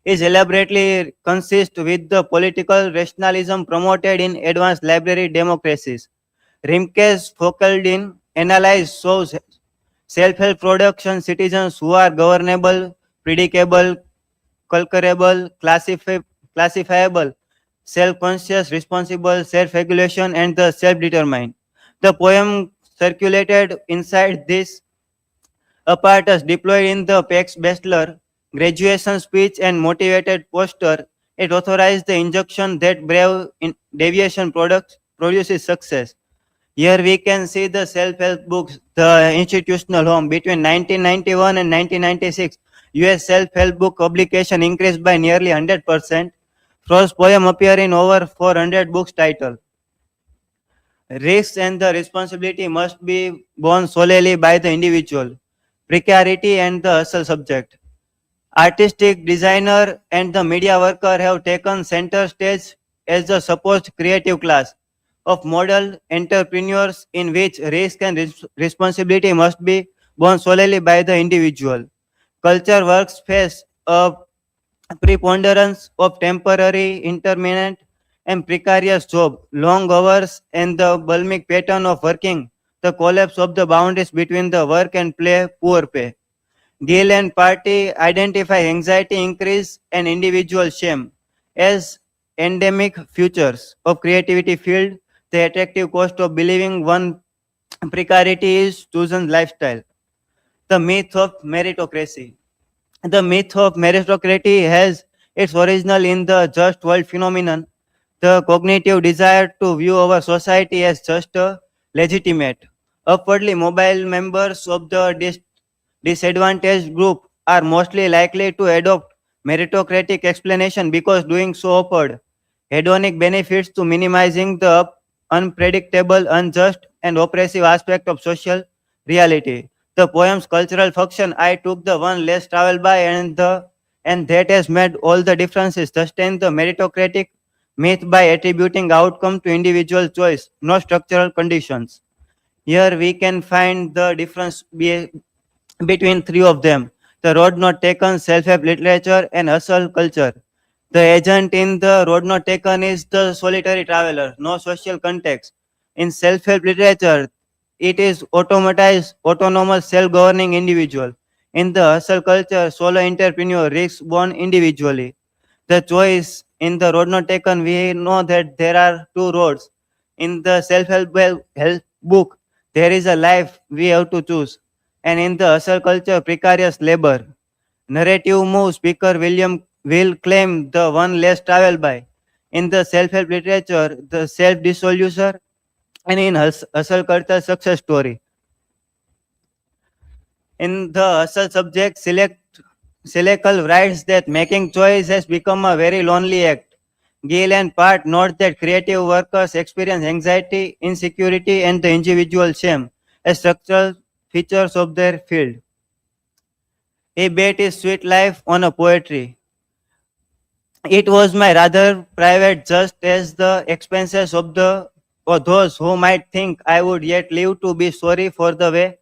is elaborately consistent with the political rationalism promoted in advanced library democracies. Rimke's Foucauldian analysis shows self-help production citizens who are governable, predicable, calculable, classifiable, self-conscious, responsible, self-regulation, and the self-determined. The poem circulated inside this apparatus deployed in the Pax Bachelor graduation speech and motivated poster. It authorized the injunction that brave deviation produces success. Here we can see the self-help books, the institutional home. Between 1991 and 1996, US self-help book publication increased by nearly 100%. Frost's poem appear in over 400 books titled. Risks and the responsibility must be borne solely by the individual. Precarity and the hustle subject. Artistic designer and the media worker have taken center stage as the supposed creative class of model entrepreneurs in which risk and responsibility must be borne solely by the individual. Culture works face a preponderance of temporary, intermittent, and precarious job, long hours, and the bulmic pattern of working, the collapse of the boundaries between the work and play, poor pay. Gill and Party identify anxiety increase and individual shame as endemic features of creativity field, the attractive cost of believing one precarity is chosen lifestyle. The myth of meritocracy. The myth of meritocracy has its original in the just world phenomenon, the cognitive desire to view our society as just a legitimate, upwardly mobile members of the disadvantaged group are mostly likely to adopt meritocratic explanation because doing so offered hedonic benefits to minimizing the unpredictable, unjust, and oppressive aspect of social reality. The poem's cultural function, I took the one less traveled by and that has made all the differences, sustain the meritocratic myth by attributing outcome to individual choice, not structural conditions. Here we can find the difference between three of them, the road not taken, self-help literature, and hustle culture. The agent in the road not taken is the solitary traveler, no social context. In self-help literature, it is automatized, autonomous, self-governing individual. In the hustle culture, solo entrepreneur, risk born individually. the choice in the road not taken. We know that there are two roads. In the self-help book, there is a life we have to choose. And in the hustle culture, precarious labor. Narrative move, speaker William will claim the one less travel by. In the self-help literature, the self-dissolution, and in hustle culture success story. In the hustle subject, Selekal writes that making choice has become a very lonely act. Gill and Part note that creative workers experience anxiety, insecurity, and the individual shame as structural features of their field. He bet his sweet life on a poetry. It was my rather private, just as the expenses of the or those who might think I would yet live to be sorry for the way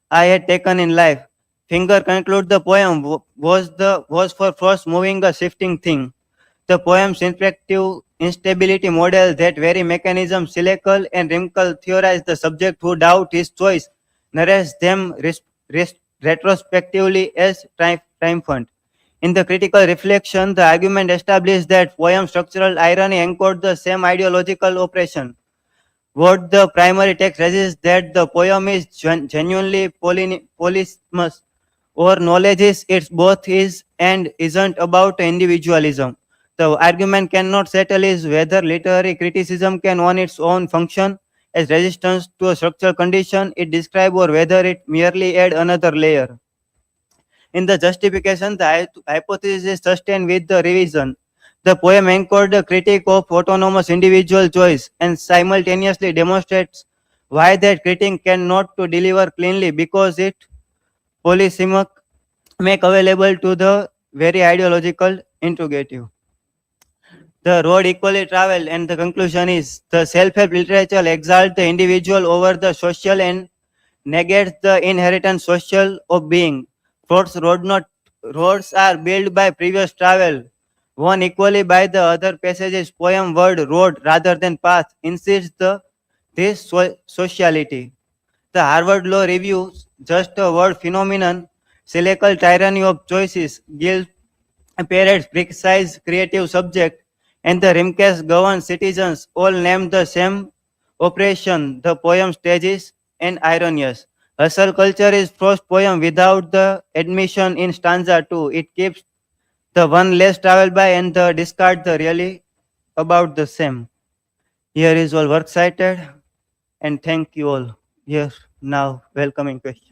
I had taken in life. Finger conclude the poem was for Frost moving a shifting thing. The poem's ineffective instability model that very mechanism Selekal and Rimkel theorize the subject who doubt his choice narrates them retrospectively as triumphant. In the critical reflection, the argument established that poem structural irony encoded the same ideological oppression. What the primary text resists that the poem is genuinely polysemous, or knowledge is it's both is and isn't about individualism. The argument cannot settle is whether literary criticism can on its own function as resistance to a structural condition it describes or whether it merely add another layer. In the justification, the hypothesis is sustained with the revision. The poem anchored a critique of autonomous individual choice and simultaneously demonstrates why that critique cannot to deliver cleanly because it polysemic make available to the very ideological interrogative. The road equally traveled, and the conclusion is the self-help literature exalts the individual over the social and negates the inherent social of being. Roads are built by previous travel, one equally by the other passages. Poem word road rather than path insists this sociality. The Harvard Law Review, just a word phenomenon, Selekal tyranny of choices, guilt parrots precise creative subject, and the Rimkes govern citizens, all named the same oppression. The poem stages and ironious. Hustle culture is Frost's poem without the admission in stanza 2. It keeps the one less traveled by and the discard the really about the same. Here is all work cited, and thank you all. Here now welcoming question.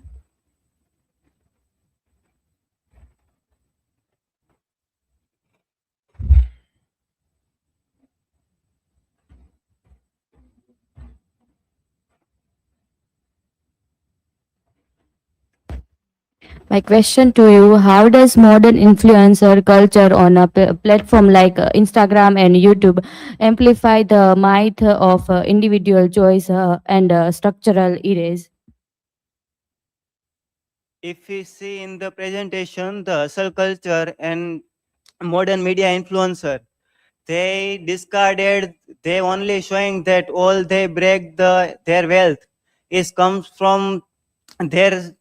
My question to you, how does modern influencer culture on a platform like Instagram and YouTube amplify the myth of individual choice and structural erase? If we see in the presentation, the hustle culture and modern media influencer, they discarded, they only showing that all they break their wealth is comes from their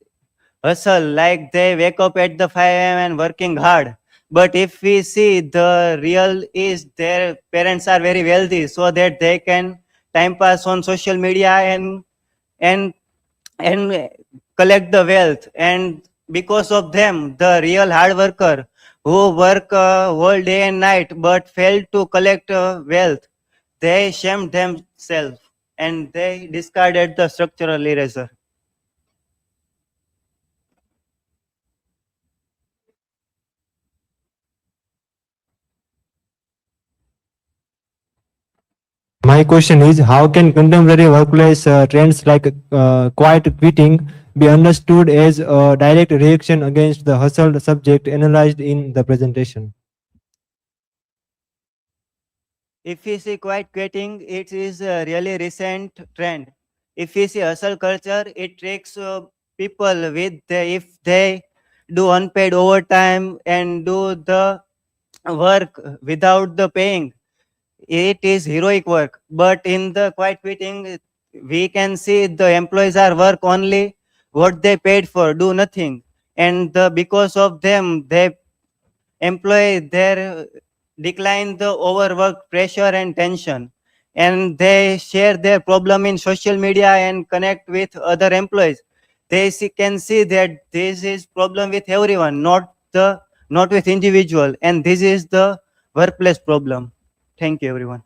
hustle, like they wake up at the 5 a.m. and working hard. But if we see the real is their parents are very wealthy so that they can time pass on social media and and collect the wealth, and because of them the real hard worker who work whole day and night but failed to collect wealth, they shamed themselves and they discarded the structural eraser. My question is, how can contemporary workplace trends like quiet quitting be understood as a direct reaction against the hustle subject analyzed in the presentation? If we see quiet quitting, it is a really recent trend. If we see hustle culture, it tricks people with if they do unpaid overtime and do the work without the paying, it is heroic work. But in the quiet quitting, we can see the employees are work only what they paid for, do nothing, and because of them they employ their decline the overwork, pressure, and tension. And they share their problem in social media and connect with other employees. Can see that this is problem with everyone, not with individual, and this is the workplace problem. Thank you, everyone.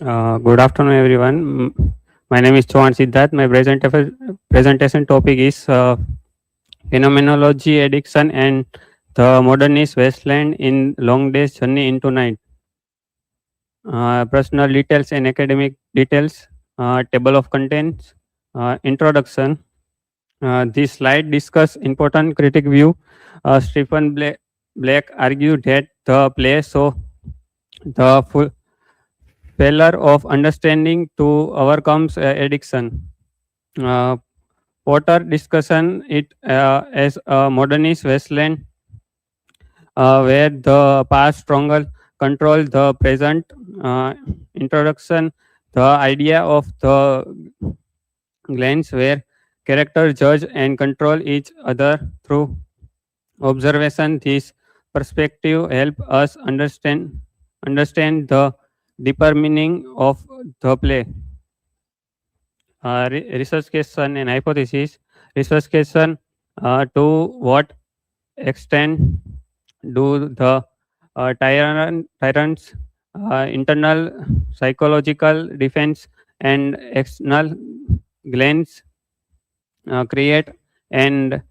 Good afternoon, everyone. My name is Chauhan Siddharth. My presentation topic is phenomenology, addiction, and the modernist wasteland in long days journey into night. Personal details and academic details. Table of contents. Introduction. This slide discuss important critic view. Stephen Black argued that the play saw the full failure of understanding to overcomes addiction. Potter discussion it as a modernist wasteland where the past stronger control the present. Introduction, the idea of the glance where characters judge and control each other through observation. This perspective help us understand the deeper meaning of the play. Research question and hypothesis. Research question, to what extent do the tyrants internal psychological defense and external glance create an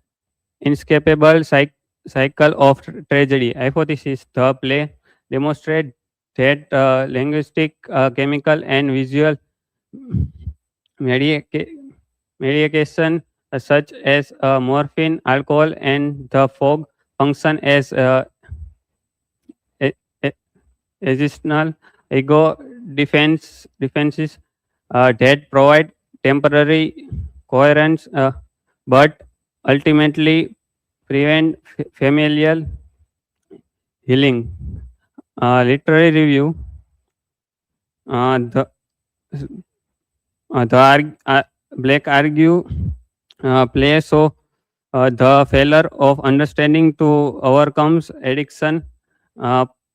inescapable cycle of tragedy? Hypothesis, the play demonstrate that linguistic, chemical, and visual medication such as morphine, alcohol, and the fog function as additional ego defenses that provide temporary coherence, but ultimately prevent familial healing. Literary review. The Black argue play so the failure of understanding to overcomes addiction.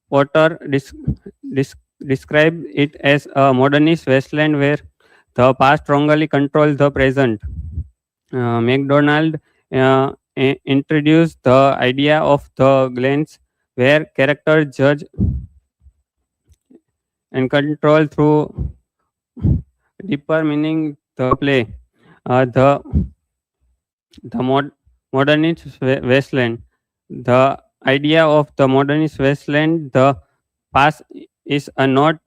Potter described it as a modernist wasteland where the past strongly controls the present. MacDonald introduced the idea of the glance where characters judge and control through deeper meaning the play. The modernist wasteland. The idea of the modernist wasteland, the past is a not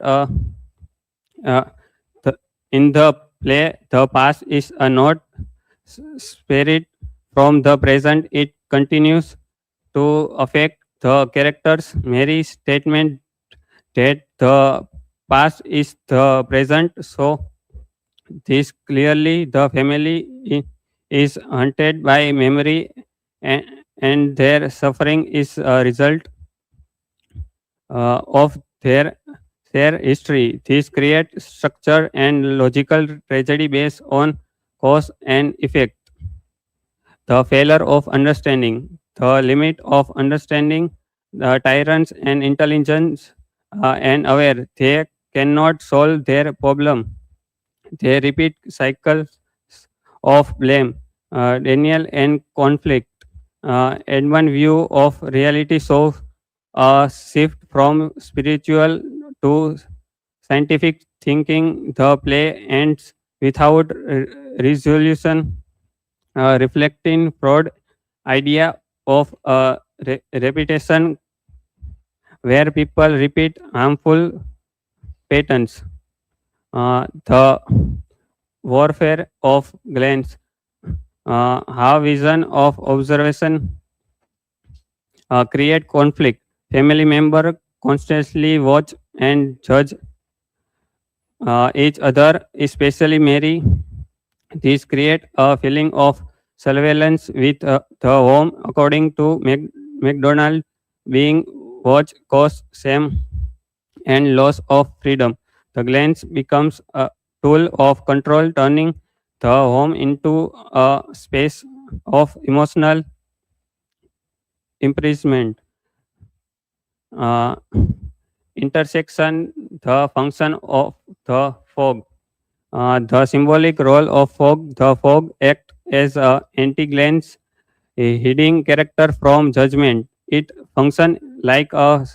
in the play. The past is a not spirit from the present. It continues to affect the characters. Mary's statement that the past is the present. So this clearly the family is haunted by memory, and their suffering is a result of their history. This creates structure and logical tragedy based on cause and effect. The failure of understanding. the limit of understanding the tyrants and intelligence and aware. They cannot solve their problem. They repeat cycles of blame, denial, and conflict. Edmund view of reality shows a shift from spiritual to scientific thinking. The play ends without resolution, reflecting Freud idea of repetition, where people repeat harmful patterns. The warfare of glance, how vision of observation create conflict. Family member constantly watch and judge each other, especially Mary. These create a feeling of surveillance with the home. According to McDonald, being watched cause shame and loss of freedom. The glance becomes a tool of control, turning the home into a space of emotional imprisonment. Uh, intersection, the function of the fog. The symbolic role of fog. The fog act as a anti-glance, a hiding character from judgment. It function like a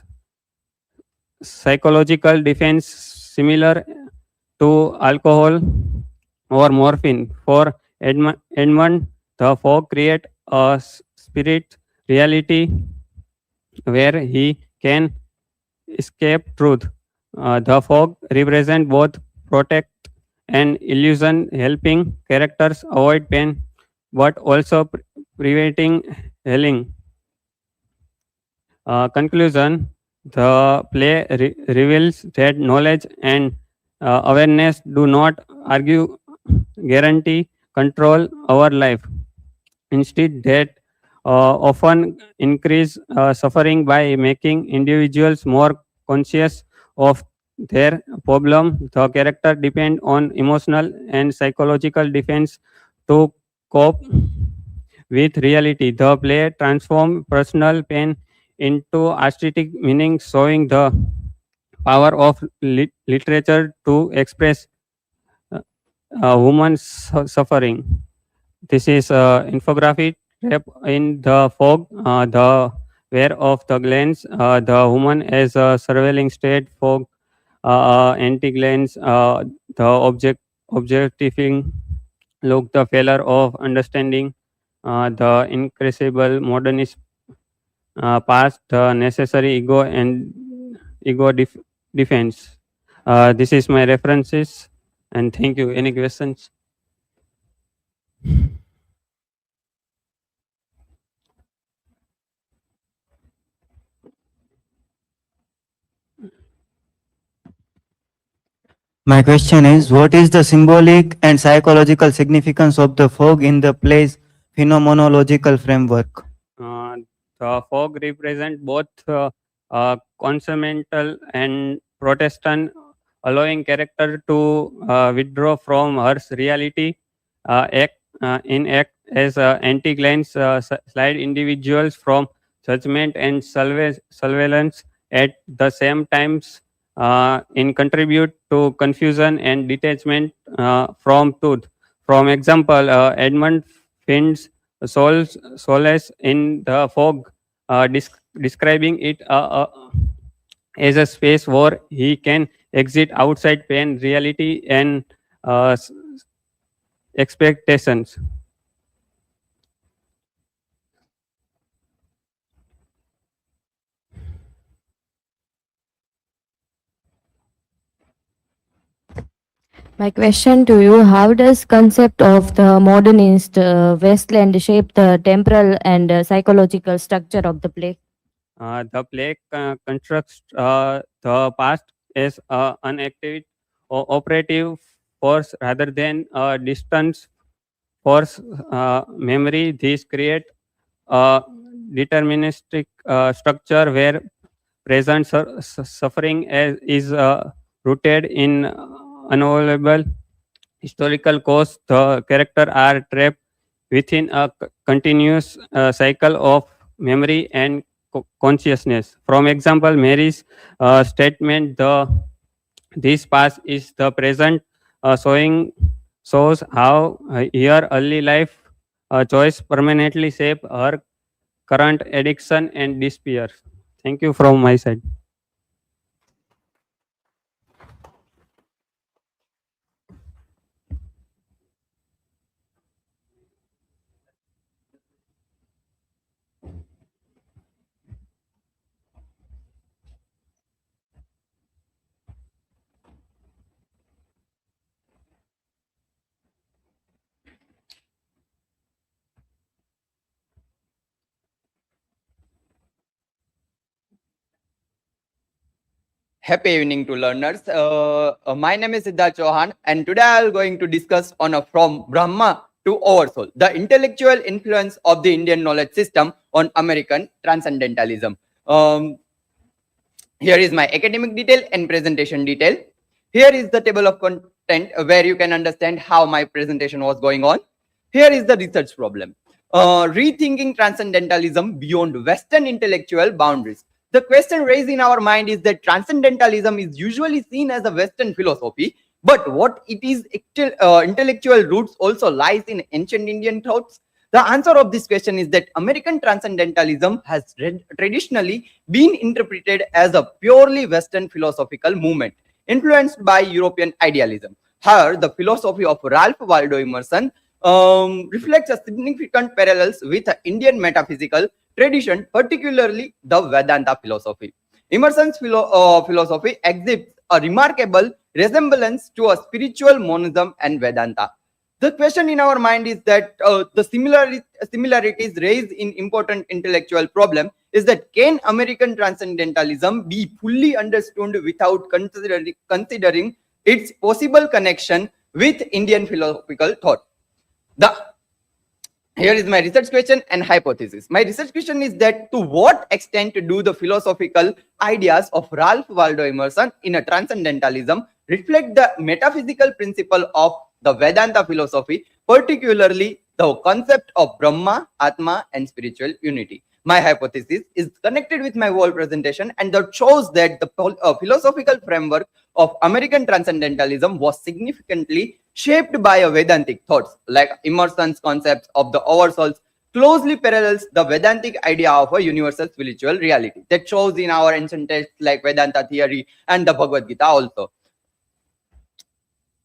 psychological defense similar to alcohol or morphine. For Edmund, the fog create a spirit reality where he can escape truth. The fog represent both protect and illusion, helping characters avoid pain, but also preventing healing. Conclusion, the play reveals that knowledge and awareness do not argue guarantee control our life. Instead, that often increase suffering by making individuals more conscious of their problem. The character depend on emotional and psychological defense to cope with reality. The play transform personal pain into aesthetic meaning, showing the power of literature to express human suffering. This is infographic wrap in the fog, the where of the glance, the human as a surveilling state, fog, anti-glance, the objectifying look, the failure of understanding, the incredible modernist past, the necessary ego and ego defense. This is my references, and thank you. Any questions? My question is, what is the symbolic and psychological significance of the fog in the play's phenomenological framework? The fog represent both consumental and Protestant, allowing character to withdraw from Earth's reality, act as anti-glance, slide individuals from judgment and surveillance at the same times, in contribute to confusion and detachment from truth. From example, Edmund finds solace in the fog, describing it as a space where he can exit outside pain, reality, and expectations. My question to you, how does concept of the modernist wasteland shape the temporal and psychological structure of the play? The play constructs the past as an active operative force rather than a distance force memory. This create a deterministic structure where present suffering is rooted in unavoidable historical cause. The character are trapped within a continuous cycle of memory and consciousness. From example, Mary's statement, this past is the present, shows how her early life choice permanently shape her current addiction and despair. Thank you from my side. Happy evening to learners. My name is Siddharth Chauhan, and today I am going to discuss on a from Brahma to Oversoul, the intellectual influence of the Indian knowledge system on American transcendentalism. Here is my academic detail and presentation detail. Here is the table of content where you can understand how my presentation was going on. Here is the research problem. Rethinking transcendentalism beyond Western intellectual boundaries. The question raised in our mind is that transcendentalism is usually seen as a Western philosophy, but what it is intellectual roots also lies in ancient Indian thoughts. The answer of this question is that American transcendentalism has traditionally been interpreted as a purely Western philosophical movement influenced by European idealism. However, the philosophy of Ralph Waldo Emerson reflects a significant parallels with Indian metaphysical tradition, particularly the Vedanta philosophy. Emerson's philosophy exhibits a remarkable resemblance to a spiritual monism and Vedanta. The question in our mind is that the similarities raised in important intellectual problem is that can American transcendentalism be fully understood without considering its possible connection with Indian philosophical thought? Here is my research question and hypothesis. My research question is that to what extent do the philosophical ideas of Ralph Waldo Emerson in a transcendentalism reflect the metaphysical principle of the Vedanta philosophy, particularly the concept of Brahma, Atma, and spiritual unity? My hypothesis is connected with my whole presentation, and that shows that the philosophical framework of American transcendentalism was significantly shaped by a Vedantic thoughts, like Emerson's concepts of the oversouls closely parallels the Vedantic idea of a universal spiritual reality that shows in our ancient texts like Vedanta theory and the Bhagavad Gita also.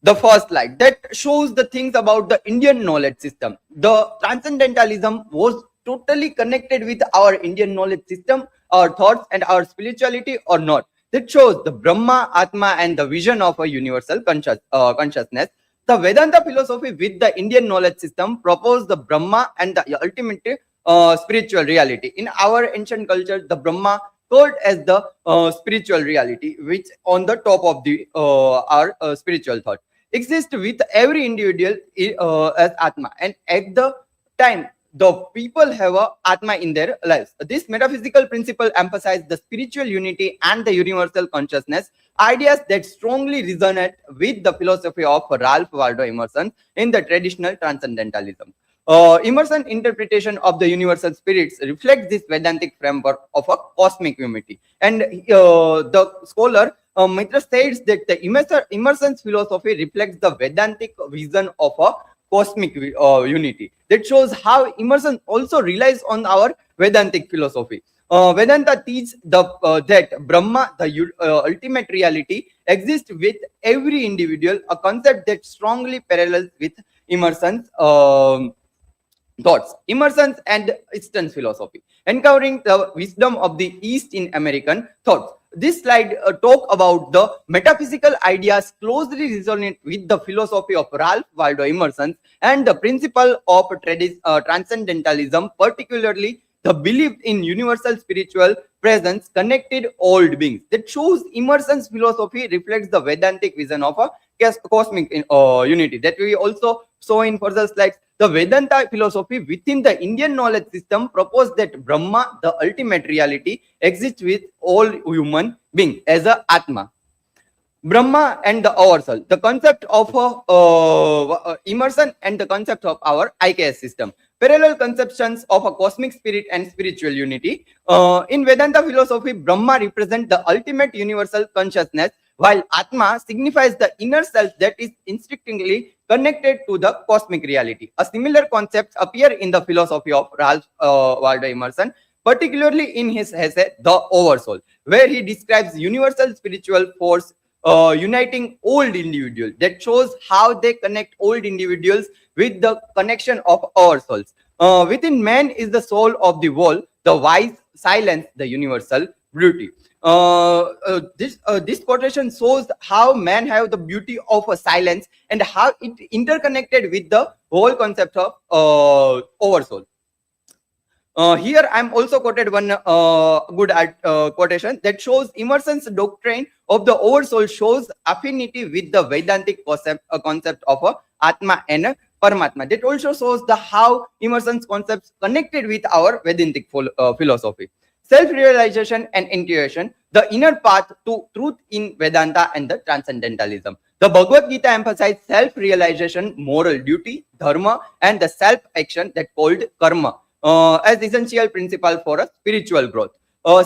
The first slide that shows the things about the Indian knowledge system. The transcendentalism was totally connected with our Indian knowledge system, our thoughts and our spirituality or not. That shows the Brahma, Atma and the vision of a universal consciousness. The Vedanta philosophy with the Indian knowledge system proposed the Brahma and the ultimate spiritual reality. In our ancient culture, the Brahma called as the spiritual reality, which on the top of the our spiritual thought exists with every individual as Atma, and at the time the people have a Atma in their lives. This metaphysical principle emphasizes the spiritual unity and the universal consciousness, ideas that strongly resonate with the philosophy of Ralph Waldo Emerson in the traditional transcendentalism. Emerson's interpretation of the universal spirits reflects this Vedantic framework of a cosmic unity. And the scholar Mitra states that the Emerson's philosophy reflects the Vedantic vision of a cosmic unity. That shows how Emerson also relies on our Vedantic philosophy. Vedanta teaches that Brahma, the ultimate reality, exists with every individual, a concept that strongly parallels with Emerson's thoughts. Emerson's and Eastern philosophy, encountering the wisdom of the East in American thoughts. This slide talk about the metaphysical ideas closely resonate with the philosophy of Ralph Waldo Emerson and the principle of transcendentalism, particularly the belief in universal spiritual presence connected all beings. That shows Emerson's philosophy reflects the Vedantic vision of a cosmic unity that we also saw in further slides. The Vedanta philosophy within the Indian knowledge system proposed that Brahma, the ultimate reality, exists with all human beings as a Atma. Brahma and the oversoul, the concept of Emerson and the concept of our IKS system. parallel conceptions of a cosmic spirit and spiritual unity. In Vedanta philosophy, Brahma represents the ultimate universal consciousness, while Atma signifies the inner self that is instinctively connected to the cosmic reality. A similar concept appear in the philosophy of Ralph Waldo Emerson, particularly in his essay The Oversoul, where he describes universal spiritual force uniting old individuals. That shows how they connect old individuals with the connection of our souls. Within man is the soul of the world, the wise silence, the universal beauty. This quotation shows how man have the beauty of a silence and how it interconnected with the whole concept of oversoul. Here I'm also quoted one good quotation that shows Emerson's doctrine of the oversoul shows affinity with the Vedantic concept of Atma and Paramatma. That also shows the how Emerson's concepts connected with our Vedantic philosophy. Self-realization and intuition, the inner path to truth in Vedanta and the transcendentalism. The Bhagavad Gita emphasizes self-realization, moral duty, dharma, and the self-action that called karma as essential principle for a spiritual growth.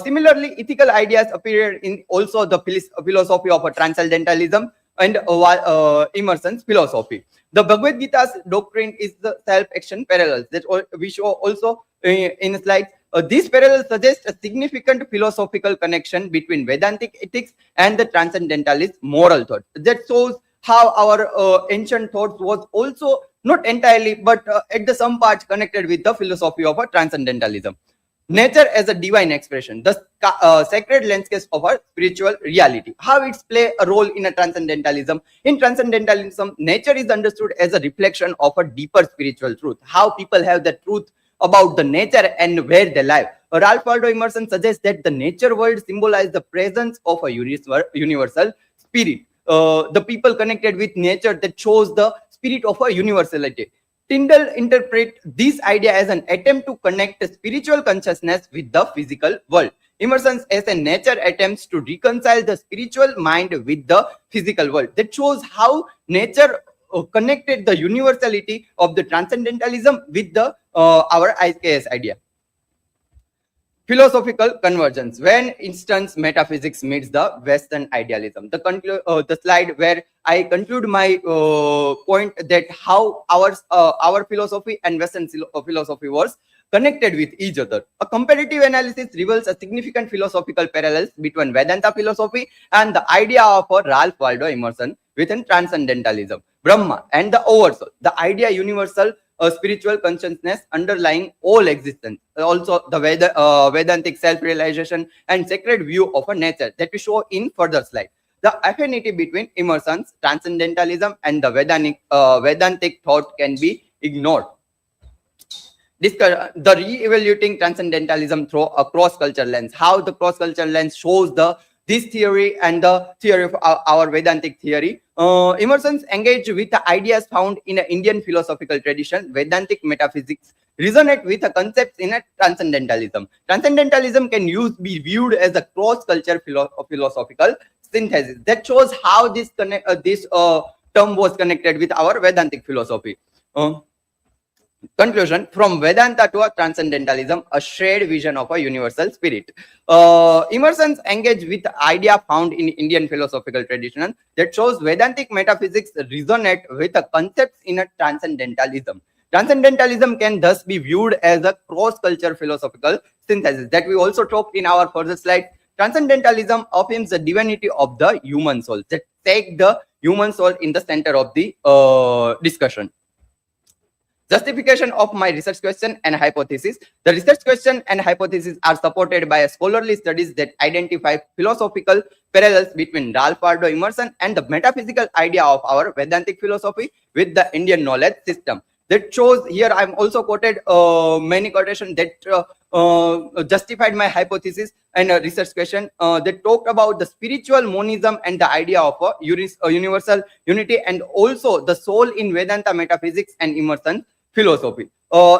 Similarly, ethical ideas appear in also the philosophy of transcendentalism and Emerson's philosophy. The Bhagavad Gita's doctrine is the self-action parallels that we show also in slides. These parallels suggest a significant philosophical connection between Vedantic ethics and the transcendentalist moral thought. That shows how our ancient thoughts was also not entirely, but at the some part connected with the philosophy of transcendentalism. Nature as a divine expression, the sacred landscape of our spiritual reality. How it's play a role in a transcendentalism. In transcendentalism, nature is understood as a reflection of a deeper spiritual truth. How people have the truth about the nature and where they live. Ralph Waldo Emerson suggests that the nature world symbolizes the presence of a universal spirit. The people connected with nature that shows the spirit of a universality. Tyndall interprets this idea as an attempt to connect spiritual consciousness with the physical world. Emerson's essay Nature attempts to reconcile the spiritual mind with the physical world. That shows how nature connected the universality of the transcendentalism with the our IKS idea. Philosophical convergence, when instance metaphysics meets the Western idealism. The slide where I conclude my point that how our philosophy and Western philosophy was connected with each other. A comparative analysis reveals a significant philosophical parallels between Vedanta philosophy and the idea of Ralph Waldo Emerson within transcendentalism. Brahma and the oversoul, the idea universal spiritual consciousness underlying all existence. Also, the Vedantic self-realization and sacred view of a nature that we show in further slide. The affinity between Emerson's transcendentalism and the Vedantic thought can be ignored. The re-evaluating transcendentalism through a cross-culture lens. How the cross-culture lens shows this theory and the theory of our Vedantic theory. Emerson's engaged with the ideas found in an Indian philosophical tradition. Vedantic metaphysics resonate with the concepts in a transcendentalism. Transcendentalism can be viewed as a cross-culture philosophical synthesis. That shows how this term was connected with our Vedantic philosophy. Conclusion, from Vedanta to a transcendentalism, a shared vision of a universal spirit. Emerson's engaged with the idea found in Indian philosophical tradition that shows Vedantic metaphysics resonate with the concepts in a transcendentalism. Transcendentalism can thus be viewed as a cross-culture philosophical synthesis that we also talked in our further slide. Transcendentalism affirms the divinity of the human soul, that take the human soul in the center of the discussion. Justification of my research question and hypothesis. The research question and hypothesis are supported by scholarly studies that identify philosophical parallels between Ralph Waldo Emerson and the metaphysical idea of our Vedantic philosophy with the Indian knowledge system. That shows here I'm also quoted many quotations that justified my hypothesis and research question that talked about the spiritual monism and the idea of a universal unity, and also the soul in Vedanta metaphysics and Emerson philosophy.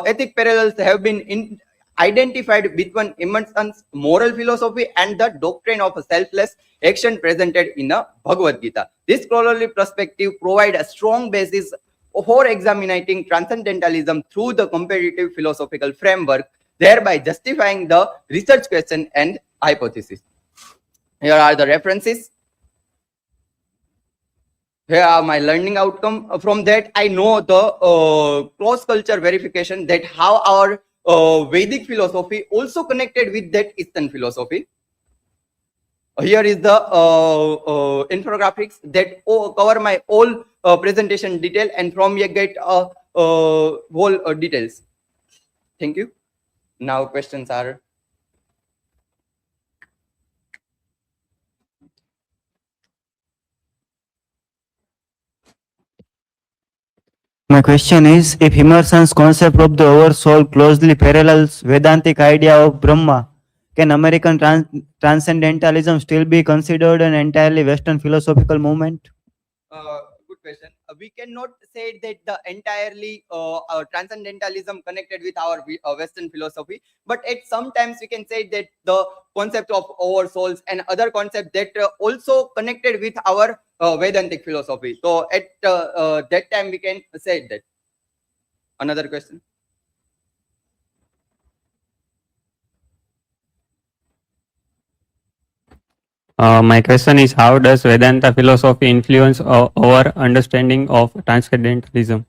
Ethic parallels have been identified between Emerson's moral philosophy and the doctrine of a selfless action presented in a Bhagavad Gita. This scholarly perspective provides a strong basis for examining transcendentalism through the comparative philosophical framework, thereby justifying the research question and hypothesis. Here are the references. Here are my learning outcome. From that, I know the cross-culture verification, that how our Vedic philosophy also connected with that Eastern philosophy. Here is the infographics that cover my whole presentation detail, and from here get whole details. Thank you. Now questions are. My question is, if Emerson's concept of the oversoul closely parallels Vedantic idea of Brahma, can American transcendentalism still be considered an entirely Western philosophical movement? Good question. We cannot say that the entirely transcendentalism connected with our Western philosophy, but at sometimes we can say that the concept of oversouls and other concepts that also connected with our Vedantic philosophy. So at that time we can say that. Another question. My question is, how does Vedanta philosophy influence our understanding of transcendentalism?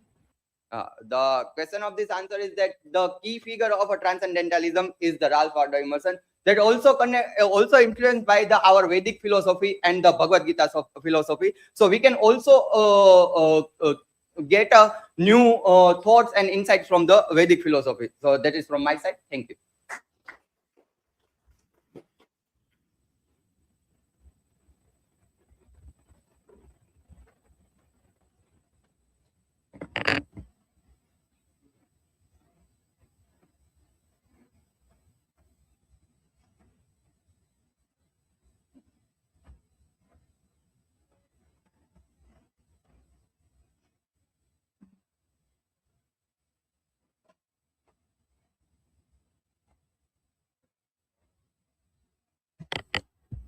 The question of this answer is that the key figure of a transcendentalism is the Ralph Waldo Emerson, that also also influenced by our Vedic philosophy and the Bhagavad Gita philosophy. So we can also get a new thoughts and insights from the Vedic philosophy. So that is from my side. Thank you.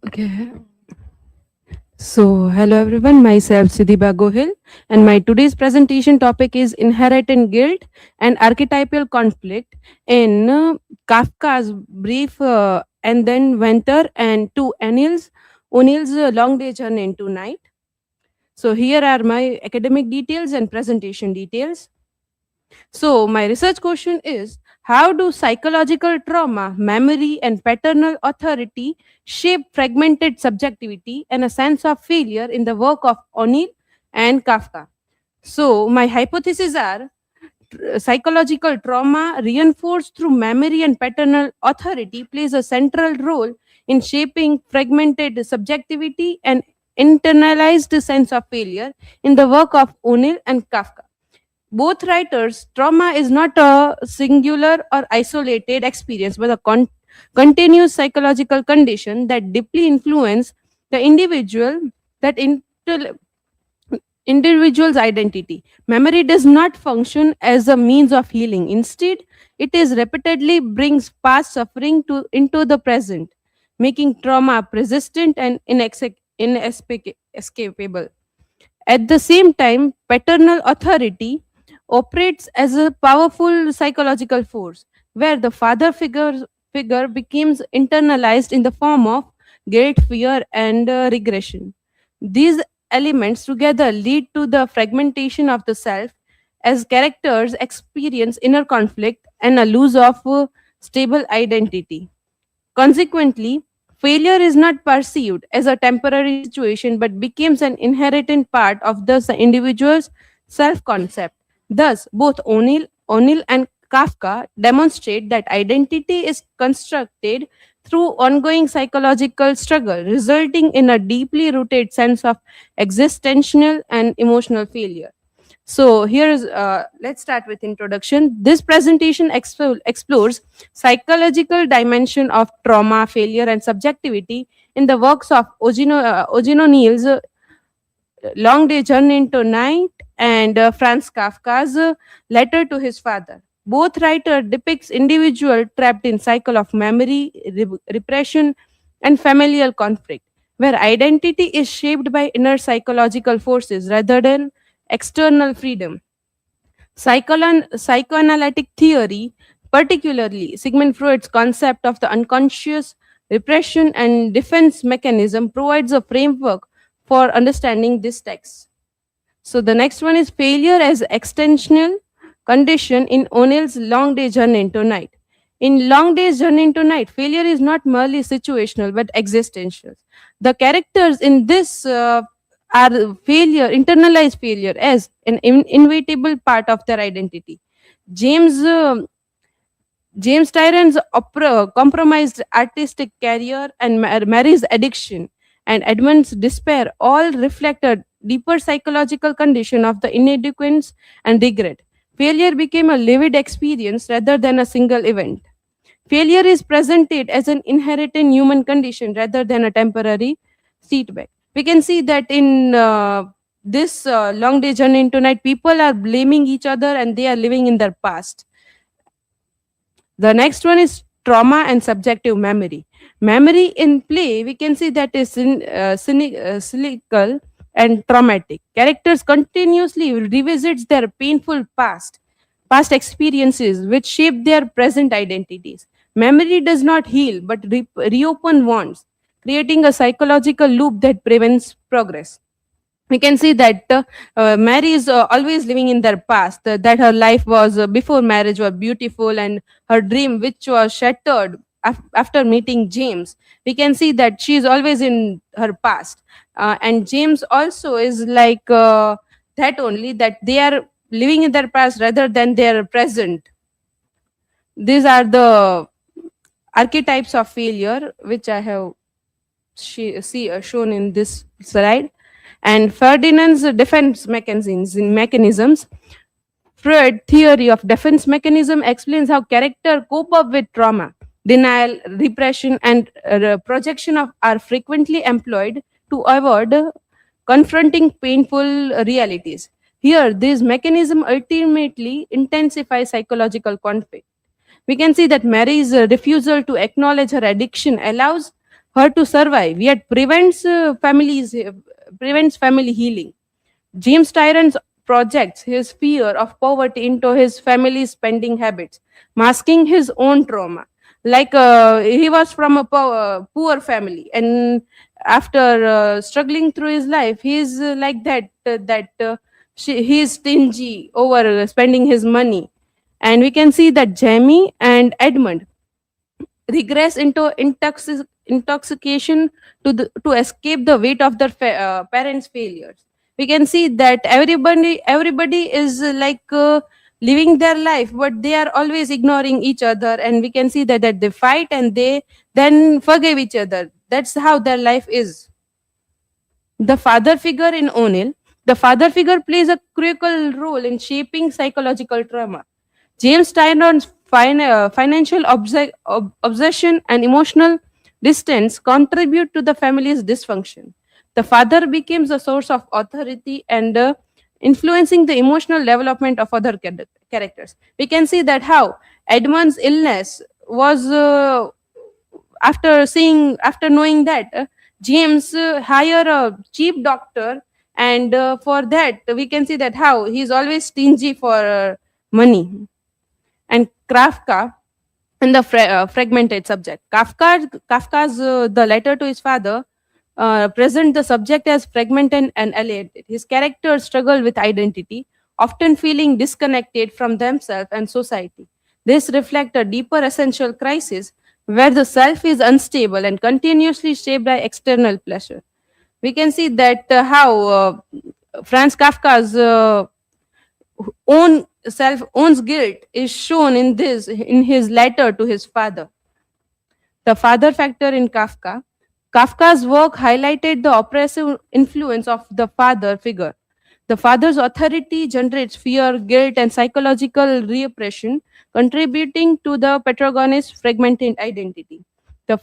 Okay. So, hello everyone, myself Siddhiba Gohil, and my today's presentation topic is inherent guilt and archetypal conflict in Kafka's Brief and then Winter and to O'Neill's Long Day Journey into Night. So, here are my academic details and presentation details. So, my research question is, how do psychological trauma, memory, and paternal authority shape fragmented subjectivity and a sense of failure in the work of O'Neill and Kafka? So, my hypotheses are psychological trauma reinforced through memory and paternal authority plays a central role in shaping fragmented subjectivity and internalized sense of failure in the work of O'Neill and Kafka. Both writers, trauma is not a singular or isolated experience, but a continuous psychological condition that deeply influence the individual's identity. Memory does not function as a means of healing. Instead, it is repeatedly brings past suffering into the present, making trauma persistent and inescapable. At the same time, paternal authority operates as a powerful psychological force where the figure becomes internalized in the form of guilt, fear, and regression. These elements together lead to the fragmentation of the self as characters experience inner conflict and a loss of stable identity. Consequently, failure is not perceived as a temporary situation but becomes an inherent part of the individual's self concept. Thus, both O'Neill and Kafka demonstrate that identity is constructed through ongoing psychological struggle, resulting in a deeply rooted sense of existential and emotional failure. So here's let's start with introduction. This presentation explores psychological dimension of trauma, failure, and subjectivity in the works of Eugene O'Neill's Long Day Journey into Night and Franz Kafka's Letter to His Father. Both writers depicts individual trapped in cycle of memory, repression, and familial conflict, where identity is shaped by inner psychological forces rather than external freedom. Psychoanalytic theory, particularly Sigmund Freud's concept of the unconscious repression and defense mechanism, provides a framework for understanding this text. So the next one is failure as extensional condition in O'Neill's Long Day Journey into Night. In Long Day's Journey into Night, failure is not merely situational but existential. The characters in this are internalized failure as an inevitable part of their identity. James James Tyron's compromised artistic career and Mary's addiction and Edmund's despair all reflect a deeper psychological condition of the inadequacy and regret. Failure became a lived experience rather than a single event. Failure is presented as an inherent human condition rather than a temporary setback. We can see that in this long day journey into night, people are blaming each other and they are living in their past. The next one is trauma and subjective memory. Memory in play, we can see that is cynical and traumatic. Characters continuously revisit their painful past experiences which shape their present identities. Memory does not heal but reopen wounds, creating a psychological loop that prevents progress. We can see that Mary is always living in their past, that her life was before marriage was beautiful and her dream which was shattered after meeting James. We can see that she is always in her past. And James also is like that only, that they are living in their past rather than their present. These are the archetypes of failure which I have shown in this slide. And Ferdinand's defense mechanisms. Freud's theory of defense mechanism explains how characters cope up with trauma. Denial, repression, and projection are frequently employed to avoid confronting painful realities. Here, this mechanism ultimately intensifies psychological conflict. We can see that Mary's refusal to acknowledge her addiction allows her to survive, yet prevents family healing. James Tyrone projects his fear of poverty into his family's spending habits, masking his own trauma. Like he was from a poor family, and after struggling through his life, he's like that. He's stingy over spending his money, and we can see that Jamie and Edmund regress into intoxication to escape the weight of their parents' failures. We can see that everybody is living their life, but they are always ignoring each other, and we can see that they fight and they then forgive each other. That's how their life is. The father figure in O'Neill. The father figure plays a critical role in shaping psychological trauma. James Tyrone's financial obsession and emotional distance contribute to the family's dysfunction. The father becomes a source of authority and influencing the emotional development of other characters. We can see that how Edmund's illness was after knowing that James hire a cheap doctor, and for that we can see that how he's always stingy for money. And Kafka in the fragmented subject. Kafka's the letter to his father present the subject as fragmented and alienated. His characters struggle with identity, often feeling disconnected from themselves and society. This reflects a deeper essential crisis where the self is unstable and continuously shaped by external pleasure. We can see that how Franz Kafka's owns guilt is shown in his letter to his father. The father factor in Kafka. Kafka's work highlighted the oppressive influence of the father figure. The father's authority generates fear, guilt, and psychological repression, contributing to the protagonist's fragmented identity. The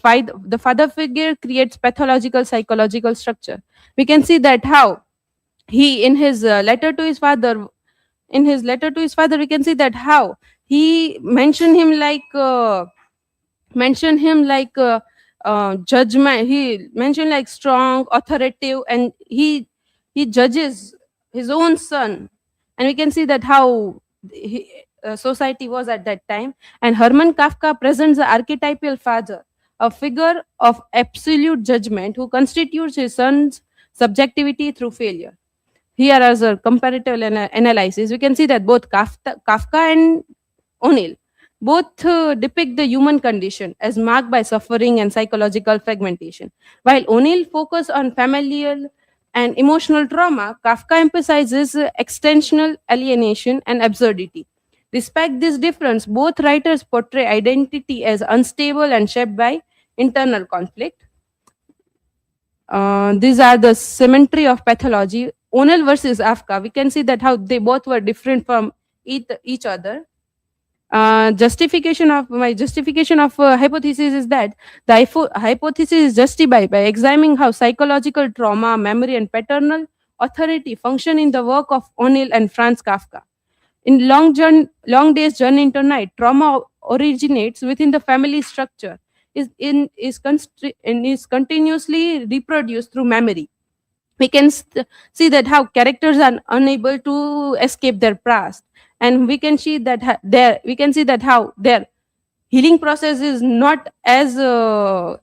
father figure creates pathological psychological structure. We can see that how he, in his letter to his father, we can see that how he mentioned him like judgment. He mentioned like strong, authoritative, and he judges his own son. And we can see that how society was at that time. And Hermann Kafka presents the archetypal father, a figure of absolute judgment who constitutes his son's subjectivity through failure. Here, as a comparative analysis, we can see that both Kafka and O'Neill both depict the human condition as marked by suffering and psychological fragmentation. While O'Neill focuses on familial and emotional trauma, Kafka emphasizes extensional alienation and absurdity. Despite this difference, both writers portray identity as unstable and shaped by internal conflict. These are the symmetry of pathology. O'Neill versus Kafka, we can see that how they both were different from each other. Justification of hypothesis is that the hypothesis is justified by examining how psychological trauma, memory, and paternal authority function in the work of O'Neill and Franz Kafka. In Long Day's Journey into Night, trauma originates within the family structure, and is continuously reproduced through memory. We can see that how characters are unable to escape their past, and we can see that how their healing process is not as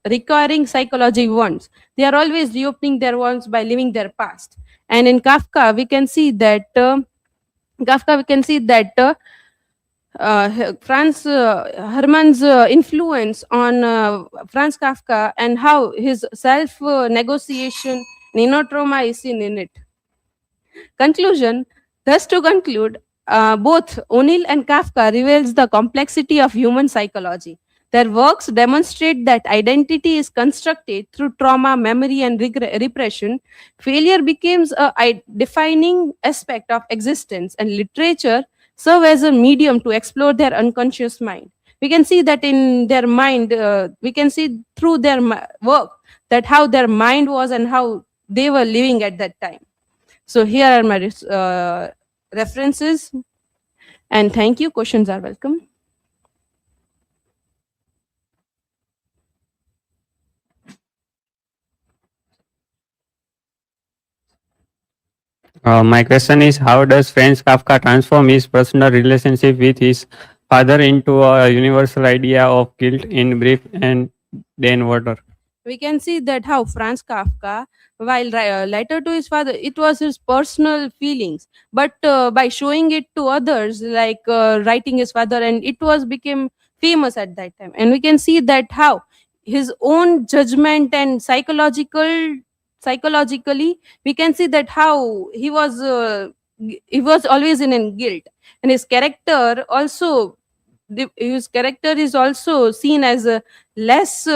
recurring psychology wounds. They are always reopening their wounds by living their past. And in Kafka we can see that Franz Hermann's influence on Franz Kafka, and how his self negotiation trauma is seen in it. Conclusion. Thus, to conclude, both O'Neill and Kafka reveals the complexity of human psychology. Their works demonstrate that identity is constructed through trauma, memory, and repression. Failure becomes a defining aspect of existence, and literature serve as a medium to explore their unconscious mind. We can see that in their mind, we can see through their work that how their mind was and how they were living at that time. So here are my references, and thank you. Questions are welcome. My question is, how does Franz Kafka transform his personal relationship with his father into a universal idea of guilt in brief and then water? We can see that how Franz Kafka, while letter to his father, it was his personal feelings, but by showing it to others, like writing his father, and it was became famous at that time. And we can see that how his own judgment and psychologically, we can see that how he was always in guilt, and his character also, his character is also seen as less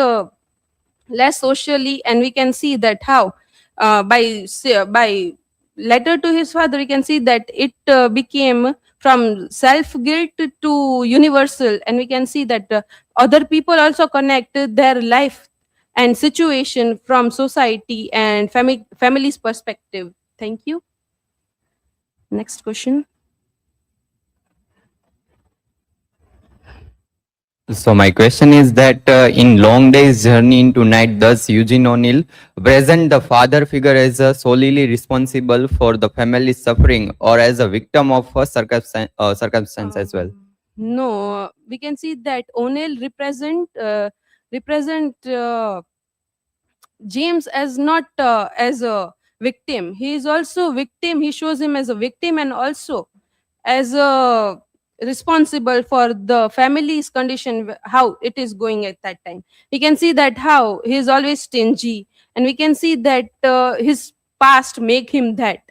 socially. And we can see that how by letter to his father, we can see that it became from self guilt to universal. And we can see that other people also connect their life and situation from society and family's perspective. Thank you. Next question. So my question is that in Long Day's Journey into Night, does Eugene O'Neill present the father figure as solely responsible for the family's suffering, or as a victim of a circumstance as well? No, we can see that O'Neill represent James as not as a victim. He is also victim. He shows him as a victim, and also as a responsible for the family's condition, how it is going at that time. We can see that how he is always stingy, and we can see that his past make him that.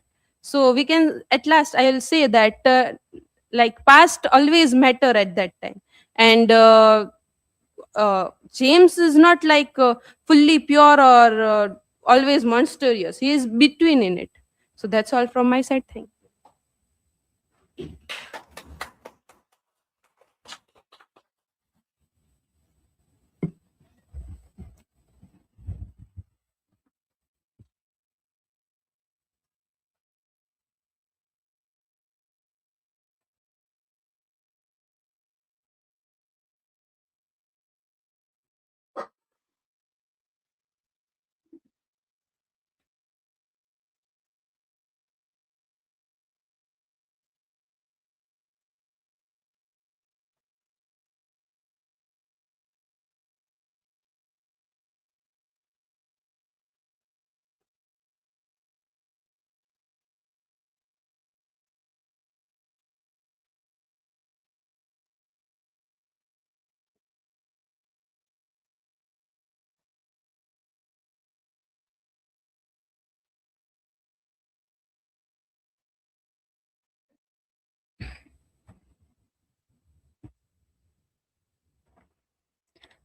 So we can, at last I will say that like past always matter at that time. And James is not like fully pure or always monstrous. He is between in it. So that's all from my side. Thank you.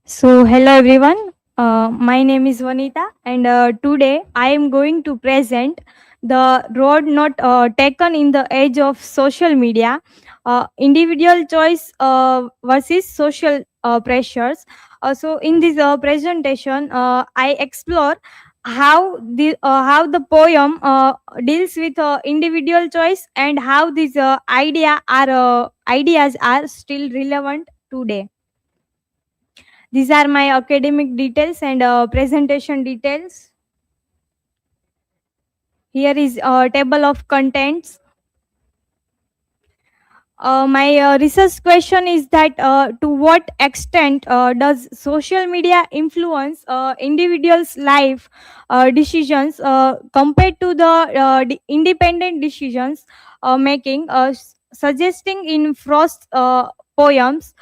So, hello everyone. My name is Vanita, and today I am going to present the road not taken in the age of social media, individual choice versus social pressures. In this presentation, I explore how the poem deals with individual choice and how these ideas are still relevant today. These are my academic details and presentation details. Here is a table of contents. My research question is that to what extent does social media influence individuals' life decisions compared to the independent decisions making, suggesting in Frost's poems.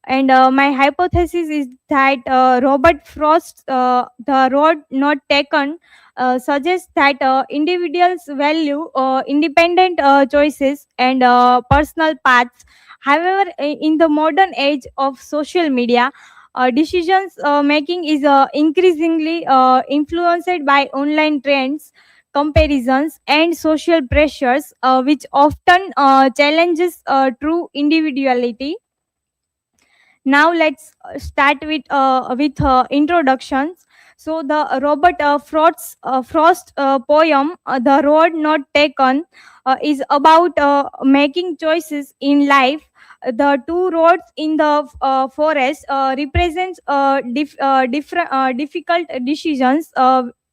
And my hypothesis is that Robert Frost's The Road Not Taken suggests that individuals value independent choices and personal paths. However, in the modern age of social media, decisions making is increasingly influenced by online trends, comparisons, and social pressures, which often challenges true individuality. Now let's start with introductions. So the Robert Frost poem, "The Road Not Taken," is about making choices in life. The two roads in the forest represents difficult decisions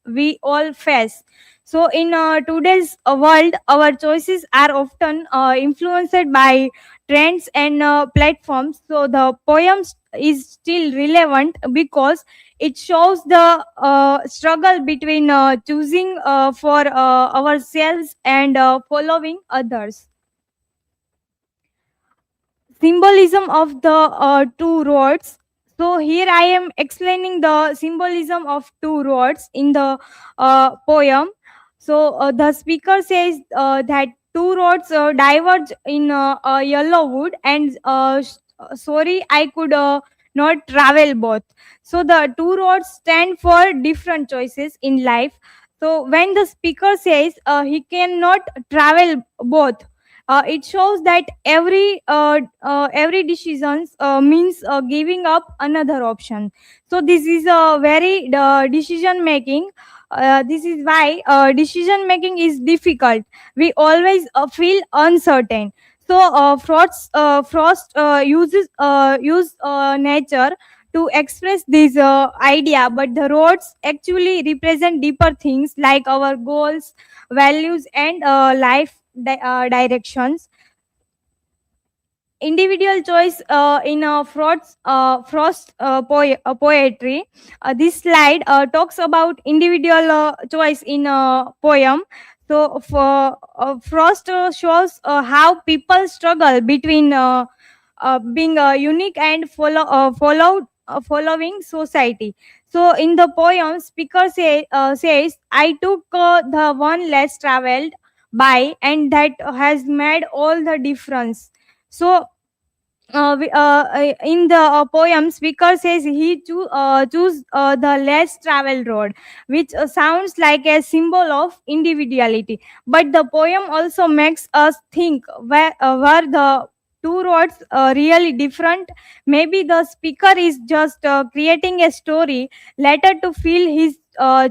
we all face. So in today's world, our choices are often influenced by trends and platforms. So the poem is still relevant because it shows the struggle between choosing for ourselves and following others. Symbolism of the two roads. So here I am explaining the symbolism of two roads in the poem. So the speaker says that two roads diverge in a yellow wood, and sorry, I could not travel both. So the two roads stand for different choices in life. So when the speaker says he cannot travel both, it shows that every decisions means giving up another option. So this is a very decision making. This is why decision making is difficult. We always feel uncertain. So Frost use nature to express this idea, but the roads actually represent deeper things like our goals, values, and life directions. Individual choice in poetry. This slide talks about individual choice in a poem. So for Frost shows how people struggle between being unique and following society. So in the poem, speaker says, "I took the one less traveled by, and that has made all the difference." So in the poem, speaker says he choose the less traveled road, which sounds like a symbol of individuality. But the poem also makes us think where the two roads really different. Maybe the speaker is just creating a story later to feel his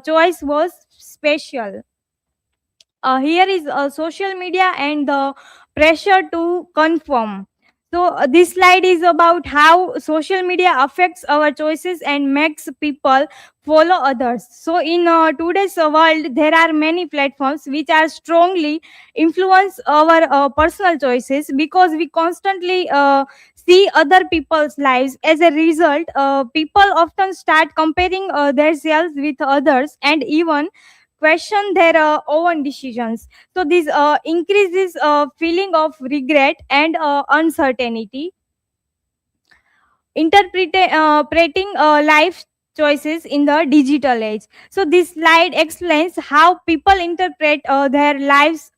choice was special. Here is social media and the pressure to conform. So this slide is about how social media affects our choices and makes people follow others. So in today's world, there are many platforms which are strongly influence our personal choices because we constantly see other people's lives. As a result, people often start comparing themselves with others and even question their own decisions. So this increases feeling of regret and uncertainty. Interpreting life choices in the digital age. So this slide explains how people interpret their life's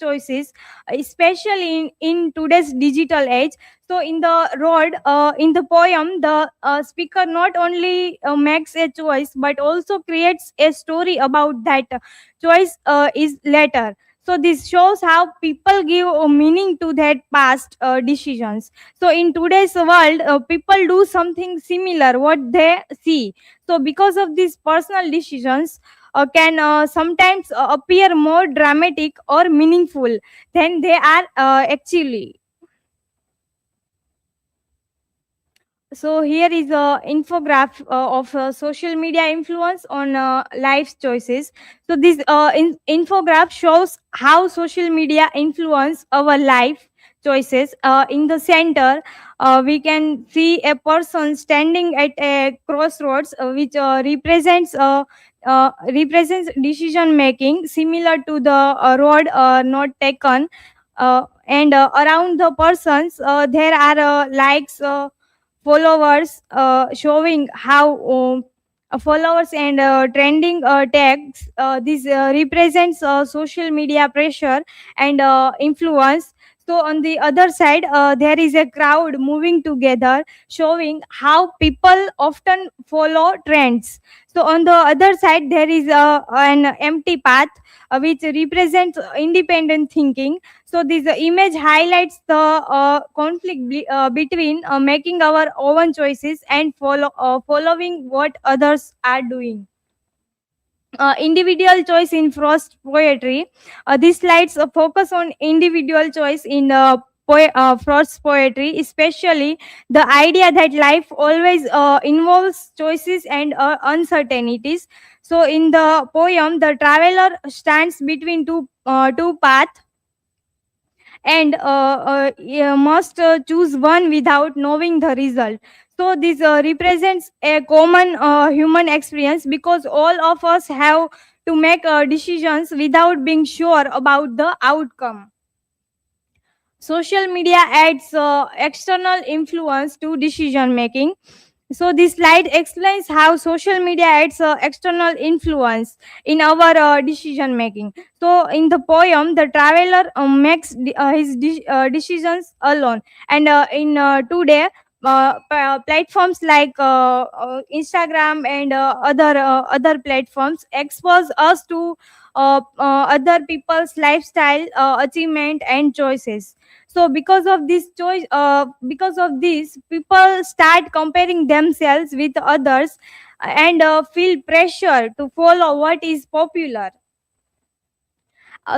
choices, especially in today's digital age. So in the poem, the speaker not only makes a choice but also creates a story about that choice is later. So this shows how people give meaning to their past decisions. So in today's world, people do something similar what they see. So because of these personal decisions can sometimes appear more dramatic or meaningful than they are actually. So here is a infograph of social media influence on life choices. So this infograph shows how social media influence our life choices. In the center, we can see a person standing at a crossroads, which represents decision making similar to the road not taken. And around the persons, there are likes. Followers showing how followers and trending tags. This represents social media pressure and influence. So on the other side, there is a crowd moving together, showing how people often follow trends. So on the other side, there is an empty path, which represents independent thinking. So this image highlights the conflict between making our own choices and following what others are doing. Individual choice in Frost poetry. These slides focus on individual choice in Frost poetry, especially the idea that life always involves choices and uncertainties. So in the poem, the traveler stands between two paths and yeah, must choose one without knowing the result. So this represents a common human experience, because all of us have to make decisions without being sure about the outcome. Social media adds external influence to decision making. So this slide explains how social media adds external influence in our decision making. So in the poem, the traveler makes his decisions alone, and in today platforms like Instagram and other platforms expose us to other people's lifestyle, achievement and choices. So because of this, people start comparing themselves with others and feel pressure to follow what is popular.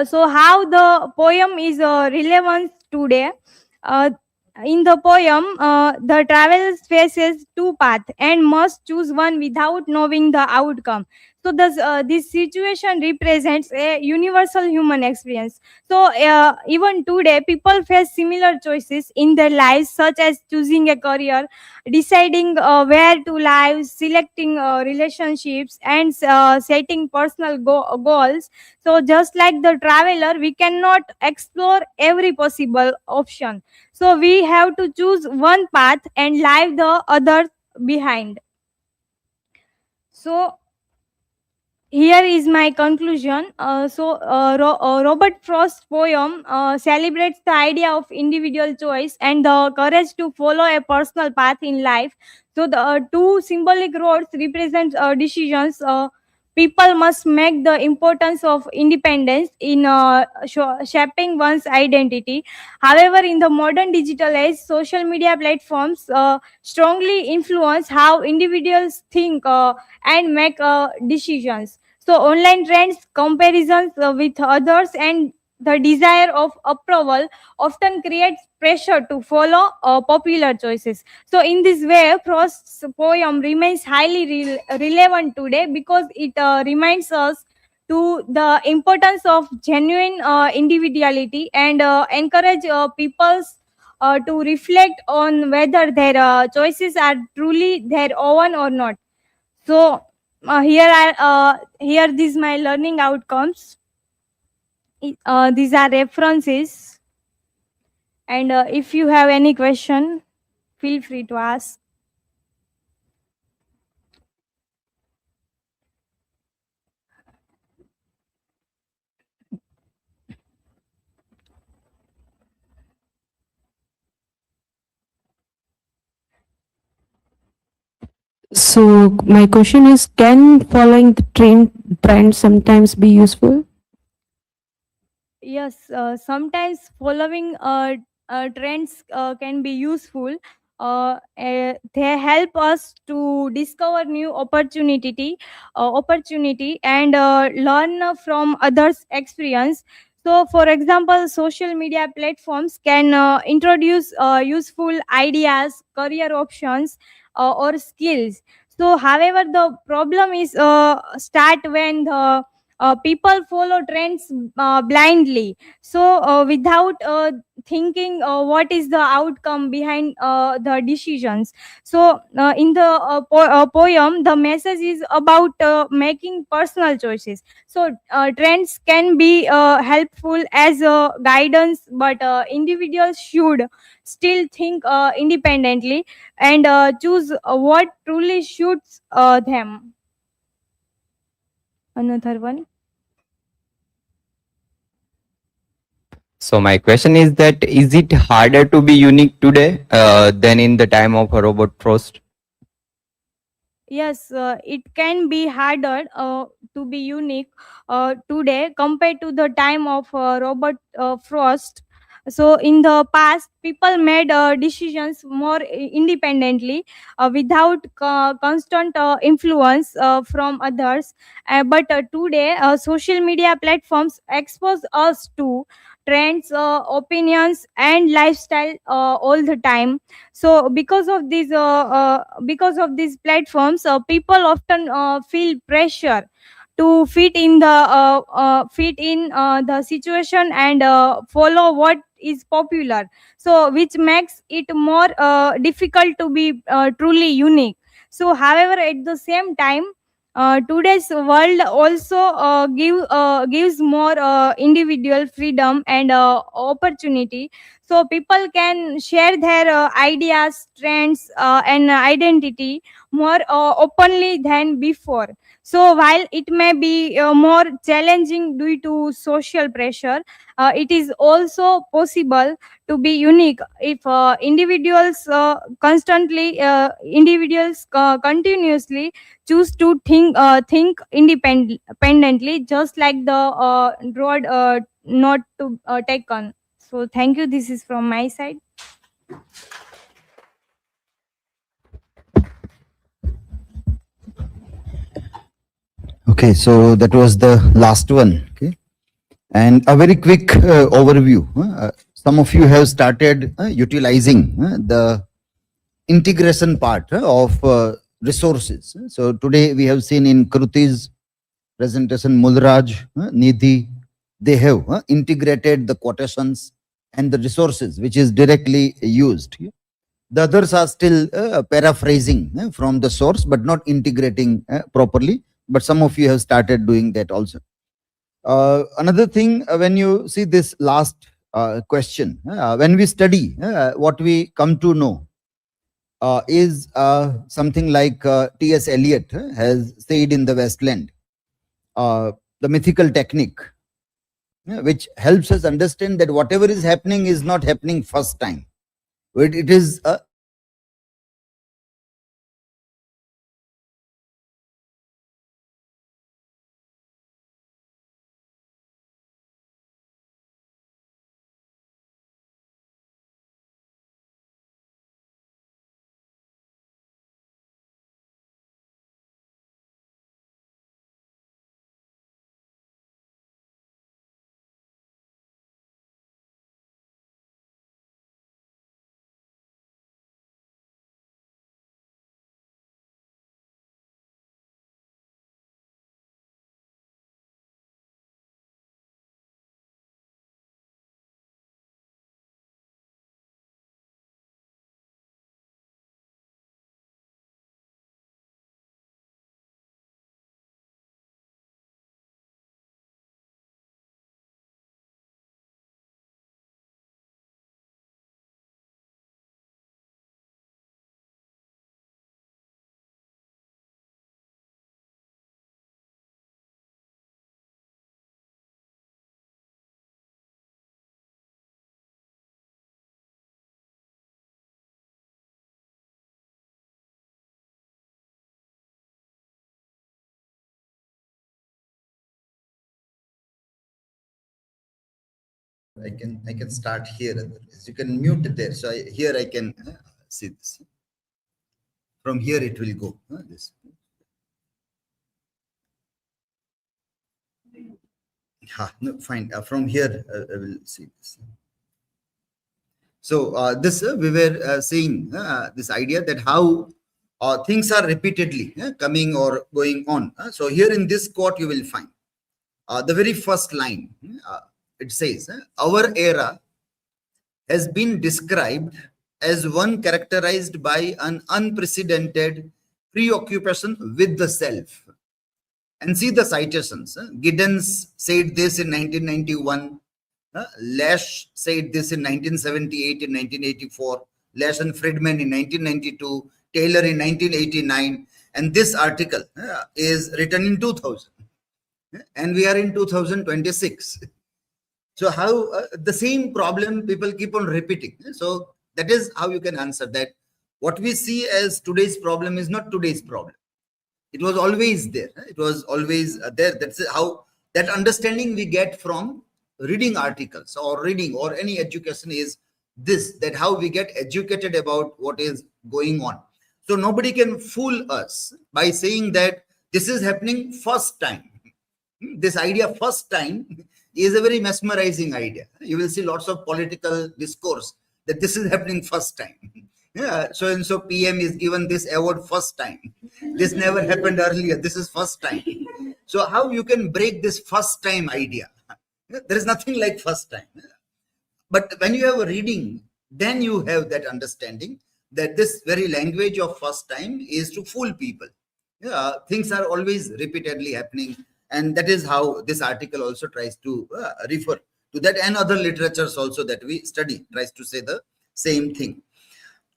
So how the poem is relevant today? uh, in the poem, the traveler faces two paths and must choose one without knowing the outcome. So this situation represents a universal human experience. So even today, people face similar choices in their lives, such as choosing a career, deciding where to live, selecting relationships, and setting personal goals. So just like the traveler, we cannot explore every possible option. So we have to choose one path and leave the other behind. So here is my conclusion. Robert Frost's poem celebrates the idea of individual choice and the courage to follow a personal path in life. So the two symbolic roads represent decisions. People must make the importance of independence in shaping one's identity. However, in the modern digital age, social media platforms strongly influence how individuals think and make decisions. So online trends, comparisons with others, and the desire of approval often creates pressure to follow popular choices. So in this way, Frost's poem remains highly relevant today, because it reminds us to the importance of genuine individuality and encourage peoples to reflect on whether their choices are truly their own or not. So here these my learning outcomes. These are references, and if you have any question, feel free to ask. So my question is, can following the trend sometimes be useful? Yes, sometimes following trends can be useful. They help us to discover new opportunity and learn from others' experience. So, for example, social media platforms can introduce useful ideas, career options, or skills. So, however, the problem is start when the people follow trends blindly, so without thinking what is the outcome behind the decisions. So in the poem, the message is about making personal choices. So trends can be helpful as guidance, but individuals should still think independently and choose what truly suits them. Another one. So my question is that is it harder to be unique today than in the time of Robert Frost? Yes, it can be harder to be unique today compared to the time of Robert Frost. So, in the past, people made decisions more independently without constant influence from others. But today, social media platforms expose us to trends, opinions, and lifestyle all the time. So because of these platforms, people often feel pressure to fit in the situation and follow what is popular, so which makes it more difficult to be truly unique. So however, at the same time, today's world also gives more individual freedom and opportunity, so people can share their ideas, trends, and identity more openly than before. So while it may be more challenging due to social pressure, it is also possible to be unique if individuals continuously choose to think independently, just like the road not to taken. So thank you. This is from my side. Okay, so that was the last one. Okay, and a very quick overview. Some of you have started utilizing the integration part of resources. So today we have seen in Kruti's presentation, Mulraj, Nidhi, they have integrated the quotations and the resources which is directly used. The others are still paraphrasing from the source but not integrating properly. But some of you have started doing that also. Another thing, when you see this last question, when we study, what we come to know is something like T.S. Eliot has said in The Westland, the mythical technique, which helps us understand that whatever is happening is not happening first time. It is a I can start here. Otherwise, you can mute it there. So here I can see this. From here it will go. This. No, fine. From here I will see this. So this we were saying this idea that how things are repeatedly coming or going on. So here in this quote you will find the very first line. It says, "Our era has been described as one characterized by an unprecedented preoccupation with the self." And see the citations. Giddens said this in 1991. Lash said this in 1978, in 1984. Lash and Friedman in 1992. Taylor in 1989. And this article is written in 2000. And we are in 2026. So how the same problem people keep on repeating. So that is how you can answer that. What we see as today's problem is not today's problem. It was always there. It was always there. That's how that understanding we get from reading articles or reading or any education is this, that how we get educated about what is going on. So nobody can fool us by saying that this is happening first time. This idea first time is a very mesmerizing idea. You will see lots of political discourse that this is happening first time. Yeah, so and so PM is given this award first time. This never happened earlier. This is first time. So how you can break this first time idea? There is nothing like first time. But when you have a reading, then you have that understanding that this very language of first time is to fool people. Yeah, things are always repeatedly happening. And that is how this article also tries to refer to that, and other literatures also that we study tries to say the same thing.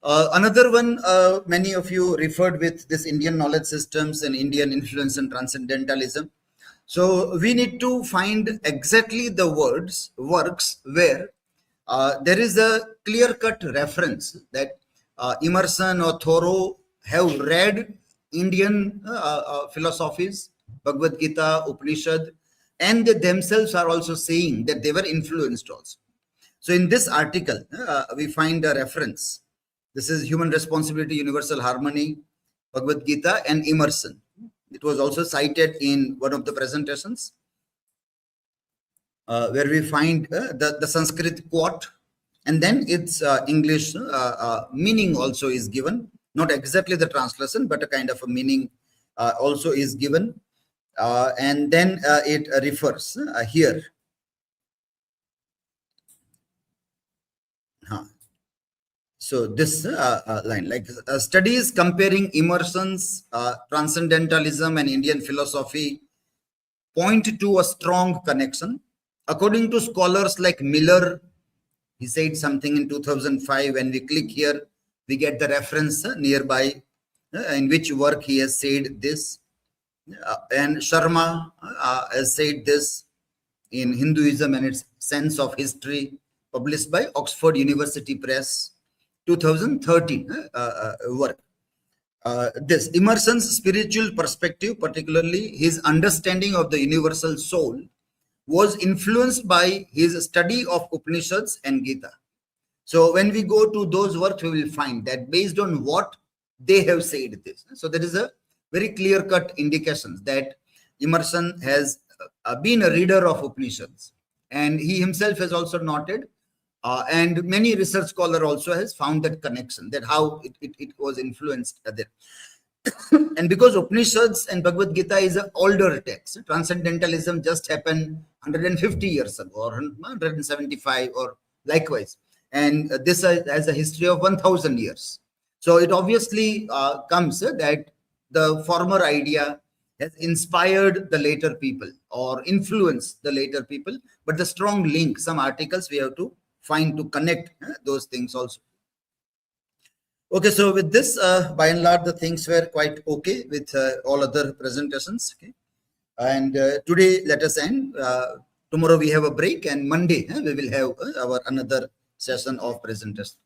Another one, many of you referred with this Indian knowledge systems and Indian influence and transcendentalism. So we need to find exactly the works where there is a clear-cut reference that Emerson or Thoreau have read Indian philosophies, Bhagavad Gita, Upanishad, and they themselves are also saying that they were influenced also. So in this article, we find a reference. This is Human Responsibility, Universal Harmony, Bhagavad Gita, and Emerson. It was also cited in one of the presentations where we find the Sanskrit quote, and then its English meaning also is given. Not exactly the translation, but a kind of a meaning also is given. And then it refers here. So this line, like studies comparing Emerson's transcendentalism and Indian philosophy point to a strong connection. According to scholars like Miller, he said something in 2005. When we click here, we get the reference nearby in which work he has said this. And Sharma has said this in Hinduism and its Sense of History, published by Oxford University Press, 2013 work. This Emerson's spiritual perspective, particularly his understanding of the universal soul, was influenced by his study of Upanishads and Gita. So when we go to those works, we will find that based on what they have said this. So there is a very clear-cut indications that Emerson has been a reader of Upanishads, and he himself has also noted, and many research scholar also has found that connection, that how it was influenced there. And because Upanishads and Bhagavad Gita is an older text, transcendentalism just happened 150 years ago or 175 or likewise, and this has a history of 1000 years. So it obviously comes that the former idea has inspired the later people or influenced the later people, but the strong link, some articles we have to find to connect those things also. Okay, so with this, by and large, the things were quite okay with all other presentations. Okay, and today let us end. Tomorrow we have a break, and Monday we will have our another session of presentation.